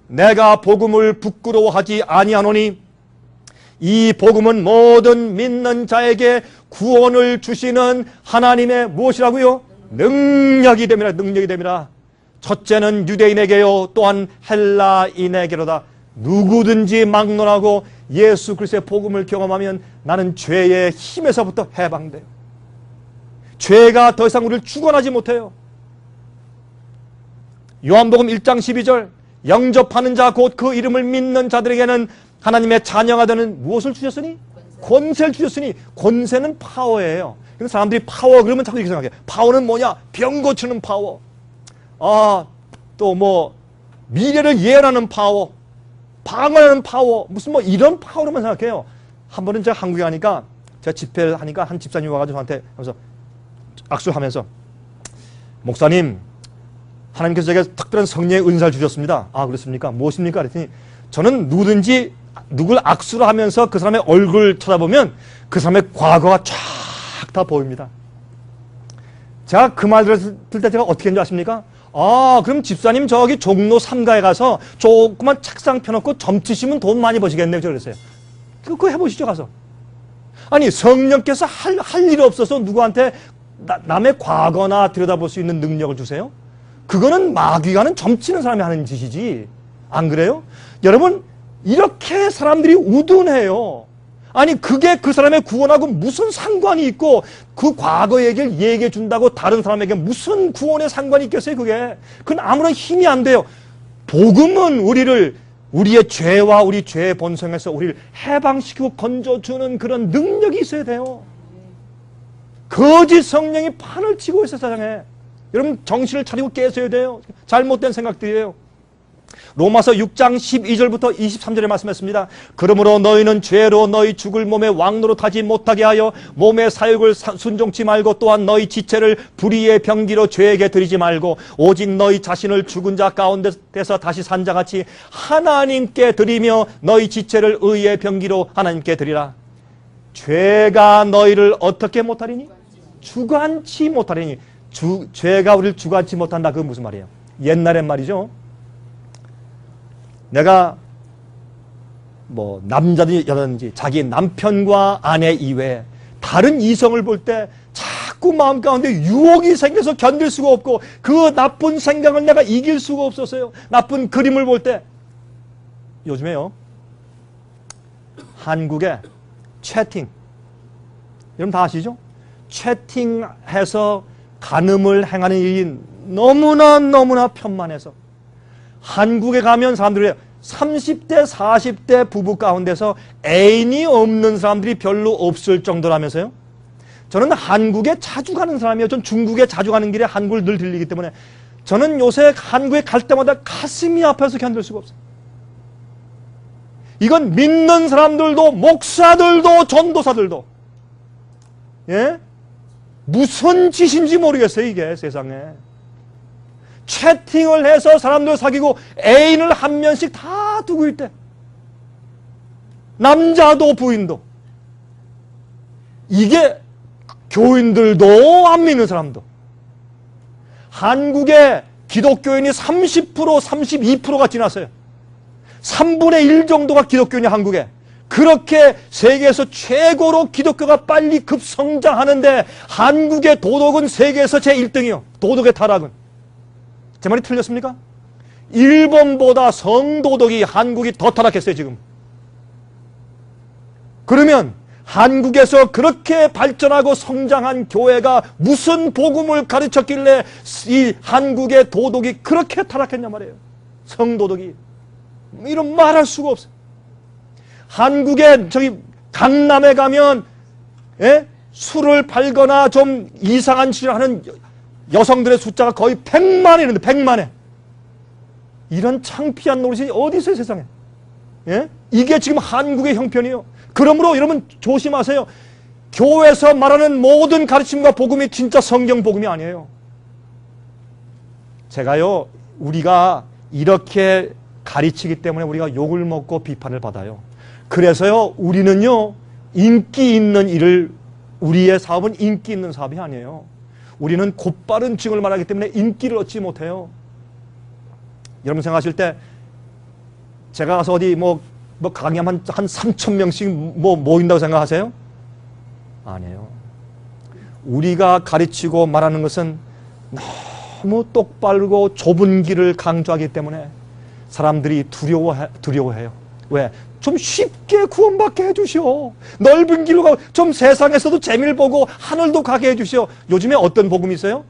내가 복음을 부끄러워하지 아니하노니 이 복음은 모든 믿는 자에게 구원을 주시는 하나님의 무엇이라고요? 능력이 됨이라. 능력이 됨이라. 첫째는 유대인에게요 또한 헬라인에게로다. 누구든지 막론하고 예수 그리스도의 복음을 경험하면 나는 죄의 힘에서부터 해방돼요. 죄가 더 이상 우리를 주관하지 못해요. 요한복음 1장 12절. 영접하는 자 곧 그 이름을 믿는 자들에게는 하나님의 자녀가 되는 무엇을 주셨으니? 권세를 주셨으니. 권세는 파워예요. 그래서 사람들이 파워 그러면 자꾸 이렇게 생각해요. 파워는 뭐냐? 병 고치는 파워. 또 뭐 미래를 예언하는 파워, 방어하는 파워, 무슨 뭐 이런 파워로만 생각해요. 한 번은 제가 한국에 가니까 제가 집회를 하니까 한 집사님이 와가지고 저한테 하면서 악수하면서 목사님, 하나님께서 제게 특별한 성령의 은사를 주셨습니다. 아, 그렇습니까? 무엇입니까? 그랬더니 저는 누구든지 누굴 악수를 하면서 그 사람의 얼굴 쳐다보면 그 사람의 과거가 쫙 다 보입니다. 제가 그 말 들었을 때 제가 어떻게 했는지 아십니까? 그럼 집사님 저기 종로 3가에 가서 조그만 책상 펴놓고 점치시면 돈 많이 버시겠네요. 그랬어요. 그거 해보시죠, 가서. 아니, 성령께서 할 일 없어서 누구한테 남의 과거나 들여다볼 수 있는 능력을 주세요? 그거는 마귀가 하는 점치는 사람이 하는 짓이지. 안 그래요? 여러분, 이렇게 사람들이 우둔해요. 아니, 그게 그 사람의 구원하고 무슨 상관이 있고 그 과거 얘기를 얘기해 준다고 다른 사람에게 무슨 구원의 상관이 있겠어요, 그게? 그건 아무런 힘이 안 돼요. 복음은 우리의 죄와 우리 죄의 본성에서 우리를 해방시키고 건져주는 그런 능력이 있어야 돼요. 거짓 성령이 판을 치고 있어요, 세상에. 여러분 정신을 차리고 깨셔야 돼요. 잘못된 생각들이에요. 로마서 6장 12절부터 23절에 말씀했습니다. 그러므로 너희는 죄로 너희 죽을 몸에 왕노릇하지 못하게 하여 몸의 사욕을 순종치 말고 또한 너희 지체를 불의의 병기로 죄에게 드리지 말고 오직 너희 자신을 죽은 자 가운데서 다시 산 자같이 하나님께 드리며 너희 지체를 의의 병기로 하나님께 드리라. 죄가 너희를 어떻게 못하리니? 주관치 못하리니. 죄가 우리를 주관치 못한다. 그건 무슨 말이에요? 옛날엔 말이죠. 내가 뭐 남자든지 여자든지 자기 남편과 아내 이외에 다른 이성을 볼 때 자꾸 마음 가운데 유혹이 생겨서 견딜 수가 없고 그 나쁜 생각을 내가 이길 수가 없었어요. 나쁜 그림을 볼 때. 요즘에요, 한국에 채팅, 여러분 다 아시죠? 채팅해서 간음을 행하는 일이 너무나 편만해서 한국에 가면 사람들이 30대 40대 부부 가운데서 애인이 없는 사람들이 별로 없을 정도라면서요. 저는 한국에 자주 가는 사람이에요. 전 중국에 자주 가는 길에 한국을 늘 들리기 때문에 저는 요새 한국에 갈 때마다 가슴이 아파서 견딜 수가 없어요. 이건 믿는 사람들도 목사들도 전도사들도 무슨 짓인지 모르겠어요. 이게 세상에. 채팅을 해서 사람들 사귀고 애인을 한 명씩 다 두고 있대. 남자도 부인도. 이게 교인들도 안 믿는 사람도. 한국에 기독교인이 30%, 32%가 지났어요. 3분의 1 정도가 기독교인이 한국에. 그렇게 세계에서 최고로 기독교가 빨리 급성장하는데 한국의 도덕은 세계에서 제1등이요. 도덕의 타락은. 제 말이 틀렸습니까? 일본보다 성도덕이 한국이 더 타락했어요, 지금. 그러면 한국에서 그렇게 발전하고 성장한 교회가 무슨 복음을 가르쳤길래 이 한국의 도덕이 그렇게 타락했냐 말이에요. 성도덕이. 이런 말할 수가 없어요. 한국에 저기 강남에 가면 술을 팔거나 좀 이상한 짓을 하는 여성들의 숫자가 거의 100만에 이르는데 100만에. 이런 창피한 노릇이 어디 있어요, 세상에. 이게 지금 한국의 형편이에요. 그러므로 여러분 조심하세요. 교회에서 말하는 모든 가르침과 복음이 진짜 성경 복음이 아니에요. 제가요, 우리가 이렇게 가르치기 때문에 우리가 욕을 먹고 비판을 받아요. 그래서요, 우리는요, 인기 있는 일을, 우리의 사업은 인기 있는 사업이 아니에요. 우리는 곧바른 증을 말하기 때문에 인기를 얻지 못해요. 여러분 생각하실 때, 제가 가서 어디 강의하면 한 3,000명씩 모인다고 생각하세요? 아니에요. 우리가 가르치고 말하는 것은 너무 똑바르고 좁은 길을 강조하기 때문에 사람들이 두려워해요. 왜? 좀 쉽게 구원받게 해주시오. 넓은 길로 가고 좀 세상에서도 재미를 보고 하늘도 가게 해주시오. 요즘에 어떤 복음이 있어요?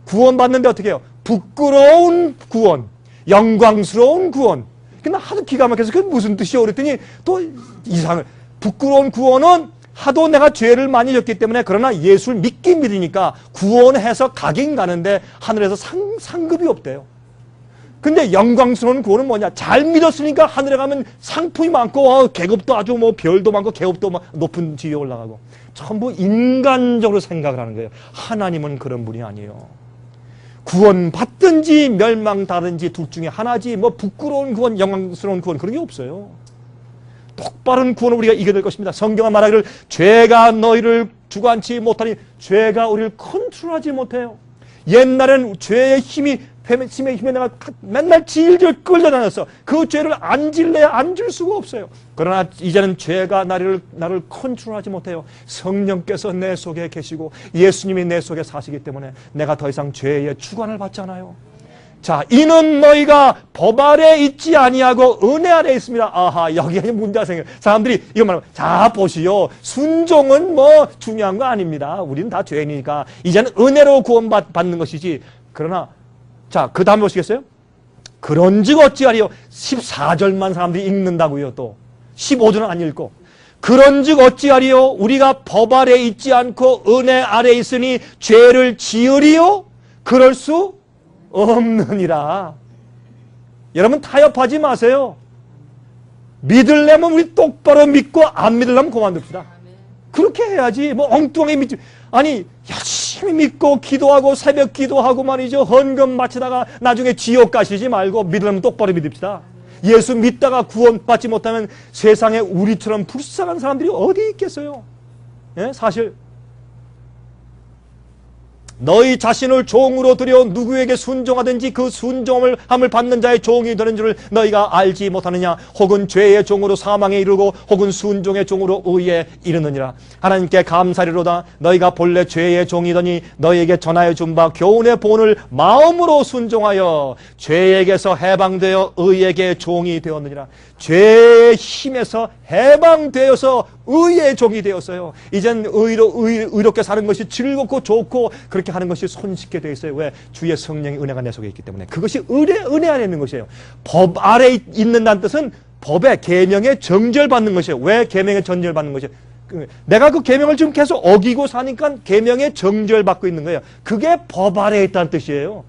구원받는데 어떻게 해요? 부끄러운 구원, 영광스러운 구원. 근데 하도 기가 막혀서 그게 무슨 뜻이요? 그랬더니 또 이상을. 부끄러운 구원은 하도 내가 죄를 많이 졌기 때문에 그러나 예수를 믿긴 믿으니까 구원해서 가긴 가는데 하늘에서 상급이 없대요. 근데 영광스러운 구원은 뭐냐? 잘 믿었으니까 하늘에 가면 상품이 많고 계급도 아주 별도 많고 계급도 높은 지위에 올라가고 전부 인간적으로 생각을 하는 거예요. 하나님은 그런 분이 아니에요. 구원 받든지 멸망당하든지 둘 중에 하나지 부끄러운 구원, 영광스러운 구원 그런 게 없어요. 똑바른 구원을 우리가 이겨낼 것입니다. 성경은 말하기를 죄가 너희를 주관치 못하니 죄가 우리를 컨트롤하지 못해요. 옛날에는 죄의 힘에 내가 맨날 질질 끌려다녔어. 그 죄를 안 질래야 안 질 수가 없어요. 그러나 이제는 죄가 나를 컨트롤하지 못해요. 성령께서 내 속에 계시고 예수님이 내 속에 사시기 때문에 내가 더 이상 죄의 주관을 받지 않아요. 자, 이는 너희가 법 아래 있지 아니하고 은혜 아래 있습니다. 아하, 여기에 문제가 생겨요. 사람들이 이거 말하면, 자, 보시오. 순종은 중요한 거 아닙니다. 우리는 다 죄인이니까. 이제는 은혜로 구원받는 것이지. 그러나, 자, 그 다음에 보시겠어요? 그런즉 어찌하리요? 14절만 사람들이 읽는다고요, 또. 15절은 안 읽고. 그런즉 어찌하리요? 우리가 법 아래 있지 않고 은혜 아래 있으니 죄를 지으리요? 그럴 수 없느니라. 여러분 타협하지 마세요. 믿으려면 우리 똑바로 믿고 안 믿으려면 그만둡시다. 그렇게 해야지. 엉뚱하게 믿지. 아니 열심히 믿고 기도하고 새벽 기도하고 말이죠. 헌금 바치다가 나중에 지옥 가시지 말고 믿으려면 똑바로 믿읍시다. 예수 믿다가 구원받지 못하면 세상에 우리처럼 불쌍한 사람들이 어디 있겠어요. 예? 사실 너희 자신을 종으로 들여 누구에게 순종하든지 그 순종함을 받는 자의 종이 되는 줄을 너희가 알지 못하느냐. 혹은 죄의 종으로 사망에 이르고 혹은 순종의 종으로 의에 이르느니라. 하나님께 감사리로다. 너희가 본래 죄의 종이더니 너희에게 전하여 준 바 교훈의 본을 마음으로 순종하여 죄에게서 해방되어 의에게 종이 되었느니라. 죄의 힘에서 해방되어서 의의 종이 되었어요. 이젠 의롭게 사는 것이 즐겁고 좋고 그렇게 하는 것이 손쉽게 되어 있어요. 왜? 주의 성령의 은혜가 내 속에 있기 때문에. 그것이 은혜 안에 있는 것이에요. 법 아래 있는다는 뜻은 법의 계명에 정죄받는 것이에요. 왜 계명에 정죄받는 것이에요? 내가 그 계명을 지금 계속 어기고 사니까 계명에 정죄받고 있는 거예요. 그게 법 아래에 있다는 뜻이에요.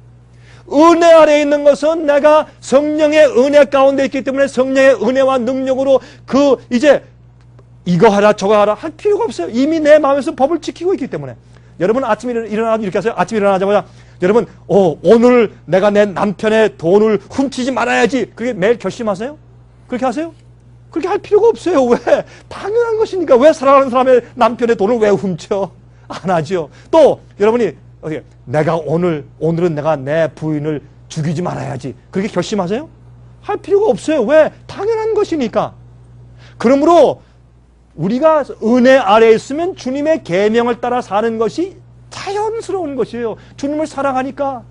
은혜 아래에 있는 것은 내가 성령의 은혜 가운데 있기 때문에 성령의 은혜와 능력으로 이제 이거 하라 저거 하라 할 필요가 없어요. 이미 내 마음에서 법을 지키고 있기 때문에. 여러분 아침에 일어나서 이렇게 하세요. 아침에 일어나자마자 여러분 오늘 내가 내 남편의 돈을 훔치지 말아야지. 그게 매일 결심하세요? 그렇게 하세요? 그렇게 할 필요가 없어요. 왜? 당연한 것이니까. 왜 사랑하는 사람의 남편의 돈을 왜 훔쳐? 안 하죠. 또 여러분이 내가 오늘은 내가 내 부인을 죽이지 말아야지. 그렇게 결심하세요? 할 필요가 없어요. 왜? 당연한 것이니까. 그러므로 우리가 은혜 아래에 있으면 주님의 계명을 따라 사는 것이 자연스러운 것이에요. 주님을 사랑하니까.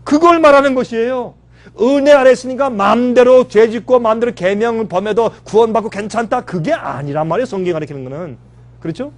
그걸 말하는 것이에요. 은혜 아래 있으니까 마음대로 죄짓고 마음대로 계명을 범해도 구원받고 괜찮다. 그게 아니란 말이에요. 성경이 가르치는 거는. 그렇죠?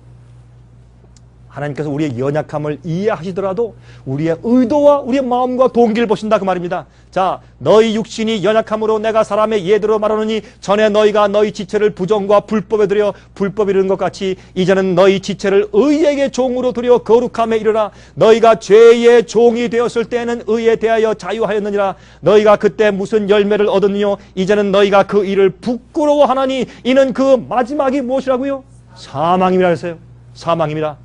하나님께서 우리의 연약함을 이해하시더라도 우리의 의도와 우리의 마음과 동기를 보신다 그 말입니다. 자, 너희 육신이 연약함으로 내가 사람의 예대로 말하노니 전에 너희가 너희 지체를 부정과 불법에 들여 불법에 이르는 것 같이 이제는 너희 지체를 의에게 종으로 들여 거룩함에 이르라. 너희가 죄의 종이 되었을 때에는 의에 대하여 자유하였느니라. 너희가 그때 무슨 열매를 얻었느뇨? 이제는 너희가 그 일을 부끄러워하나니 이는 그 마지막이 무엇이라고요? 사망임이라 했어요. 사망임이라.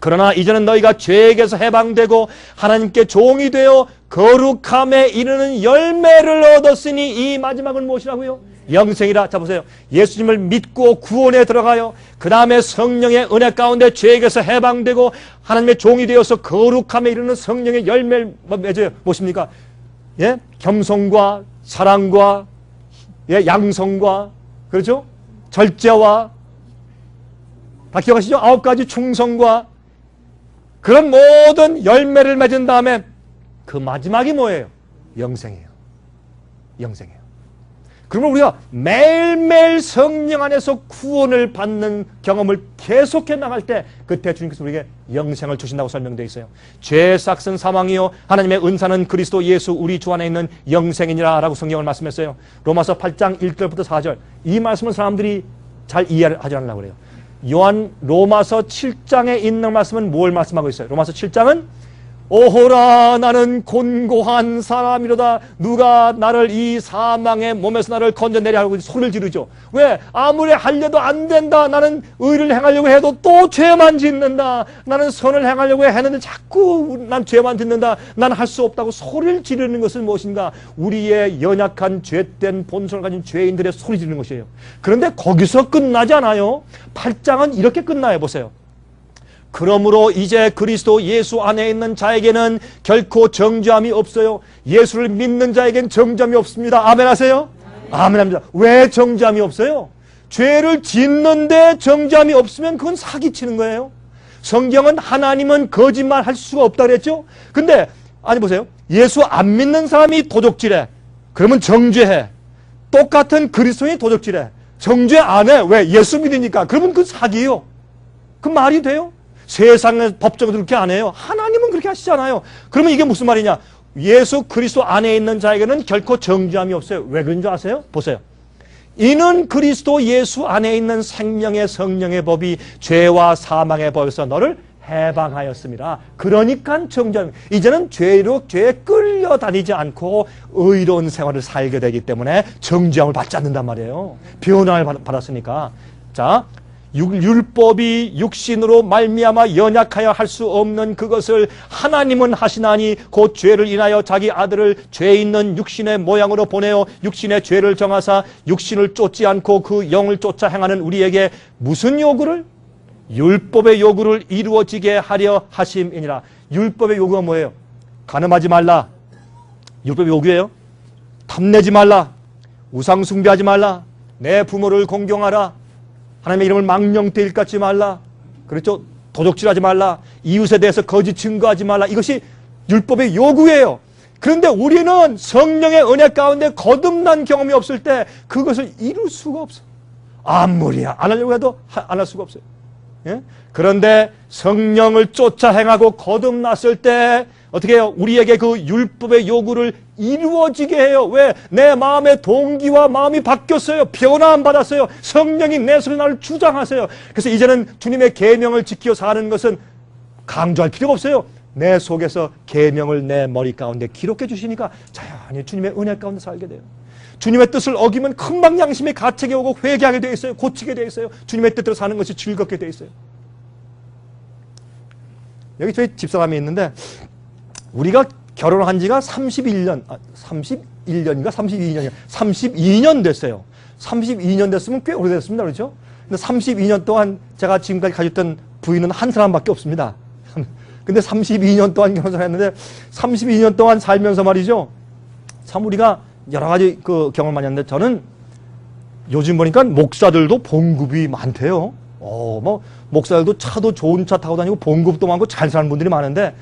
그러나 이제는 너희가 죄에게서 해방되고 하나님께 종이 되어 거룩함에 이르는 열매를 얻었으니 이 마지막은 무엇이라고요? 영생이라. 자 보세요. 예수님을 믿고 구원에 들어가요. 그 다음에 성령의 은혜 가운데 죄에게서 해방되고 하나님의 종이 되어서 거룩함에 이르는 성령의 열매를 맺어요. 무엇입니까? 예? 겸손과 사랑과 예? 양성과 그렇죠? 절제와 다 기억하시죠? 9가지 충성과 그런 모든 열매를 맺은 다음에 그 마지막이 뭐예요? 영생이에요. 영생이에요. 그러면 우리가 매일매일 성령 안에서 구원을 받는 경험을 계속해 나갈 때 그때 주님께서 우리에게 영생을 주신다고 설명되어 있어요. 죄의 삭은 사망이요 하나님의 은사는 그리스도 예수 우리 주 안에 있는 영생이니라 라고 성경을 말씀했어요. 로마서 8장 1절부터 4절 이 말씀은 사람들이 잘 이해를 하지 않으려고 그래요. 로마서 7장에 있는 말씀은 뭘 말씀하고 있어요? 로마서 7장은 오호라 나는 곤고한 사람이로다 누가 나를 이 사망의 몸에서 나를 건져내려 하고 소리를 지르죠. 왜? 아무리 하려도 안 된다. 나는 의를 행하려고 해도 또 죄만 짓는다. 나는 선을 행하려고 했는데 자꾸 난 죄만 짓는다. 난 할 수 없다고 소리를 지르는 것은 무엇인가? 우리의 연약한 죄된 본성을 가진 죄인들의 소리 지르는 것이에요. 그런데 거기서 끝나지 않아요. 8장은 이렇게 끝나요. 보세요. 그러므로 이제 그리스도 예수 안에 있는 자에게는 결코 정죄함이 없어요. 예수를 믿는 자에겐 정죄함이 없습니다. 아멘 하세요? 아멘 합니다. 왜 정죄함이 없어요? 죄를 짓는데 정죄함이 없으면 그건 사기치는 거예요. 성경은 하나님은 거짓말 할 수가 없다 그랬죠? 근데 아니 보세요. 예수 안 믿는 사람이 도적질해. 그러면 정죄해. 똑같은 그리스도인이 도적질해. 정죄 안 해. 왜? 예수 믿으니까. 그러면 그건 사기예요. 그 말이 돼요? 세상의 법적으로 그렇게 안 해요. 하나님은 그렇게 하시잖아요. 그러면 이게 무슨 말이냐? 예수 그리스도 안에 있는 자에게는 결코 정죄함이 없어요. 왜 그런 줄 아세요? 보세요. 이는 그리스도 예수 안에 있는 생명의 성령의 법이 죄와 사망의 법에서 너를 해방하였습니다. 그러니까 정죄함. 이제는 죄에 끌려다니지 않고 의로운 생활을 살게 되기 때문에 정죄함을 받지 않는단 말이에요. 변화를 받았으니까. 자, 율법이 육신으로 말미암아 연약하여 할 수 없는 그것을 하나님은 하시나니 곧 죄를 인하여 자기 아들을 죄 있는 육신의 모양으로 보내어 육신의 죄를 정하사 육신을 쫓지 않고 그 영을 쫓아 행하는 우리에게 무슨 요구를? 율법의 요구를 이루어지게 하려 하심이니라. 율법의 요구가 뭐예요? 간음하지 말라. 율법의 요구예요. 탐내지 말라. 우상 숭배하지 말라. 내 부모를 공경하라. 하나님의 이름을 망령되이 일컫지 말라. 그렇죠? 도적질하지 말라. 이웃에 대해서 거짓 증거하지 말라. 이것이 율법의 요구예요. 그런데 우리는 성령의 은혜 가운데 거듭난 경험이 없을 때 그것을 이룰 수가 없어. 아무리 안 하려고 해도 안 할 수가 없어요. 예? 그런데 성령을 쫓아 행하고 거듭났을 때 어떻게 해요? 우리에게 그 율법의 요구를 이루어지게 해요. 왜? 내 마음의 동기와 마음이 바뀌었어요. 변화함 받았어요. 성령이 내 속에 나를 주장하세요. 그래서 이제는 주님의 계명을 지켜 사는 것은 강조할 필요가 없어요. 내 속에서 계명을 내 머리 가운데 기록해 주시니까 자연히 주님의 은혜 가운데 살게 돼요. 주님의 뜻을 어기면 금방 양심의 가책이 오고 회개하게 되어 있어요. 고치게 되어 있어요. 주님의 뜻대로 사는 것이 즐겁게 되어 있어요. 여기 저희 집사람이 있는데 우리가 결혼한 지가 31년인가 32년 됐어요. 32년 됐으면 꽤 오래됐습니다. 그렇죠? 근데 32년 동안 제가 지금까지 가졌던 부인은 한 사람밖에 없습니다. 근데 32년 동안 결혼을 했는데 32년 동안 살면서 말이죠. 참 우리가 여러 가지 그 경험을 많이 했는데 저는 요즘 보니까 목사들도 봉급이 많대요. 뭐 목사들도 차도 좋은 차 타고 다니고 봉급도 많고 잘 사는 분들이 많은데,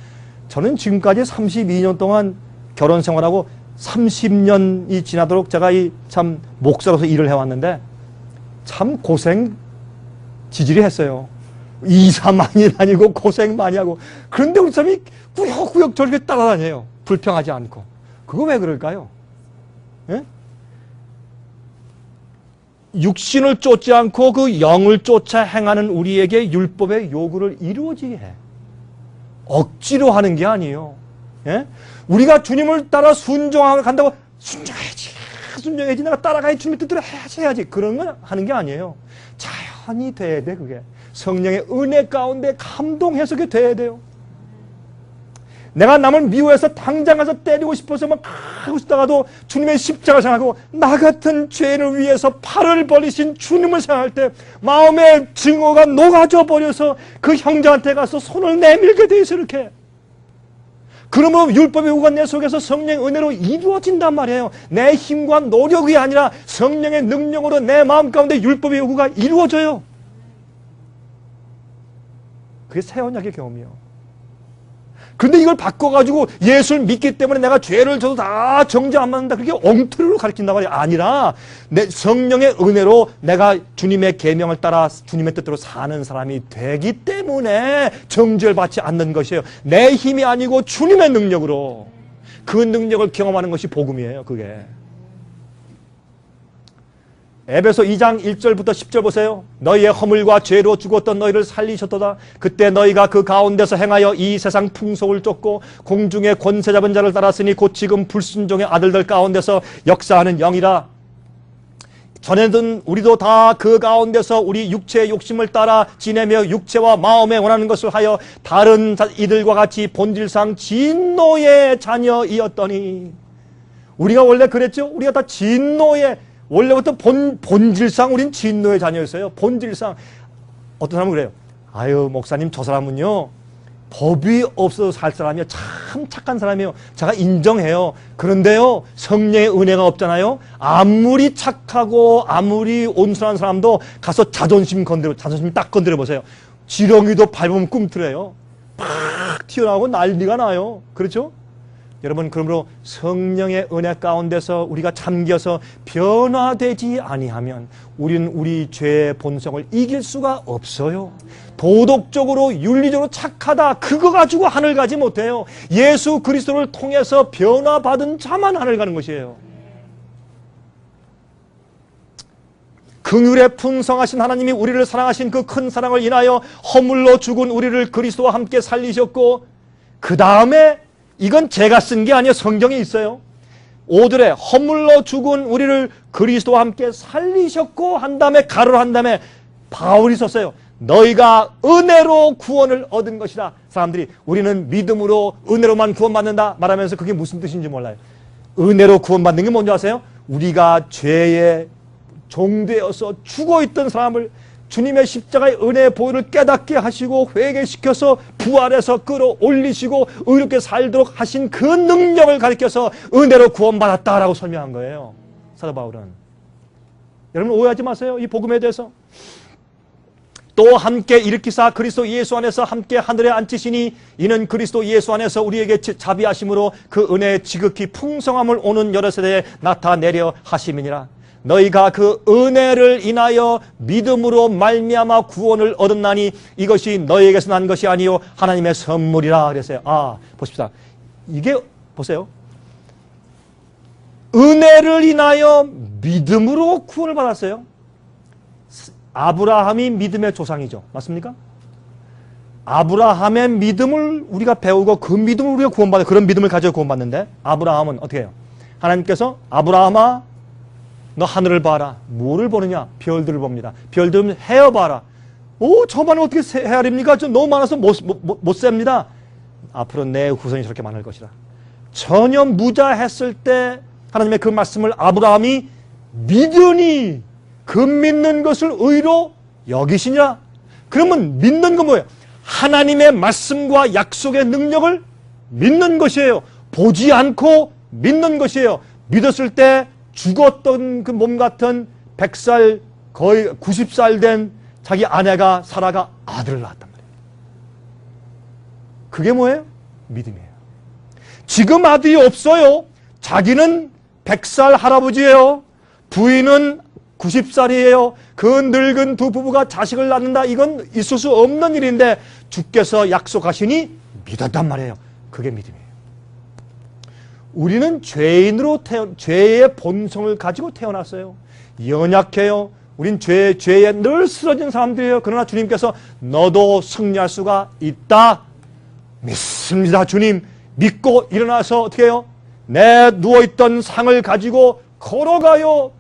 저는 지금까지 32년 동안 결혼 생활하고 30년이 지나도록 제가 참 목사로서 일을 해왔는데 참 고생 지질이 했어요. 이사 많이 다니고 고생 많이 하고. 그런데 우리 사람이 꾸역꾸역 저렇게 따라다녀요. 불평하지 않고. 그거 왜 그럴까요? 예? 육신을 쫓지 않고 그 영을 쫓아 행하는 우리에게 율법의 요구를 이루어지게 해. 억지로 하는 게 아니에요. 예? 우리가 주님을 따라 순종한다고 순종해야지 내가 따라가야 주님의 뜻대로 해야지 그런 건 하는 게 아니에요. 자연히 돼야 돼. 그게 성령의 은혜 가운데 감동해서 그게 돼야 돼요. 내가 남을 미워해서 당장 가서 때리고 싶어서 막 하고 싶다가도 주님의 십자가를 생각하고 나 같은 죄를 위해서 팔을 벌리신 주님을 생각할 때 마음의 증오가 녹아져 버려서 그 형제한테 가서 손을 내밀게 돼 있어. 이렇게. 그러면 율법의 요구가 내 속에서 성령의 은혜로 이루어진단 말이에요. 내 힘과 노력이 아니라 성령의 능력으로 내 마음 가운데 율법의 요구가 이루어져요. 그게 새 언약의 경험이에요. 그런데 이걸 바꿔가지고 예수를 믿기 때문에 내가 죄를 져도 다 정죄 안 받는다, 그렇게 엉터리로 가르친단 말이 아니라 내 성령의 은혜로 내가 주님의 계명을 따라 주님의 뜻대로 사는 사람이 되기 때문에 정죄를 받지 않는 것이에요. 내 힘이 아니고 주님의 능력으로 그 능력을 경험하는 것이 복음이에요. 그게. 에베소 2장 1절부터 10절 보세요. 너희의 허물과 죄로 죽었던 너희를 살리셨도다. 그때 너희가 그 가운데서 행하여 이 세상 풍속을 쫓고 공중의 권세 잡은 자를 따랐으니 곧 지금 불순종의 아들들 가운데서 역사하는 영이라. 전에는 우리도 다 그 가운데서 우리 육체의 욕심을 따라 지내며 육체와 마음에 원하는 것을 하여 다른 이들과 같이 본질상 진노의 자녀이었더니. 우리가 원래 그랬죠. 우리가 다 진노의, 원래부터 본질상 우린 진노의 자녀였어요. 본질상. 어떤 사람은 그래요. 아유 목사님 저 사람은요 법이 없어서 살 사람이요 참 착한 사람이에요. 제가 인정해요. 그런데요 성령의 은혜가 없잖아요. 아무리 착하고 아무리 온순한 사람도 가서 자존심 딱 건드려 보세요. 지렁이도 밟으면 꿈틀어요. 팍 튀어나오고 난리가 나요. 그렇죠? 여러분, 그러므로 성령의 은혜 가운데서 우리가 잠겨서 변화되지 아니하면 우리는 우리 죄의 본성을 이길 수가 없어요. 도덕적으로 윤리적으로 착하다, 그거 가지고 하늘 가지 못해요. 예수 그리스도를 통해서 변화받은 자만 하늘 가는 것이에요. 긍휼에 풍성하신 하나님이 우리를 사랑하신 그 큰 사랑을 인하여 허물로 죽은 우리를 그리스도와 함께 살리셨고, 그 다음에 이건 제가 쓴 게 아니에요. 성경에 있어요. 5절에 허물로 죽은 우리를 그리스도와 함께 살리셨고 한 다음에 가로로 한 다음에 바울이 썼어요. 너희가 은혜로 구원을 얻은 것이다. 사람들이 우리는 믿음으로 은혜로만 구원받는다 말하면서 그게 무슨 뜻인지 몰라요. 은혜로 구원받는 게 뭔지 아세요? 우리가 죄의 종되어서 죽어있던 사람을 주님의 십자가의 은혜의 보혈을 깨닫게 하시고 회개시켜서 부활해서 끌어올리시고 의롭게 살도록 하신 그 능력을 가리켜서 은혜로 구원받았다라고 설명한 거예요. 사도 바울은. 여러분 오해하지 마세요. 이 복음에 대해서. 또 함께 일으키사 그리스도 예수 안에서 함께 하늘에 앉히시니 이는 그리스도 예수 안에서 우리에게 자비하심으로 그 은혜의 지극히 풍성함을 오는 여러 세대에 나타내려 하심이니라. 너희가 그 은혜를 인하여 믿음으로 말미암아 구원을 얻었나니 이것이 너희에게서 난 것이 아니요 하나님의 선물이라 그랬어요. 보십시다. 이게 보세요. 은혜를 인하여 믿음으로 구원을 받았어요. 아브라함이 믿음의 조상이죠. 맞습니까? 아브라함의 믿음을 우리가 배우고 그 믿음을 우리가 구원받아요. 그런 믿음을 가지고 구원받는데 아브라함은 어떻게 해요? 하나님께서 아브라함아 너 하늘을 봐라. 뭐를 보느냐? 별들을 봅니다. 별들은 헤어봐라. 저만은 어떻게 헤아립니까? 저 너무 많아서 못 셉니다. 앞으로 내 후손이 저렇게 많을 것이라. 전혀 무자했을 때 하나님의 그 말씀을 아브라함이 믿으니 그 믿는 것을 의로 여기시냐? 그러면 믿는 건 뭐예요? 하나님의 말씀과 약속의 능력을 믿는 것이에요. 보지 않고 믿는 것이에요. 믿었을 때 죽었던 그 몸 같은 100살 거의 90살 된 자기 아내가 사라가 아들을 낳았단 말이에요. 그게 뭐예요? 믿음이에요. 지금 아들이 없어요. 자기는 100살 할아버지예요. 부인은 90살이에요. 그 늙은 두 부부가 자식을 낳는다. 이건 있을 수 없는 일인데 주께서 약속하시니 믿었단 말이에요. 그게 믿음이에요. 우리는 죄인으로 죄의 본성을 가지고 태어났어요. 연약해요. 우린 죄에 늘 쓰러진 사람들이에요. 그러나 주님께서 너도 승리할 수가 있다. 믿습니다. 주님. 믿고 일어나서 어떻게 해요? 내 누워있던 상을 가지고 걸어가요.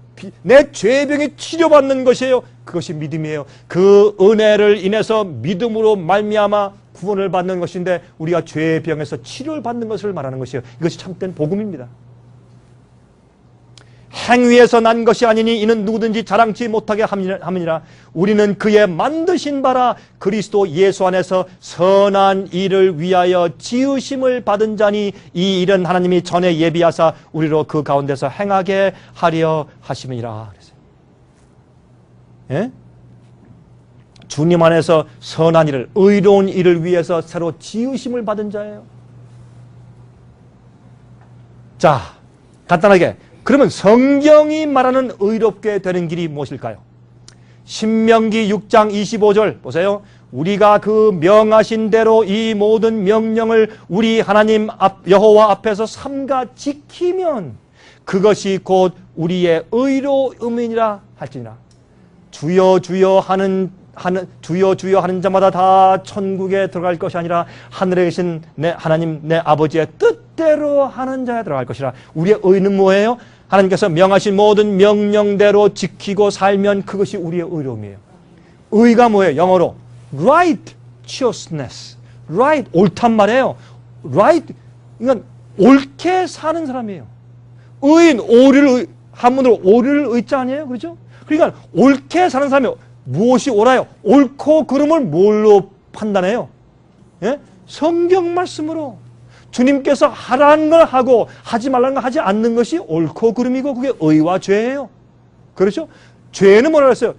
내 죄병이 치료받는 것이에요. 그것이 믿음이에요. 그 은혜를 인해서 믿음으로 말미암아 구원을 받는 것인데 우리가 죄의 병에서 치료를 받는 것을 말하는 것이에요. 이것이 참된 복음입니다. 행위에서 난 것이 아니니 이는 누구든지 자랑치 못하게 함이니라. 우리는 그의 만드신 바라 그리스도 예수 안에서 선한 일을 위하여 지으심을 받은 자니 이 일은 하나님이 전에 예비하사 우리로 그 가운데서 행하게 하려 하심이니라. 예? 주님 안에서 선한 일을, 의로운 일을 위해서 새로 지으심을 받은 자예요. 자, 간단하게 그러면 성경이 말하는 의롭게 되는 길이 무엇일까요? 신명기 6장 25절 보세요. 우리가 그 명하신 대로 이 모든 명령을 우리 하나님 여호와 앞에서 삼가 지키면 그것이 곧 우리의 의로움이니라 할지니라. 주여 주여 하는 자마다 다 천국에 들어갈 것이 아니라 하늘에 계신 내 하나님 내 아버지의 뜻대로 하는 자에 들어갈 것이라. 우리의 의는 뭐예요? 하나님께서 명하신 모든 명령대로 지키고 살면 그것이 우리의 의로움이에요. 의가 뭐예요? 영어로 righteousness. right, 옳단 말이에요. right, 그러니까 옳게 사는 사람이에요. 의인, 한문으로 오를 의자 아니에요? 그렇죠? 그러니까 옳게 사는 사람이 무엇이 옳아요? 옳고 그름을 뭘로 판단해요? 예? 성경 말씀으로. 주님께서 하라는 걸 하고 하지 말라는 걸 하지 않는 것이 옳고 그름이고 그게 의와 죄예요. 그렇죠? 죄는 뭐라 그랬어요?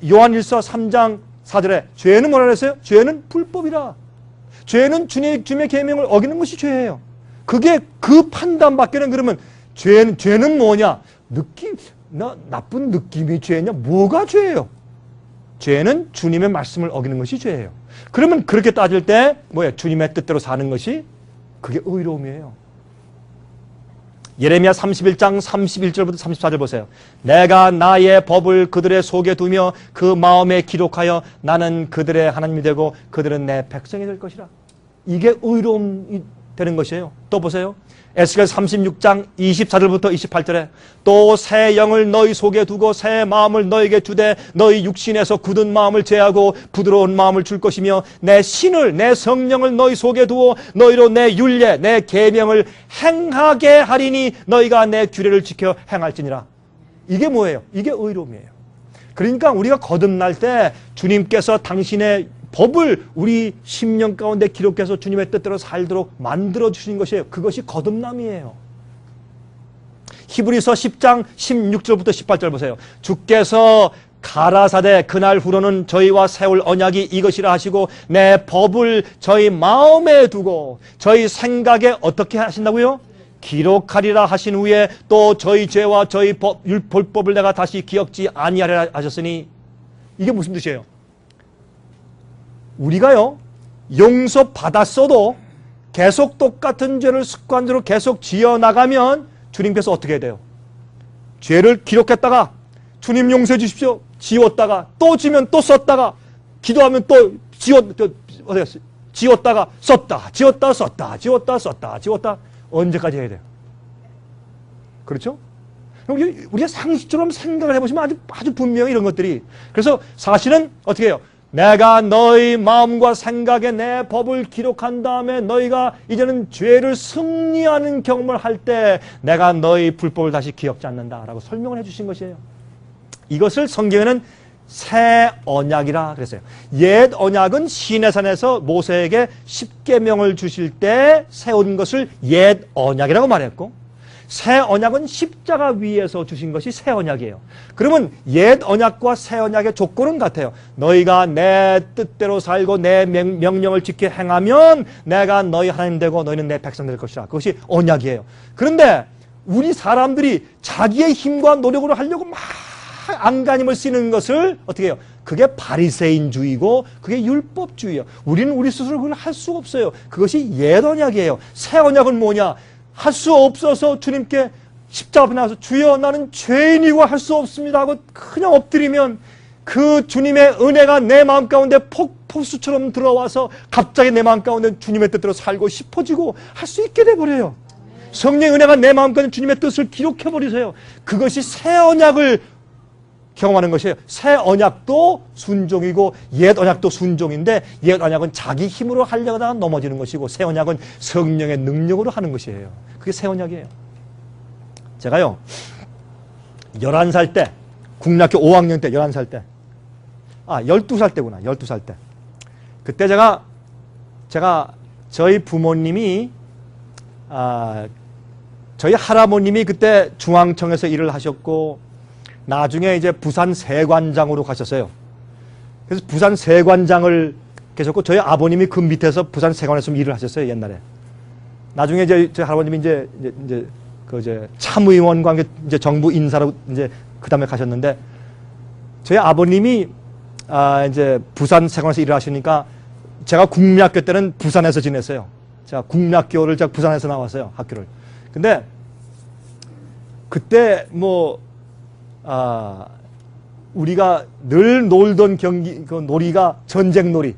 요한일서 3장 4절에 죄는 뭐라 그랬어요? 죄는 불법이라. 죄는 주님의 계명을 어기는 것이 죄예요. 그게 그 판단밖에는 그러면 죄는 뭐냐? 나쁜 느낌이 죄냐? 뭐가 죄예요? 죄는 주님의 말씀을 어기는 것이 죄예요. 그러면 그렇게 따질 때 뭐예요? 주님의 뜻대로 사는 것이 그게 의로움이에요. 예레미야 31장 31절부터 34절 보세요. 내가 나의 법을 그들의 속에 두며 그 마음에 기록하여 나는 그들의 하나님이 되고 그들은 내 백성이 될 것이라. 이게 의로움이 되는 것이에요. 또 보세요. 에스겔 36장 24절부터 28절에 또 새 영을 너희 속에 두고 새 마음을 너에게 주되 너희 육신에서 굳은 마음을 제하고 부드러운 마음을 줄 것이며 내 신을 내 성령을 너희 속에 두어 너희로 내 율례 내 계명을 행하게 하리니 너희가 내 규례를 지켜 행할지니라. 이게 뭐예요? 이게 의로움이에요. 그러니까 우리가 거듭날 때 주님께서 당신의 법을 우리 심령 가운데 기록해서 주님의 뜻대로 살도록 만들어 주신 것이에요. 그것이 거듭남이에요. 히브리서 10장 16절부터 18절 보세요. 주께서 가라사대 그날 후로는 저희와 세울 언약이 이것이라 하시고 내 법을 저희 마음에 두고 저희 생각에 어떻게 하신다고요? 기록하리라 하신 후에 또 저희 죄와 저희 율법을 내가 다시 기억지 아니하리라 하셨으니 이게 무슨 뜻이에요? 우리가요 용서받았어도 계속 똑같은 죄를 습관적으로 계속 지어나가면 주님께서 어떻게 해야 돼요? 죄를 기록했다가 주님 용서해 주십시오 지웠다가 또 지면 또 썼다가 기도하면 또 지웠다가 썼다 지웠다 썼다 지웠다 썼다 지웠다 언제까지 해야 돼요? 그렇죠? 우리가 상식처럼 생각을 해보시면 아주 분명히 이런 것들이 그래서 사실은 어떻게 해요? 내가 너희 마음과 생각에 내 법을 기록한 다음에 너희가 이제는 죄를 승리하는 경험을 할 때 내가 너희 불법을 다시 기억지 않는다라고 설명을 해주신 것이에요. 이것을 성경에는 새 언약이라 그랬어요. 옛 언약은 시내산에서 모세에게 십계명을 주실 때 세운 것을 옛 언약이라고 말했고 새 언약은 십자가 위에서 주신 것이 새 언약이에요. 그러면 옛 언약과 새 언약의 조건은 같아요. 너희가 내 뜻대로 살고 내 명령을 지켜 행하면 내가 너희 하나님 되고 너희는 내 백성 될 것이라. 그것이 언약이에요. 그런데 우리 사람들이 자기의 힘과 노력으로 하려고 막 안간힘을 쓰는 것을 어떻게 해요? 그게 바리새인주의고 그게 율법주의예요. 우리는 우리 스스로 그걸 할 수가 없어요. 그것이 옛 언약이에요. 새 언약은 뭐냐? 할 수 없어서 주님께 십자가 앞에 나와서 주여 나는 죄인이고 할 수 없습니다 하고 그냥 엎드리면 그 주님의 은혜가 내 마음 가운데 폭포수처럼 들어와서 갑자기 내 마음 가운데 주님의 뜻대로 살고 싶어지고 할 수 있게 돼버려요. 성령의 은혜가 내 마음 가운데 주님의 뜻을 기록해버리세요. 그것이 새 언약을 경험하는 것이에요. 새 언약도 순종이고 옛 언약도 순종인데 옛 언약은 자기 힘으로 하려다가 넘어지는 것이고 새 언약은 성령의 능력으로 하는 것이에요. 그게 새 언약이에요. 제가요 11살 때 국민학교 5학년 때 11살 때 12살 때구나. 12살 때 그때 제가 저희 부모님이 저희 할아버님이 그때 중앙청에서 일을 하셨고 나중에 이제 부산 세관장으로 가셨어요. 그래서 부산 세관장을 계셨고 저희 아버님이 그 밑에서 부산 세관에서 일을 하셨어요. 옛날에. 나중에 이제 저희 할아버님이 이제 참의원과 이제 정부 인사로 이제 그 다음에 가셨는데 저희 아버님이 이제 부산 세관에서 일을 하시니까 제가 국민학교 때는 부산에서 지냈어요. 제가 국민학교를 제가 부산에서 나왔어요. 학교를. 근데 그때 우리가 늘 놀던 그 놀이가 전쟁놀이.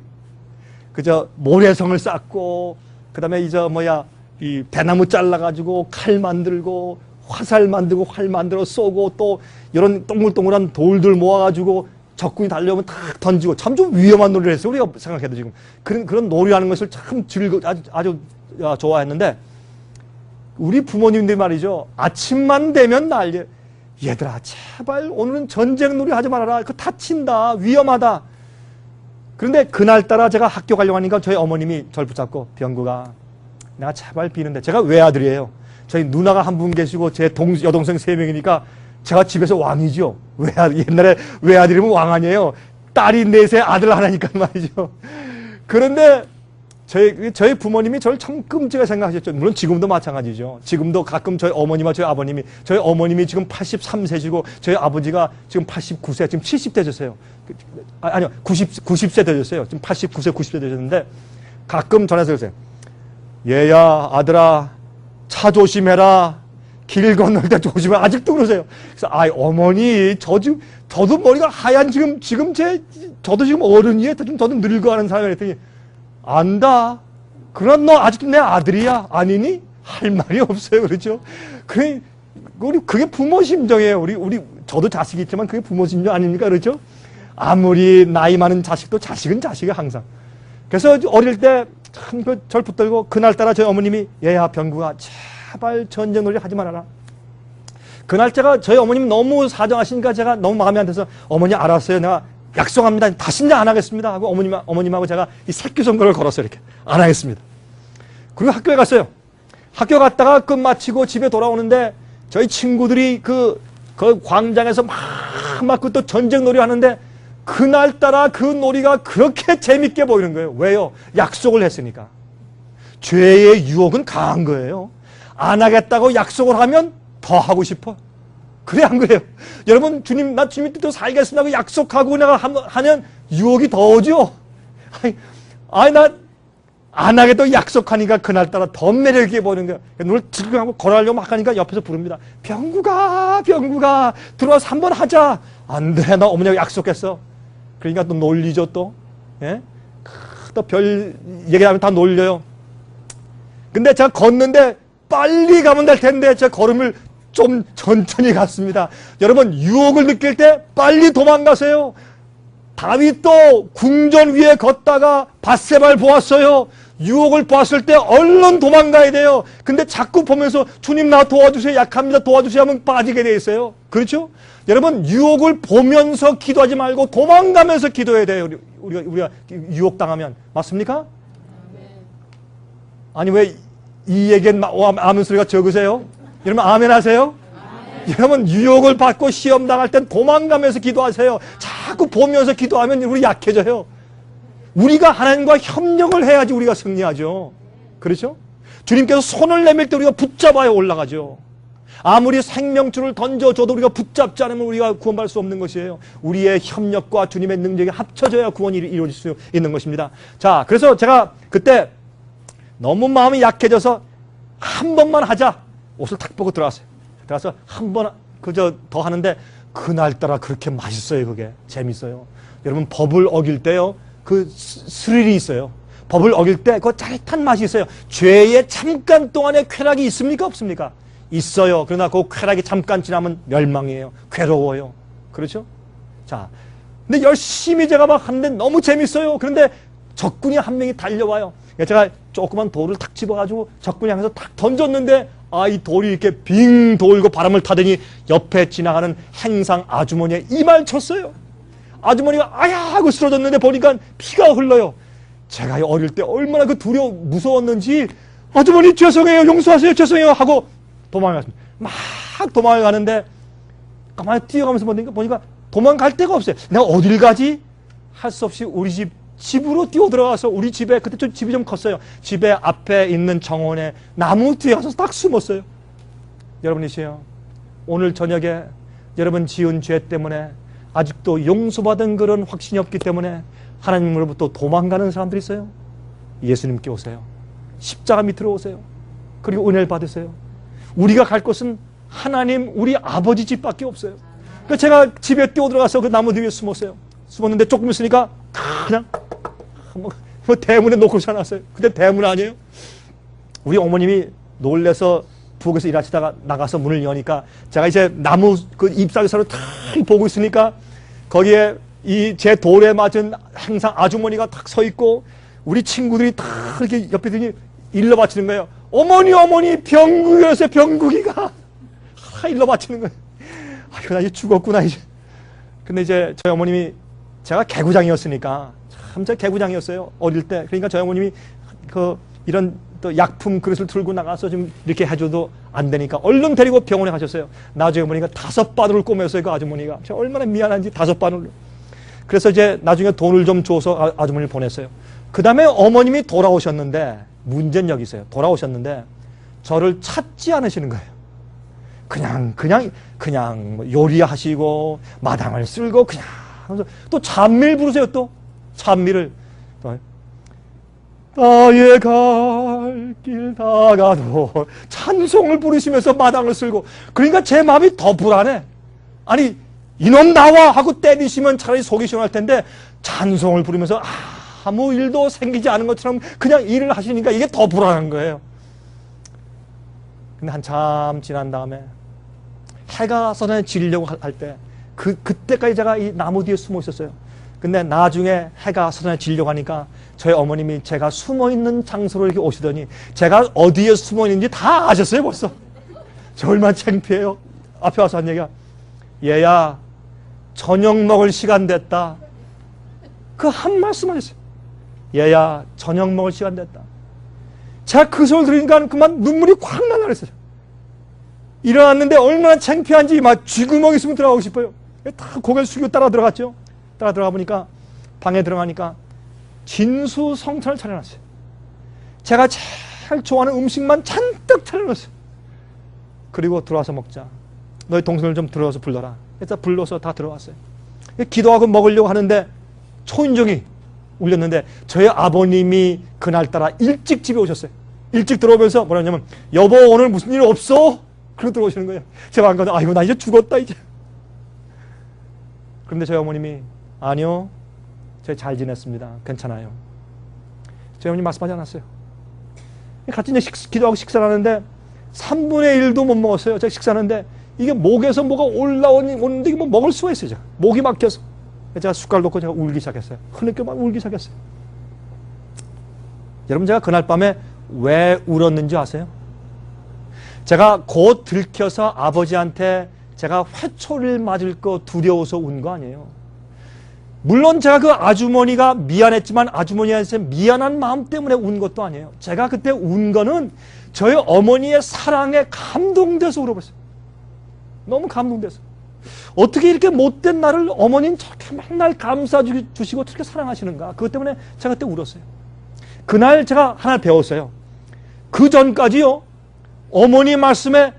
그저 모래성을 쌓고, 그 다음에 이 대나무 잘라가지고 칼 만들고, 화살 만들고, 활 만들어 쏘고, 또 이런 동글동글한 돌들 모아가지고 적군이 달려오면 탁 던지고, 참 좀 위험한 놀이를 했어요. 우리가 생각해도 지금. 그런 놀이하는 것을 참 아주 좋아했는데, 우리 부모님들 말이죠. 아침만 되면 얘들아 제발 오늘은 전쟁놀이 하지 말아라. 그거 다친다. 위험하다. 그런데 그날따라 제가 학교 가려고 하니까 저희 어머님이 저를 붙잡고 병구가 내가 제발 비는데 제가 외아들이에요. 저희 누나가 한 분 계시고 제 여동생 3명이니까 제가 집에서 왕이죠. 옛날에 외아들이면 왕 아니에요. 딸이 4세 아들 하나니까 말이죠. 그런데 저희 부모님이 저를 참 끔찍하게 생각하셨죠. 물론 지금도 마찬가지죠. 지금도 가끔 저희 어머니와 저희 어머님이 지금 83세시고 저희 아버지가 지금 89세, 지금 70대 되셨어요. 아니요, 90세 되셨어요. 지금 89세, 90세 되셨는데 가끔 전화해서 그러세요. 얘야, 아들아, 차 조심해라. 길 건널 때 조심해. 아직도 그러세요. 그래서 어머니, 저도 머리가 하얀 저도 지금 어른이에요. 저도 늙어가는 사람이 했더니 안다. 그럼 너 아직도 내 아들이야. 아니니? 할 말이 없어요. 그렇죠? 그게 부모 심정이에요. 저도 자식이 있지만 그게 부모 심정 아닙니까? 그렇죠? 아무리 나이 많은 자식도 자식은 자식이야, 항상. 그래서 어릴 때 참 절 붙들고 그날따라 저희 어머님이 얘야, 병구가 제발 전쟁놀이 하지 말아라. 그날 저희 어머님 너무 사정하시니까 제가 너무 마음에 안 들어서 어머니 알았어요. 내가 약속합니다. 다시는 안 하겠습니다. 하고 어머님하고 제가 이 새끼손가락을 걸었어요. 이렇게. 안 하겠습니다. 그리고 학교에 갔어요. 학교 갔다가 끝마치고 집에 돌아오는데 저희 친구들이 그 광장에서 막 또 전쟁놀이 하는데 그날따라 그 놀이가 그렇게 재밌게 보이는 거예요. 왜요? 약속을 했으니까. 죄의 유혹은 강한 거예요. 안 하겠다고 약속을 하면 더 하고 싶어. 그래 안 그래요? 여러분 나 주님 뜻대로 살겠습니다 하고 약속하고 내가 하면 유혹이 더 오죠? 나 안 하겠다고 약속하니까 그날따라 더 매력있게 보이는 거예요. 눈을 들고 걸어가려고 막 하니까 옆에서 부릅니다. 병구가 들어와서 한번 하자. 안 돼, 나 어머니하고 약속했어. 그러니까 또 놀리죠 또. 예? 또 별 얘기하면 다 놀려요. 근데 제가 걷는데 빨리 가면 될 텐데 제가 걸음을 좀 천천히 갔습니다. 여러분 유혹을 느낄 때 빨리 도망가세요. 다윗도 궁전 위에 걷다가 밧세바를 보았어요. 유혹을 보았을 때 얼른 도망가야 돼요. 근데 자꾸 보면서 주님 나 도와주세요. 약합니다. 도와주세요 하면 빠지게 돼 있어요. 그렇죠? 여러분 유혹을 보면서 기도하지 말고 도망가면서 기도해야 돼요. 우리가 유혹당하면. 맞습니까? 아니 왜 이 얘기엔 아멘 소리가 적으세요? 여러분 아멘 하세요? 여러분 유혹을 받고 시험 당할 땐 도망가면서 기도하세요. 자꾸 보면서 기도하면 우리 약해져요. 우리가 하나님과 협력을 해야지 우리가 승리하죠. 그렇죠? 주님께서 손을 내밀 때 우리가 붙잡아야 올라가죠. 아무리 생명줄을 던져줘도 우리가 붙잡지 않으면 우리가 구원받을 수 없는 것이에요. 우리의 협력과 주님의 능력이 합쳐져야 구원이 이루어질 수 있는 것입니다. 자, 그래서 제가 그때 너무 마음이 약해져서 한 번만 하자. 옷을 탁 벗고 들어갔어요. 들어가서 한 번 그저 더 하는데 그날따라 그렇게 맛있어요. 그게 재밌어요. 여러분 법을 어길 때요. 그 스릴이 있어요. 법을 어길 때 그 짜릿한 맛이 있어요. 죄의 잠깐 동안의 쾌락이 있습니까? 없습니까? 있어요. 그러나 그 쾌락이 잠깐 지나면 멸망이에요. 괴로워요. 그렇죠? 자, 근데 열심히 제가 막 하는데 너무 재밌어요. 그런데 적군이 한 명이 달려와요. 제가 조그만 돌을 탁 집어가지고 적군이 향해서 탁 던졌는데 이 돌이 이렇게 빙 돌고 바람을 타더니 옆에 지나가는 행상 아주머니의 이마를 쳤어요. 아주머니가 아야 하고 쓰러졌는데 보니까 피가 흘러요. 제가 어릴 때 얼마나 그 무서웠는지 아주머니 죄송해요. 용서하세요. 죄송해요. 하고 도망갔습니다. 막 도망을 가는데 가만히 뛰어가면서 보니까 도망갈 데가 없어요. 내가 어딜 가지? 할 수 없이 우리 집으로 뛰어 들어가서 우리 집에 그때 좀 집이 좀 컸어요. 집에 앞에 있는 정원에 나무 뒤에 가서 딱 숨었어요. 여러분이시요. 오늘 저녁에 여러분 지은 죄 때문에 아직도 용서받은 그런 확신이 없기 때문에 하나님으로부터 도망가는 사람들이 있어요. 예수님께 오세요. 십자가 밑으로 오세요. 그리고 은혜를 받으세요. 우리가 갈 곳은 하나님 우리 아버지 집밖에 없어요. 그러니까 제가 집에 뛰어 들어가서 그 나무 뒤에 숨었어요. 숨었는데 조금 있으니까 그냥 뭐 대문에 놓고 사놨어요. 근데 대문 아니에요. 우리 어머님이 놀래서 부엌에서 일하시다가 나가서 문을 여니까 제가 이제 나무 그 잎사귀사로 탁 보고 있으니까 거기에 이 제 돌에 맞은 항상 아주머니가 탁 서 있고 우리 친구들이 탁 이렇게 옆에 들이 일러 바치는 거예요. 어머니 병국이었어요. 병국이가 일러 바치는 거예요. 아이고 나 이제 죽었구나 이제. 근데 이제 저희 어머님이 제가 개구장이었으니까 참 제가 개구장이었어요. 어릴 때. 그러니까 저희 어머님이 이런 또 약품 그릇을 들고 나가서 좀 이렇게 해줘도 안 되니까 얼른 데리고 병원에 가셨어요. 나중에 보니까 5바늘을 꼬매었어요. 그 아주머니가. 제가 얼마나 미안한지 5바늘을. 그래서 이제 나중에 돈을 좀 줘서 아주머니를 보냈어요. 그 다음에 어머님이 돌아오셨는데 문제는 여기 있어요. 돌아오셨는데 저를 찾지 않으시는 거예요. 그냥 뭐 요리하시고 마당을 쓸고 그냥 또 찬미를 부르세요. 또 찬미를 나의 갈 길 다가도 찬송을 부르시면서 마당을 쓸고 그러니까 제 마음이 더 불안해. 아니 이놈 나와 하고 때리시면 차라리 속이 시원할 텐데 찬송을 부르면서 아무 일도 생기지 않은 것처럼 그냥 일을 하시니까 이게 더 불안한 거예요. 근데 한참 지난 다음에 해가 서늘 지려고 할 때 그때까지 제가 이 나무 뒤에 숨어 있었어요. 근데 나중에 해가 서늘 지려고 하니까 저희 어머님이 제가 숨어 있는 장소로 이렇게 오시더니 제가 어디에 숨어 있는지 다 아셨어요 벌써. 저 얼마나 창피해요. 앞에 와서 한 얘기가 얘야 저녁 먹을 시간 됐다. 그 한 말씀 하셨어요. 얘야 저녁 먹을 시간 됐다. 제가 그 소리를 들으니까 그만 눈물이 확 날라 그랬어요. 일어났는데 얼마나 창피한지 막 쥐구멍 있으면 들어가고 싶어요. 다 고개를 숙이고 따라 들어갔죠. 따라 들어가 보니까 방에 들어가니까 진수성찬을 차려놨어요. 제가 제일 좋아하는 음식만 잔뜩 차려놨어요. 그리고 들어와서 먹자. 너희 동생을 좀 들어와서 불러라. 그래서 불러서 다 들어왔어요. 기도하고 먹으려고 하는데 초인종이 울렸는데 저희 아버님이 그날따라 일찍 집에 오셨어요. 일찍 들어오면서 뭐라 하냐면 여보 오늘 무슨 일 없어? 그러고 들어오시는 거예요. 제가 안 가서 아이고 나 이제 죽었다 이제. 그런데 저희 어머님이 아니요 저희 잘 지냈습니다. 괜찮아요. 저희 어머님 말씀하지 않았어요. 같이 이제 기도하고 식사를 하는데 3분의 1도 못 먹었어요. 제가 식사하는데 이게 목에서 뭐가 올라오는데 이게 뭐 먹을 수가 있어요. 제가. 목이 막혀서 제가 숟갈 놓고 제가 울기 시작했어요. 흐느껴 막 울기 시작했어요. 여러분 제가 그날 밤에 왜 울었는지 아세요? 제가 곧 들켜서 아버지한테 제가 회초리를 맞을 거 두려워서 운 거 아니에요. 물론 제가 그 아주머니가 미안했지만 아주머니한테 미안한 마음 때문에 운 것도 아니에요. 제가 그때 운 거는 저희 어머니의 사랑에 감동돼서 울어버렸어요. 너무 감동돼서. 어떻게 이렇게 못된 나를 어머니는 저렇게 맨날 감싸주시고 어떻게 사랑하시는가. 그것 때문에 제가 그때 울었어요. 그날 제가 하나 배웠어요. 그 전까지요, 어머니 말씀에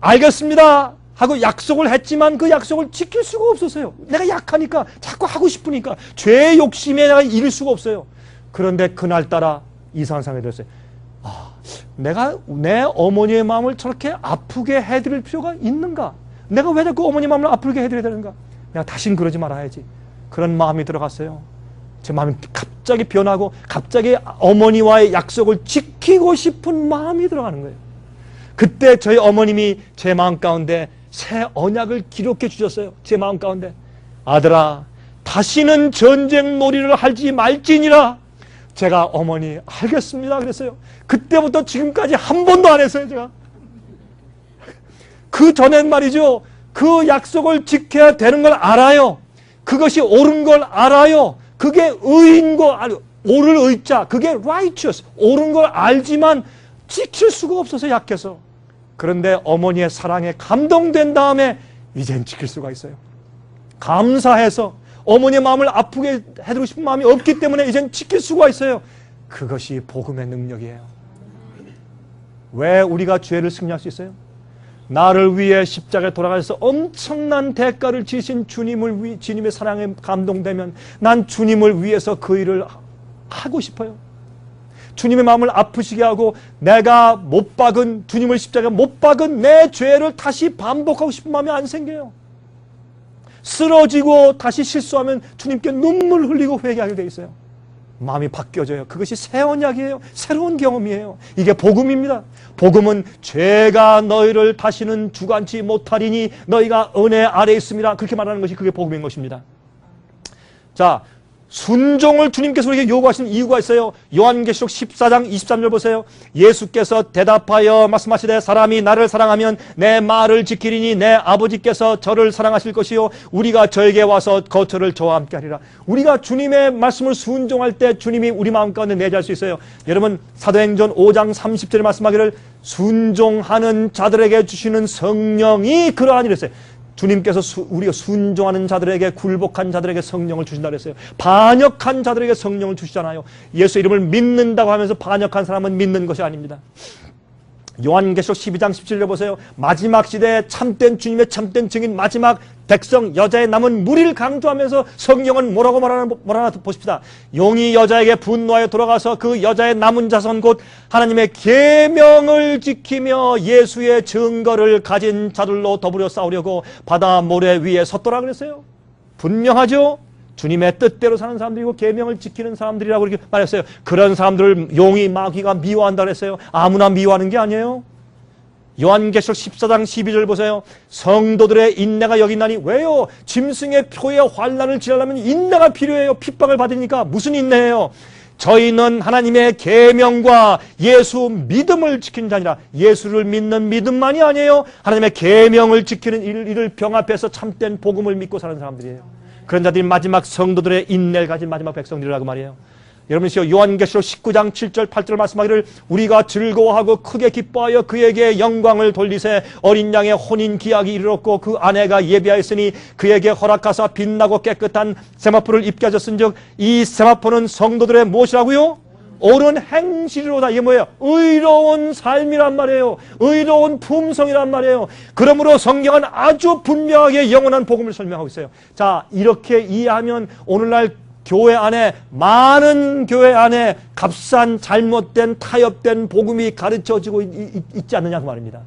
알겠습니다 하고 약속을 했지만 그 약속을 지킬 수가 없었어요. 내가 약하니까, 자꾸 하고 싶으니까, 죄의 욕심에 내가 이룰 수가 없어요. 그런데 그날따라 이상한 생각이 들었어요. 내가 내 어머니의 마음을 저렇게 아프게 해드릴 필요가 있는가? 내가 왜 자꾸 어머니 마음을 아프게 해드려야 되는가? 내가 다신 그러지 말아야지. 그런 마음이 들어갔어요. 제 마음이 갑자기 변하고 갑자기 어머니와의 약속을 지키고 싶은 마음이 들어가는 거예요. 그때 저희 어머님이 제 마음 가운데 새 언약을 기록해 주셨어요. 제 마음 가운데. 아들아, 다시는 전쟁 놀이를 하지 말지니라. 제가 어머니 알겠습니다 그랬어요. 그때부터 지금까지 한 번도 안 했어요. 제가 그 전엔 말이죠, 그 약속을 지켜야 되는 걸 알아요. 그것이 옳은 걸 알아요. 그게 의인 거 알아요. 옳을 의자, 그게 righteous, 옳은 걸 알지만 지킬 수가 없어서 약해서. 그런데 어머니의 사랑에 감동된 다음에 이젠 지킬 수가 있어요. 감사해서 어머니의 마음을 아프게 해드리고 싶은 마음이 없기 때문에 이젠 지킬 수가 있어요. 그것이 복음의 능력이에요. 왜 우리가 죄를 승리할 수 있어요? 나를 위해 십자가에 돌아가셔서 엄청난 대가를 지신 주님의 사랑에 감동되면 난 주님을 위해서 그 일을 하고 싶어요. 주님의 마음을 아프시게 하고 내가 못 박은, 주님을 십자가에 못 박은 내 죄를 다시 반복하고 싶은 마음이 안 생겨요. 쓰러지고 다시 실수하면 주님께 눈물 흘리고 회개하게 돼 있어요. 마음이 바뀌어져요. 그것이 새 언약이에요. 새로운 경험이에요. 이게 복음입니다. 복음은 죄가 너희를 다시는 주관치 못하리니 너희가 은혜 아래에 있습니다. 그렇게 말하는 것이 그게 복음인 것입니다. 자, 순종을 주님께서 우리에게 요구하시는 이유가 있어요. 요한계시록 14장 23절 보세요. 예수께서 대답하여 말씀하시되 사람이 나를 사랑하면 내 말을 지키리니 내 아버지께서 저를 사랑하실 것이요 우리가 저에게 와서 거처를 저와 함께 하리라. 우리가 주님의 말씀을 순종할 때 주님이 우리 마음 가운데 내재할 수 있어요. 여러분, 사도행전 5장 30절에 말씀하기를 순종하는 자들에게 주시는 성령이 그러하니랬어요. 주님께서 우리가 순종하는 자들에게, 굴복한 자들에게 성령을 주신다 그랬어요. 반역한 자들에게 성령을 주시잖아요. 예수 이름을 믿는다고 하면서 반역한 사람은 믿는 것이 아닙니다. 요한계시록 12장 17절 보세요. 마지막 시대에 참된 주님의 참된 증인 마지막 백성 여자의 남은 무리를 강조하면서 성경은 뭐라고 말하나 보십시다. 용이 여자에게 분노하여 돌아가서 그 여자의 남은 자손 곧 하나님의 계명을 지키며 예수의 증거를 가진 자들로 더불어 싸우려고 바다 모래 위에 섰더라 그랬어요. 분명하죠. 주님의 뜻대로 사는 사람들이고 계명을 지키는 사람들이라고 이렇게 말했어요. 그런 사람들을 용이 마귀가 미워한다 그랬어요. 아무나 미워하는 게 아니에요. 요한계시록 14장 12절 보세요. 성도들의 인내가 여기 있나니 왜요? 짐승의 표의 환난을 지나려면 인내가 필요해요. 핍박을 받으니까 무슨 인내예요? 저희는 하나님의 계명과 예수 믿음을 지키는 자니라. 예수를 믿는 믿음만이 아니에요. 하나님의 계명을 지키는 이를 병합해서 참된 복음을 믿고 사는 사람들이에요. 그런 자들이 마지막 성도들의 인내를 가진 마지막 백성들이라고 말이에요. 여러분이시여, 요한계시록 19장 7절 8절 말씀하기를 우리가 즐거워하고 크게 기뻐하여 그에게 영광을 돌리세 어린 양의 혼인 기약이 이르렀고 그 아내가 예비하였으니 그에게 허락하사 빛나고 깨끗한 세마포를 입게 하셨은즉 이 세마포는 성도들의 무엇이라고요? 옳은 행실이로다. 이게 뭐예요? 의로운 삶이란 말이에요. 의로운 품성이란 말이에요. 그러므로 성경은 아주 분명하게 영원한 복음을 설명하고 있어요. 자, 이렇게 이해하면 오늘날 교회 안에, 많은 교회 안에 값싼 잘못된 타협된 복음이 가르쳐지고 있지 않느냐 그 말입니다.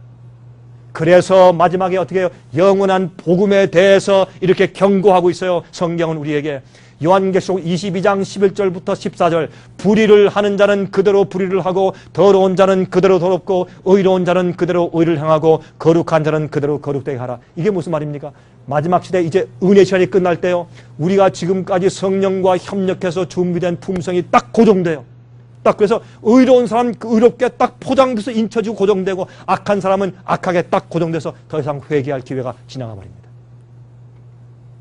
그래서 마지막에 어떻게 해요? 영원한 복음에 대해서 이렇게 경고하고 있어요. 성경은 우리에게. 요한계시록 22장 11절부터 14절 불의를 하는 자는 그대로 불의를 하고 더러운 자는 그대로 더럽고 의로운 자는 그대로 의를 행하고 거룩한 자는 그대로 거룩되게 하라. 이게 무슨 말입니까? 마지막 시대 이제 은혜 시간이 끝날 때요. 우리가 지금까지 성령과 협력해서 준비된 품성이 딱 고정돼요. 딱 그래서 의로운 사람 의롭게 딱 포장돼서 인쳐지고 고정되고 악한 사람은 악하게 딱 고정돼서 더 이상 회개할 기회가 지나가 버립니다.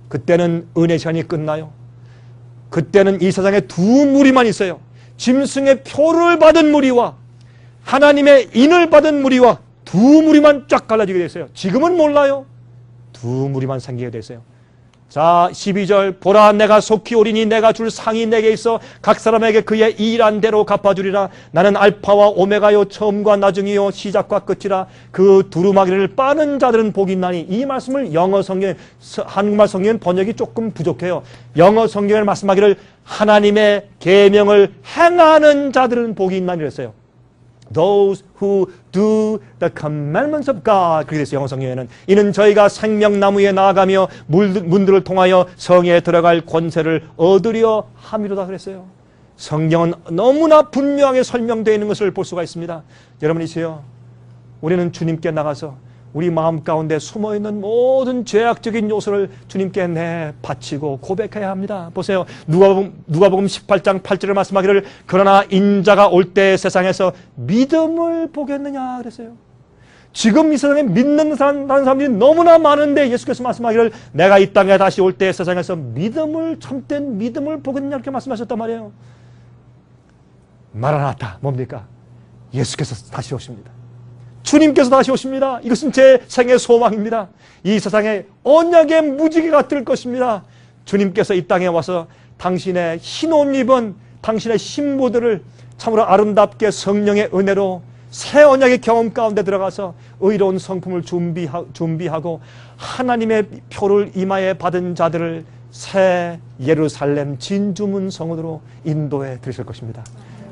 그때는 은혜 시간이 끝나요. 그때는 이 세상에 두 무리만 있어요. 짐승의 표를 받은 무리와 하나님의 인을 받은 무리와 두 무리만 쫙 갈라지게 됐어요. 지금은 몰라요. 두 무리만 생기게 됐어요. 자, 12절 보라 내가 속히 오리니 내가 줄 상이 내게 있어 각 사람에게 그의 일한 대로 갚아주리라. 나는 알파와 오메가요 처음과 나중이요 시작과 끝이라. 그 두루마기를 빠는 자들은 복이 있나니. 이 말씀을 영어 성경, 한국말 성경은 번역이 조금 부족해요. 영어 성경에 말씀하기를 하나님의 계명을 행하는 자들은 복이 있나니 그랬어요. Those who do the commandments of God. 그렇게 됐어요. 영어 성경에는. 이는 저희가 생명나무에 나아가며 문들을 통하여 성에 들어갈 권세를 얻으려 함이로다 그랬어요. 성경은 너무나 분명하게 설명되어 있는 것을 볼 수가 있습니다. 여러분이세요. 우리는 주님께 나가서 우리 마음 가운데 숨어있는 모든 죄악적인 요소를 주님께 바치고 고백해야 합니다. 보세요. 누가복음 18장 8절에 말씀하기를 그러나 인자가 올 때 세상에서 믿음을 보겠느냐 그랬어요. 지금 이 세상에 믿는 사람들이 너무나 많은데 예수께서 말씀하기를 내가 이 땅에 다시 올 때 세상에서 참된 믿음을 보겠느냐 이렇게 말씀하셨단 말이에요. 마라나타 뭡니까? 예수께서 다시 오십니다. 주님께서 다시 오십니다. 이것은 제 생의 소망입니다. 이 세상에 언약의 무지개가 뜰 것입니다. 주님께서 이 땅에 와서 당신의 흰 옷 입은 당신의 신부들을 참으로 아름답게 성령의 은혜로 새 언약의 경험 가운데 들어가서 의로운 성품을 준비하고 하나님의 표를 이마에 받은 자들을 새 예루살렘 진주문 성으로 인도해 드리실 것입니다.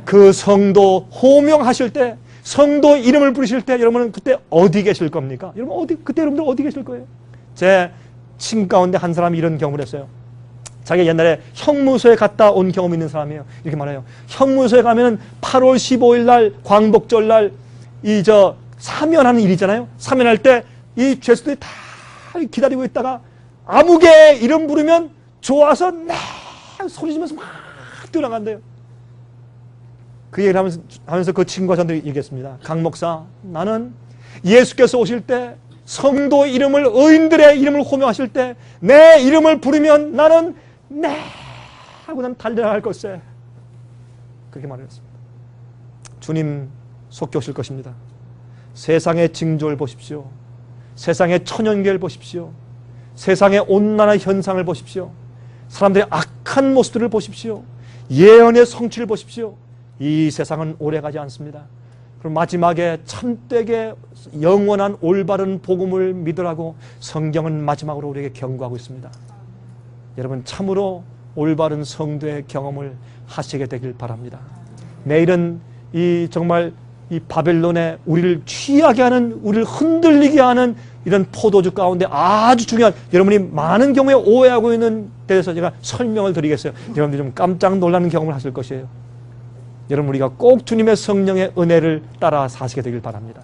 그 성도 호명하실 때 성도 이름을 부르실 때 여러분은 그때 어디 계실 겁니까? 그때 여러분들 어디 계실 거예요? 제 친구 가운데 한 사람이 이런 경험을 했어요. 자기가 옛날에 형무소에 갔다 온 경험이 있는 사람이에요. 이렇게 말해요. 형무소에 가면은 8월 15일 날 광복절 날 사면하는 일이잖아요. 사면할 때 이 죄수들이 다 기다리고 있다가 아무개 이름 부르면 좋아서 소리 지면서 막 뛰어나간대요. 그 얘기를 하면서 그 친구가 저한테 얘기했습니다. 강 목사, 나는 예수께서 오실 때 성도 이름을 의인들의 이름을 호명하실 때 내 이름을 부르면 나는 하고 난 달려나갈 것에 그렇게 말했습니다. 주님 속히 오실 것입니다. 세상의 징조를 보십시오. 세상의 천연계를 보십시오. 세상의 온난한 현상을 보십시오. 사람들의 악한 모습들을 보십시오. 예언의 성취를 보십시오. 이 세상은 오래가지 않습니다. 그럼 마지막에 참되게 영원한 올바른 복음을 믿으라고 성경은 마지막으로 우리에게 경고하고 있습니다. 여러분 참으로 올바른 성도의 경험을 하시게 되길 바랍니다. 내일은 정말 이 바벨론에 우리를 취하게 하는, 우리를 흔들리게 하는 이런 포도주 가운데 아주 중요한, 여러분이 많은 경우에 오해하고 있는 데에서 제가 설명을 드리겠어요. 여러분들이 좀 깜짝 놀라는 경험을 하실 것이에요. 여러분 우리가 꼭 주님의 성령의 은혜를 따라 사시게 되길 바랍니다.